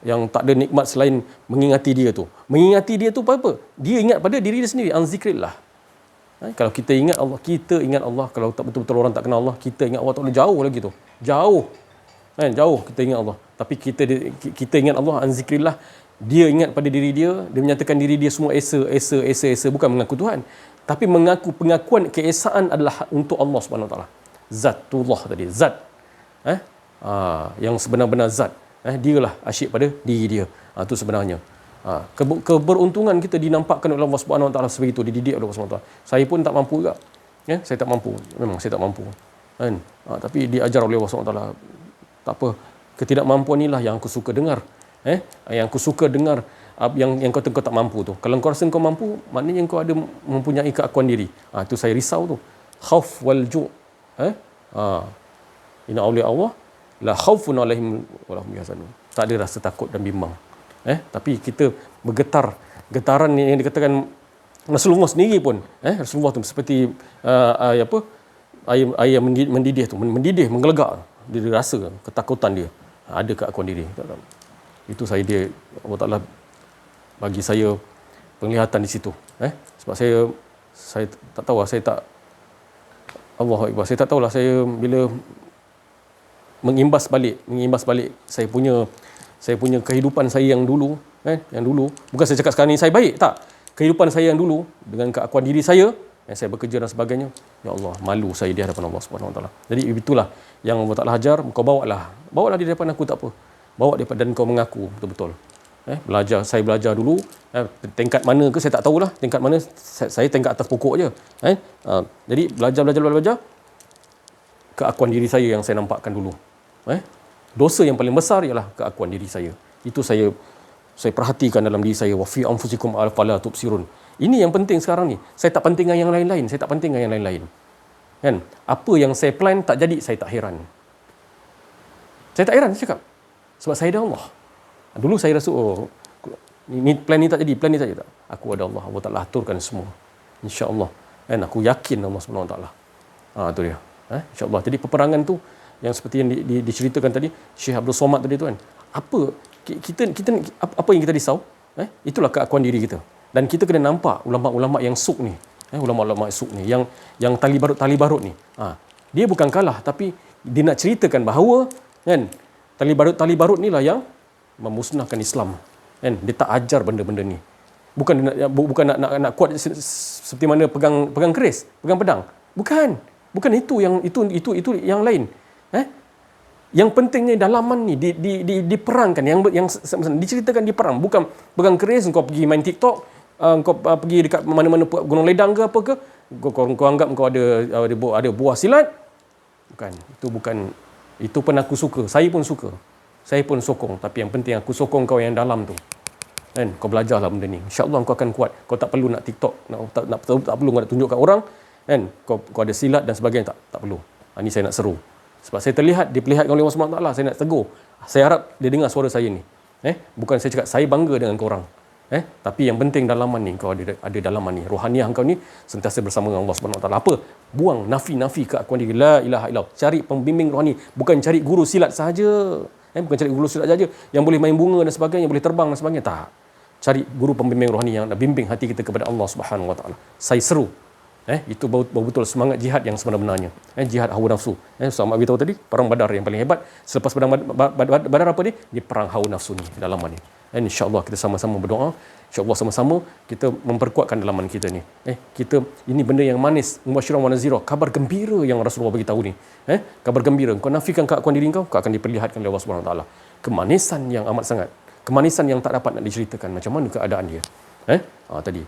Yang tak ada nikmat selain mengingati dia tu. Mengingati dia tu apa? Dia ingat pada diri dia sendiri. Anzikrillah. Kalau kita ingat Allah. Kalau tak betul-betul orang tak kenal Allah, kita ingat Allah Taala jauh lagi tu. Jauh kita ingat Allah. Tapi kita ingat Allah, anzikrillah. Dia ingat pada diri dia menyatakan diri dia semua esa, bukan mengaku Tuhan. Tapi pengakuan keesaan adalah untuk Allah Subhanahu Wa Taala. Zatullah tadi, zat. Yang sebenar-benar zat. Dialah asyik pada diri dia. Itu sebenarnya. Keberuntungan kita dinampakkan oleh Allah Subhanahu Wa Taala seperti itu, dididik oleh Allah Subhanahu Wa Taala. Saya pun tak mampu juga. Saya tak mampu. Memang saya tak mampu. kan. Tapi diajar oleh Allah SWT, tak apa, ketidakmampuan inilah yang aku suka dengar. Yang aku suka dengar, yang kau tak mampu tu. Kalau kau rasa kau mampu, maknanya kau ada mempunyai keakuan diri. Itu saya risau tu. Khauf wal ju'. Inna awliya Allah la khaufun alaihim wa lahum yahzanun. Tak ada rasa takut dan bimbang. Tapi kita bergetar. Getaran yang dikatakan Rasulullah sendiri pun, Rasulullah tu seperti air mendidih tu, mendidih, menggelegak. Dia rasa ketakutan dia. Ada keakuan diri. Itu dia Allah Taala bagi saya penglihatan di situ. Sebab saya tak tahu lah, Allahu Akbar, saya tak tahulah saya bila mengimbas balik saya punya kehidupan saya yang dulu, bukan saya cakap sekarang ni saya baik, tak. Kehidupan saya yang dulu dengan keakuan diri saya saya bekerja dan sebagainya, ya Allah, malu saya di hadapan Allah Subhanahu Wa Taala. Jadi itulah yang Allah Taala ajar, kau bawalah di hadapan aku, tak apa. Bawa dia dan kau mengaku betul-betul. Saya belajar dulu, tingkat mana ke saya tak tahulah, tingkat mana, saya tingkat atas pokok je. Jadi belajar, keakuan diri saya yang saya nampakkan dulu. Dosa yang paling besar ialah keakuan diri saya. Itu saya perhatikan dalam diri saya, wa fi anfusikum afala tubsirun. Ini yang penting sekarang ni. Saya tak pentingkan yang lain-lain, Kan? Apa yang saya plan tak jadi, saya tak heran. Saya cakap. Sebab saya ada Allah. Dulu saya rasa, plan ni tak jadi, tak. Aku ada Allah. Allah Ta'ala aturkan semua. InsyaAllah. Aku yakin Allah SWT. Itu dia. InsyaAllah. Jadi peperangan tu, yang seperti yang diceritakan tadi, Syekh Abdul Somad tadi tu kan. Apa yang kita risau? Itulah keakuan diri kita. Dan kita kena nampak ulama-ulama yang suk ni. Ulama-ulama suk ni. Yang tali barut ni. Dia bukan kalah, tapi dia nak ceritakan bahawa kan, tali barut ni lah yang memusnahkan Islam. Kan? Dia tak ajar benda-benda ni. Bukan nak kuat seperti mana pegang keris, pegang pedang. Bukan itu yang lain. Yang pentingnya dalaman ni diperangkan, yang diceritakan di perang, bukan pegang keris kau pergi main TikTok, kau pergi dekat mana-mana Gunung Ledang ke apa ke, kau anggap kau ada buah silat. Bukan. Itu pun aku suka. Saya pun suka. Saya pun sokong. Tapi yang penting aku sokong kau yang dalam tu. Kan? Kau belajarlah benda ni. InsyaAllah kau akan kuat. Kau tak perlu nak TikTok. Tak perlu nak tunjuk kat orang. Kan? Kau ada silat dan sebagainya. Tak perlu. Ini saya nak seru. Sebab saya diperlihatkan oleh Allah SWT. Saya nak tegur. Saya harap dia dengar suara saya ni. Bukan saya cakap, saya bangga dengan korang. Tapi yang penting dalaman ni, kau ada dalaman ni. Rohaniah kau ni sentiasa bersama dengan Allah SWT. Apa? Buang nafi keakuan diri. La ilaha illallah. Cari pembimbing rohani. Bukan cari guru silat sahaja. Bukan cari guru silat saja yang boleh main bunga dan sebagainya, boleh terbang dan sebagainya. Tak. Cari guru pembimbing rohani yang nak bimbing hati kita kepada Allah Subhanahu Wa Taala. Saya seru. Itu betul semangat jihad yang sebenarnya. Jihad hawa nafsu. Sama kita tahu tadi, perang Badar yang paling hebat. Selepas perang Badar apa ni? Dia perang hawa nafsu ni dalaman ni. InsyaAllah kita sama-sama berdoa. InsyaAllah sama-sama kita memperkuatkan dalaman kita ni. Ini benda yang manis. Mubasyiran wa nazira. Kabar gembira yang Rasulullah bagi tahu ni. Kabar gembira. Kau nafikan keakuan diri kau akan diperlihatkan oleh Allah Subhanahu Wa Taala. Kemanisan yang amat sangat. Kemanisan yang tak dapat nak diceritakan. Macam mana keadaan dia. Tadi.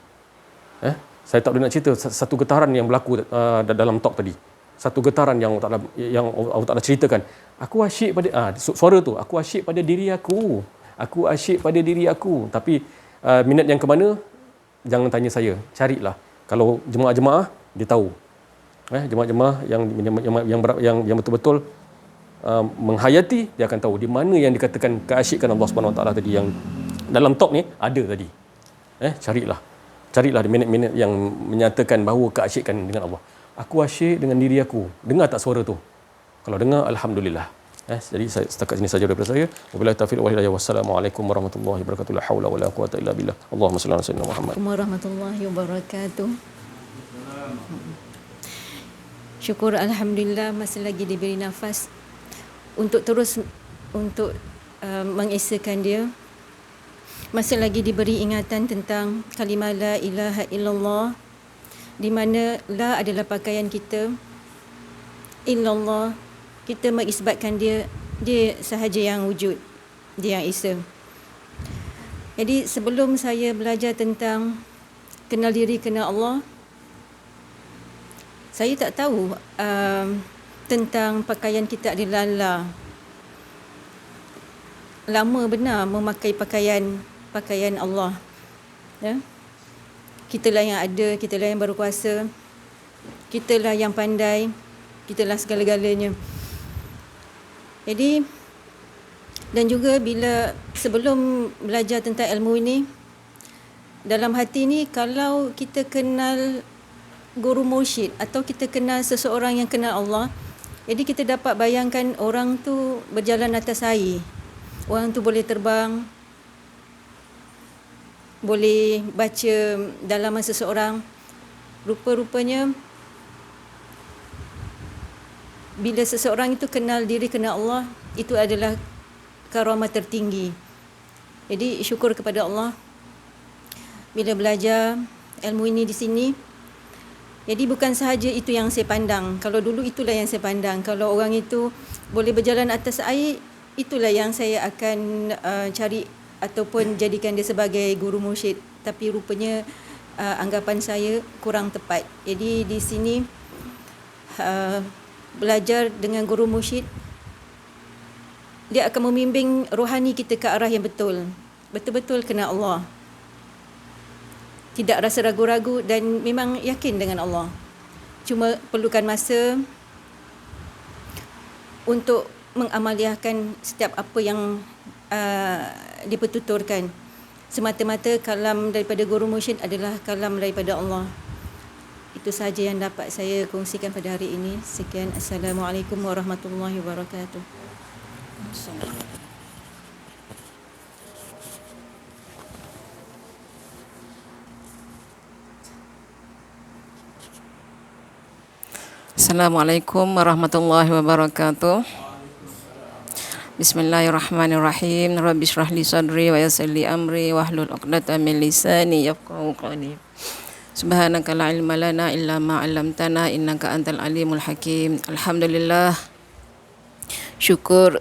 Saya tak boleh nak cerita satu getaran yang berlaku dalam talk tadi. Satu getaran yang Allah Ta'ala ceritakan. Aku asyik pada suara tu. Aku asyik pada diri aku. Aku asyik pada diri aku. Tapi minat yang ke mana? Jangan tanya saya. Carilah. Kalau jemaah-jemaah dia tahu. Jemaah-jemaah yang betul-betul menghayati, dia akan tahu di mana yang dikatakan keasyikan Allah Subhanahu Wa Taala tadi, yang dalam talk ni ada tadi. Carilah di minit-minit yang menyatakan bahawa keasyikan dengan Allah. Aku asyik dengan diri aku. Dengar tak suara tu? Kalau dengar, alhamdulillah. Jadi setakat sini saja daripada saya. Wabillahi taufiq wal hidayah. Wassalamualaikum warahmatullahi wabarakatuh. La haula wala quwata illa billah. Allahumma shalli ala sayyidina Muhammad. Warahmatullahi wabarakatuh. Syukur alhamdulillah masih lagi diberi nafas untuk terus mengesakan dia. Masih lagi diberi ingatan tentang kalimah la ilaha illallah, di mana la adalah pakaian kita, illallah kita mengisbatkan dia sahaja yang wujud, dia yang esa. Jadi sebelum saya belajar tentang kenal diri, kenal Allah, saya tak tahu tentang pakaian kita adalah lama benar memakai pakaian Allah. Ya. Kitalah yang ada, kitalah yang berkuasa, kitalah yang pandai, kitalah segala-galanya. Jadi, dan juga bila sebelum belajar tentang ilmu ini, dalam hati ni kalau kita kenal guru mursyid atau kita kenal seseorang yang kenal Allah, jadi kita dapat bayangkan orang tu berjalan atas air. Orang tu boleh terbang, boleh baca dalaman seseorang. Rupa-rupanya bila seseorang itu kenal diri, kenal Allah, itu adalah karamah tertinggi. Jadi syukur kepada Allah bila belajar ilmu ini di sini. Jadi bukan sahaja itu yang saya pandang. Kalau dulu itulah yang saya pandang. Kalau orang itu boleh berjalan atas air, itulah yang saya akan cari ataupun jadikan dia sebagai guru mursyid. Tapi rupanya anggapan saya kurang tepat. Jadi di sini belajar dengan guru mursyid, dia akan membimbing rohani kita ke arah yang betul. Betul-betul kenal Allah. Tidak rasa ragu-ragu dan memang yakin dengan Allah. Cuma perlukan masa untuk mengamaliahkan setiap apa yang dipertuturkan. Semata-mata kalam daripada guru mursyid adalah kalam daripada Allah. Itu sahaja yang dapat saya kongsikan pada hari ini. Sekian. Assalamualaikum warahmatullahi wabarakatuh. Assalamualaikum warahmatullahi wabarakatuh. Bismillahirrahmanirrahim. Rabbi shrah li sadri wa yassir li amri wahlul 'uqdatam min lisani yafqahu qawli. Subhanaka la ilma lana illa ma 'allamtana innaka antal alimul hakim. Alhamdulillah. Syukur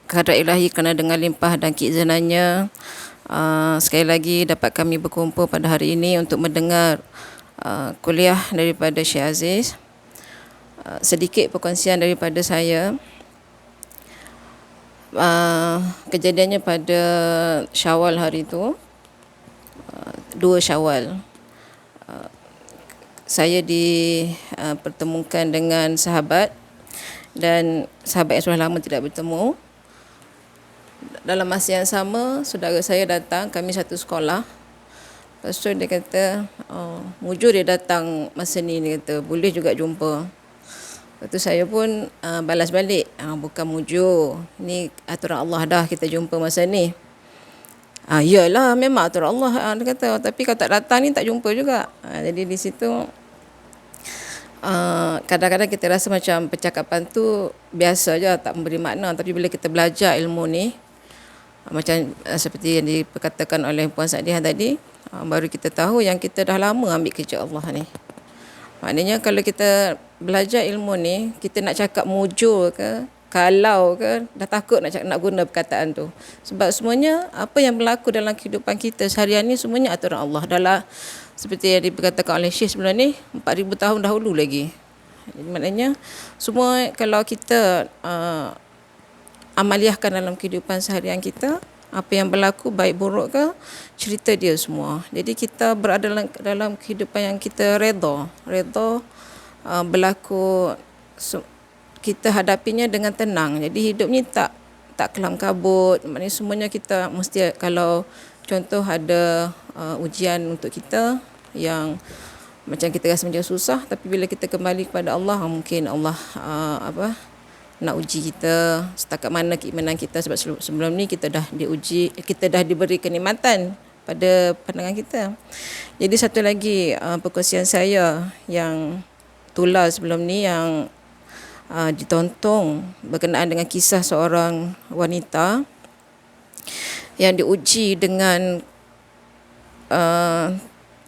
kehadrat ilahi kerana dengan limpah dan keizanannya sekali lagi dapat kami berkumpul pada hari ini untuk mendengar kuliah daripada Syekh Aziz. Sedikit perkongsian daripada saya. Kejadiannya pada Syawal hari itu, 2 Syawal, saya dipertemukan dengan sahabat, dan sahabat yang sudah lama tidak bertemu. Dalam masa yang sama, saudara saya datang, kami satu sekolah. Lepas tu dia kata, mujur dia datang masa ni, dia kata, boleh juga jumpa. Lepas tu saya pun balas balik, bukan mujur, ni aturan Allah dah, kita jumpa masa ni. Yalah, memang aturan Allah, dia kata, tapi kalau tak datang ni tak jumpa juga. Jadi di situ kadang-kadang kita rasa macam percakapan tu biasa je, tak memberi makna. Tapi bila kita belajar ilmu ni, macam seperti yang diperkatakan oleh Puan Sadiah tadi, baru kita tahu yang kita dah lama ambil kerja Allah ni. Maknanya kalau kita belajar ilmu ni, kita nak cakap mujur ke, kalau ke, dah takut nak guna perkataan tu. Sebab semuanya apa yang berlaku dalam kehidupan kita seharian ni semuanya aturan Allah. Dalam seperti yang diperkatakan oleh Syekh sebelum ni, 4,000 tahun dahulu lagi. Jadi maknanya semua kalau kita amaliahkan dalam kehidupan seharian kita, apa yang berlaku baik buruk ke, cerita dia semua. Jadi kita berada dalam kehidupan yang kita redha berlaku, kita hadapinya dengan tenang. Jadi hidup ni tak kelam kabut. Maknanya semuanya kita mesti, kalau contoh ada ujian untuk kita yang macam kita rasa macam susah, tapi bila kita kembali kepada Allah, mungkin Allah nak uji kita setakat mana keimanan kita. Sebab sebelum ni kita dah diuji, kita dah diberi kenikmatan pada pandangan kita. Jadi satu lagi perkongsian saya yang tular sebelum ni, yang ditonton berkenaan dengan kisah seorang wanita yang diuji dengan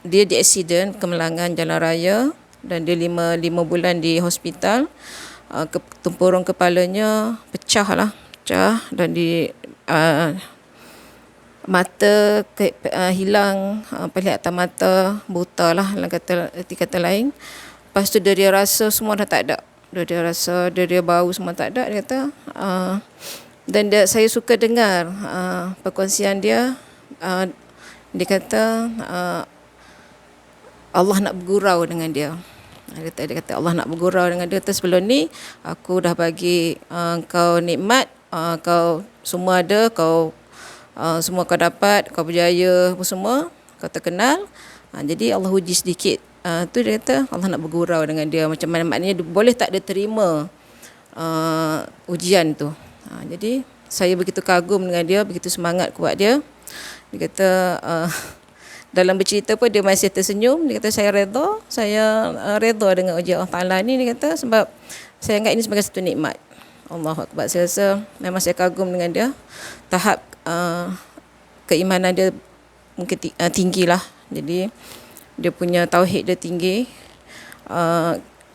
dia di aksiden kemalangan jalan raya, dan dia 5 bulan di hospital. Tempurung kepalanya pecah, dan di mata hilang, penglihatan mata buta lah, kata lain. Lepas tu dia rasa semua dah tak ada. dia rasa dia bau semua tak ada, dia kata dan saya suka dengar perkongsian dia. Dia kata Allah nak bergurau dengan dia. Dia kata Allah nak bergurau dengan dia. Terus sebelum ni aku dah bagi kau nikmat, kau semua ada, kau semua kau dapat, kau berjaya apa semua, kau terkenal. Jadi Allah uji sedikit. Tu dia kata Allah nak bergurau dengan dia. Macam mana, maknanya boleh tak dia terima ujian tu. Jadi saya begitu kagum dengan dia, begitu semangat kuat dia. Dia kata dalam bercerita pun dia masih tersenyum. Dia kata saya redha dengan ujian Allah Ta'ala ni. Dia kata sebab saya anggap ini sebagai satu nikmat. Allahu Akbar. Saya rasa memang saya kagum dengan dia. Tahap keimanan dia mungkin tinggi lah. Jadi dia punya tauhid dia tinggi.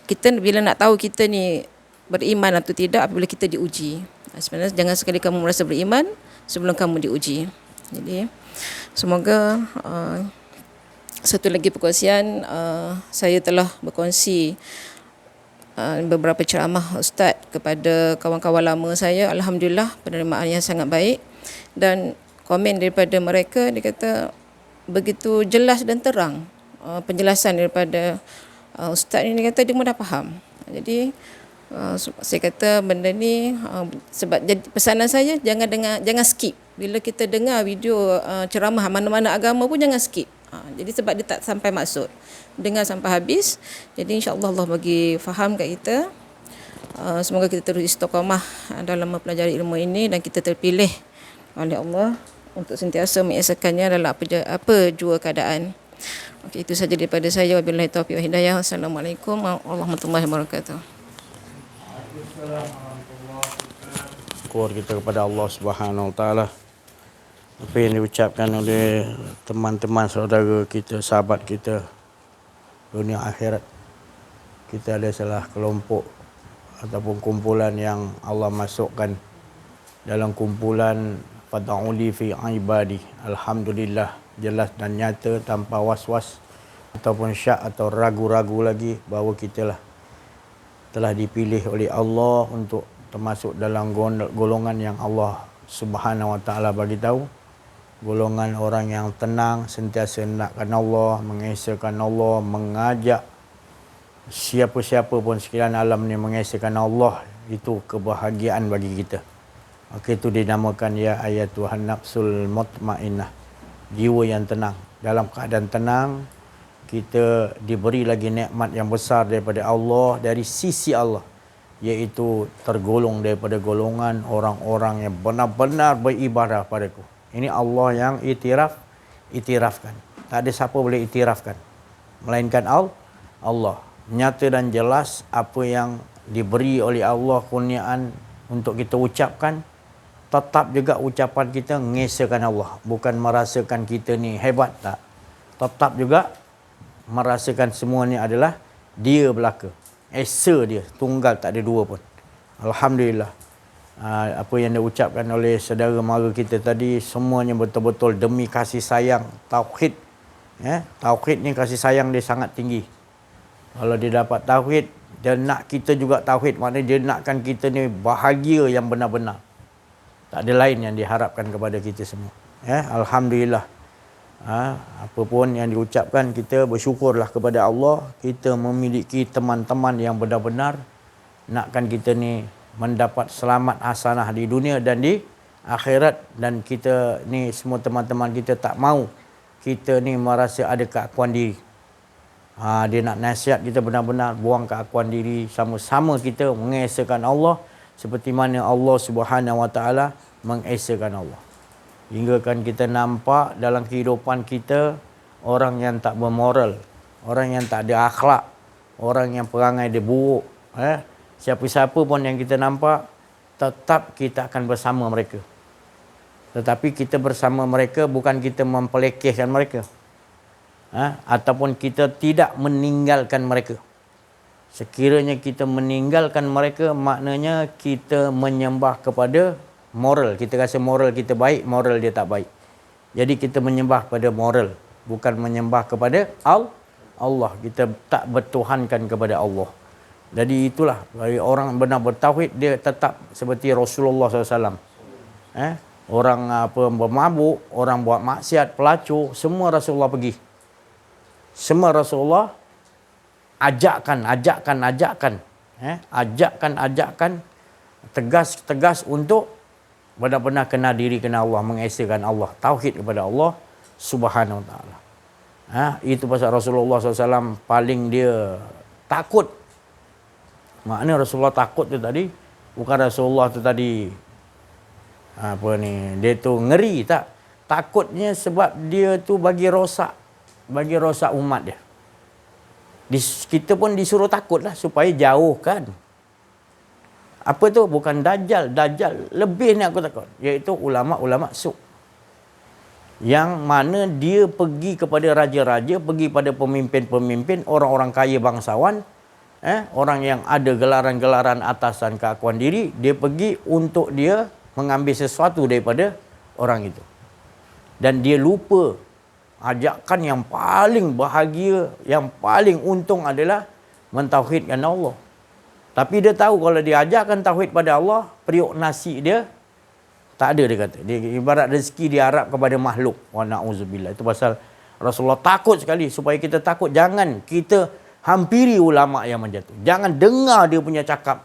Kita bila nak tahu kita ni beriman atau tidak apabila kita diuji. Sebenarnya jangan sekali kamu merasa beriman sebelum kamu diuji. Jadi semoga satu lagi perkongsian, saya telah berkongsi beberapa ceramah Ustaz kepada kawan-kawan lama saya. Alhamdulillah penerimaan yang sangat baik, dan komen daripada mereka, dia kata begitu jelas dan terang penjelasan daripada Ustaz ni. Dia kata dia mudah faham. Jadi saya kata benda ni sebab jadi pesanan saya, jangan skip. Bila kita dengar video ceramah mana-mana agama pun jangan skip. Jadi sebab dia tak sampai maksud, dengar sampai habis. Jadi insya-Allah Allah bagi faham kat kita. Semoga kita terus istiqamah dalam mempelajari ilmu ini, dan kita terpilih oleh Allah untuk sentiasa mengesakannya dalam apa jua keadaan. Okey, itu saja daripada saya. Wabillahi taufiq wa hidayah. Assalamualaikum warahmatullahi wabarakatuh. Syukur kita kepada Allah Subhanahu Wa Taala. Apa yang diucapkan oleh teman-teman saudara kita, sahabat kita dunia akhirat. Kita ada salah kelompok ataupun kumpulan yang Allah masukkan dalam kumpulan fad'uli fi ibadi. Alhamdulillah, jelas dan nyata tanpa was-was ataupun syak atau ragu-ragu lagi bahawa kita telah dipilih oleh Allah untuk termasuk dalam golongan yang Allah Subhanahu Wa Taala bagi tahu, golongan orang yang tenang, sentiasa nakkan Allah, mengesakan Allah, mengajak siapa-siapa pun sekalian alam ni mengesakan Allah. Itu kebahagiaan bagi kita. Maka itu dinamakan ya ayatuhan nafsul mutmainnah, jiwa yang tenang. Dalam keadaan tenang, kita diberi lagi nikmat yang besar daripada Allah, dari sisi Allah, iaitu tergolong daripada golongan orang-orang yang benar-benar beribadah padaku. Ini Allah yang itirafkan. Tak ada siapa boleh itirafkan melainkan Allah. Nyata dan jelas apa yang diberi oleh Allah kurniaan untuk kita ucapkan, tetap juga ucapan kita mengesakan Allah, bukan merasakan kita ni hebat, tak. Tetap juga merasakan semua ni adalah dia belaka. Esa dia tunggal, tak ada dua pun. Alhamdulillah. Apa yang diucapkan oleh saudara mara kita tadi, semuanya betul-betul demi kasih sayang, tauhid. Tauhid ni kasih sayang dia sangat tinggi. Kalau dia dapat tauhid, dia nak kita juga tauhid, maknanya dia nakkan kita ni bahagia yang benar-benar. Tak ada lain yang diharapkan kepada kita semua. Alhamdulillah. Apapun yang diucapkan, kita bersyukurlah kepada Allah. Kita memiliki teman-teman yang benar-benar nakkan kita ni mendapat selamat hasanah di dunia dan di akhirat. Dan kita ni semua teman-teman kita tak mau kita ni merasa ada keakuan diri. Dia nak nasihat kita benar-benar buang keakuan diri, sama-sama kita mengesakan Allah seperti mana Allah Subhanahu Wa Taala mengesakan Allah. Hingga kan kita nampak dalam kehidupan kita orang yang tak bermoral, orang yang tak ada akhlak, orang yang perangai dia buruk. Siapa-siapa pun yang kita nampak, tetap kita akan bersama mereka. Tetapi kita bersama mereka bukan kita mempelekehkan mereka. Ataupun kita tidak meninggalkan mereka. Sekiranya kita meninggalkan mereka, maknanya kita menyembah kepada moral. Kita rasa moral kita baik, moral dia tak baik. Jadi kita menyembah pada moral, bukan menyembah kepada Allah. Kita tak bertuhankan kepada Allah. Jadi itulah, bagi orang benar bertauhid, dia tetap seperti Rasulullah SAW. Orang bermabuk, orang buat maksiat, pelacur, semua Rasulullah pergi. Semua Rasulullah ajakkan, tegas untuk benar-benar kenal diri, kenal Allah, mengesahkan Allah, tauhid kepada Allah Subhanahu Wa Taala. Itu pasal Rasulullah SAW paling dia takut. Maknanya Rasulullah takut tu tadi, bukan Rasulullah tu tadi dia tu ngeri, tak. Takutnya sebab dia tu bagi rosak umat dia. Kita pun disuruh takut lah supaya jauhkan. Apa tu? Bukan Dajjal. Dajjal lebih ni aku takut. Iaitu ulama-ulama su'. Yang mana dia pergi kepada raja-raja, pergi pada pemimpin-pemimpin, orang-orang kaya bangsawan, orang yang ada gelaran-gelaran atasan keakuan diri, dia pergi untuk dia mengambil sesuatu daripada orang itu. Dan dia lupa ajakan yang paling bahagia, yang paling untung adalah mentauhidkan Allah. Tapi dia tahu kalau dia ajarkan tauhid pada Allah, periuk nasi dia tak ada, dia kata. Dia ibarat rezeki diharap kepada makhluk. Wa na'udzubillah. Itu pasal Rasulullah takut sekali. Supaya kita takut, jangan kita hampiri ulama yang menjatuh. Jangan dengar dia punya cakap.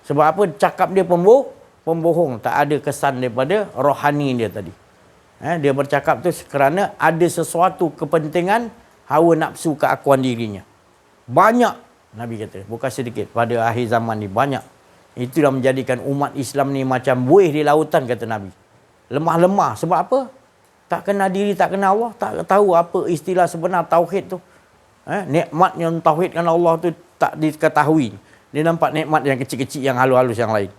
Sebab apa? Cakap dia pembohong. Tak ada kesan daripada rohani dia tadi. Dia bercakap tu kerana ada sesuatu kepentingan hawa nafsu keakuan dirinya. Banyak, Nabi kata, bukan sedikit. Pada akhir zaman ni banyak. Itu dah menjadikan umat Islam ni macam buih di lautan, kata Nabi. Lemah-lemah. Sebab apa? Tak kenal diri, tak kenal Allah. Tak tahu apa istilah sebenar tauhid tu. Nikmat yang tauhidkan Allah tu tak diketahui. Dia nampak nikmat yang kecil-kecil, yang halus-halus yang lain.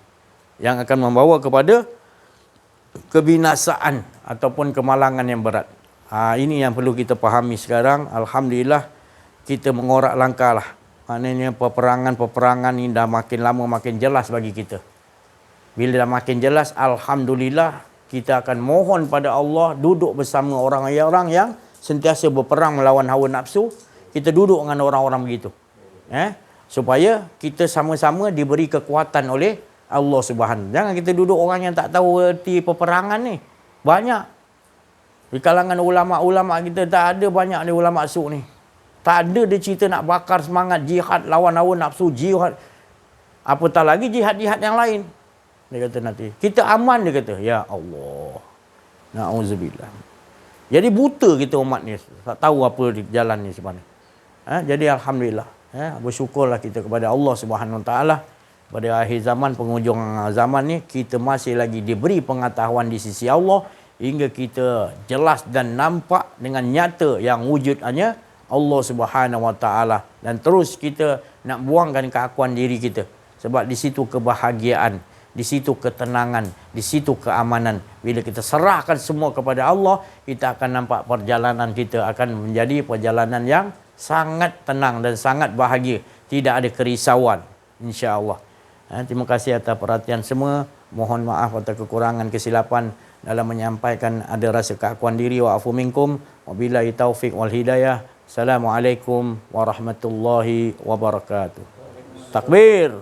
Yang akan membawa kepada kebinasaan ataupun kemalangan yang berat. Ini yang perlu kita fahami sekarang. Alhamdulillah kita mengorak langkah lah. Maknanya peperangan ini dah makin lama makin jelas bagi kita. Bila dah makin jelas, Alhamdulillah kita akan mohon pada Allah, duduk bersama orang-orang yang sentiasa berperang melawan hawa nafsu. Kita duduk dengan orang-orang begitu. Supaya kita sama-sama diberi kekuatan oleh Allah Subhanahu. Jangan kita duduk orang yang tak tahu erti peperangan ni. Banyak. Di kalangan ulama-ulama kita tak ada banyak ni ulama su' ni. Tak ada dia cerita nak bakar semangat jihad lawan hawa nafsu, jihad. Apatah lagi jihad-jihad yang lain. Dia kata nanti. Kita aman, dia kata. Ya Allah. Na'udzubillah. Jadi buta kita umat ni. Tak tahu apa jalan ni sebenarnya. Jadi Alhamdulillah. Bersyukurlah kita kepada Allah Subhanahu Wa Taala. Pada akhir zaman, penghujung zaman ni, kita masih lagi diberi pengetahuan di sisi Allah. Hingga kita jelas dan nampak dengan nyata yang wujud hanya Allah Subhanahu Wa Taala. Dan terus kita nak buangkan keakuan diri kita. Sebab di situ kebahagiaan, di situ ketenangan, di situ keamanan. Bila kita serahkan semua kepada Allah, kita akan nampak perjalanan kita akan menjadi perjalanan yang sangat tenang dan sangat bahagia. Tidak ada kerisauan, insya-Allah. Terima kasih atas perhatian semua. Mohon maaf atas kekurangan kesilapan dalam menyampaikan ada rasa keakuan diri. Wa'afu minkum. Wabillahi taufiq wal hidayah. Assalamualaikum warahmatullahi wabarakatuh. Takbir.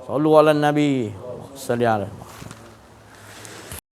Sallu ala nabi. Sallallahu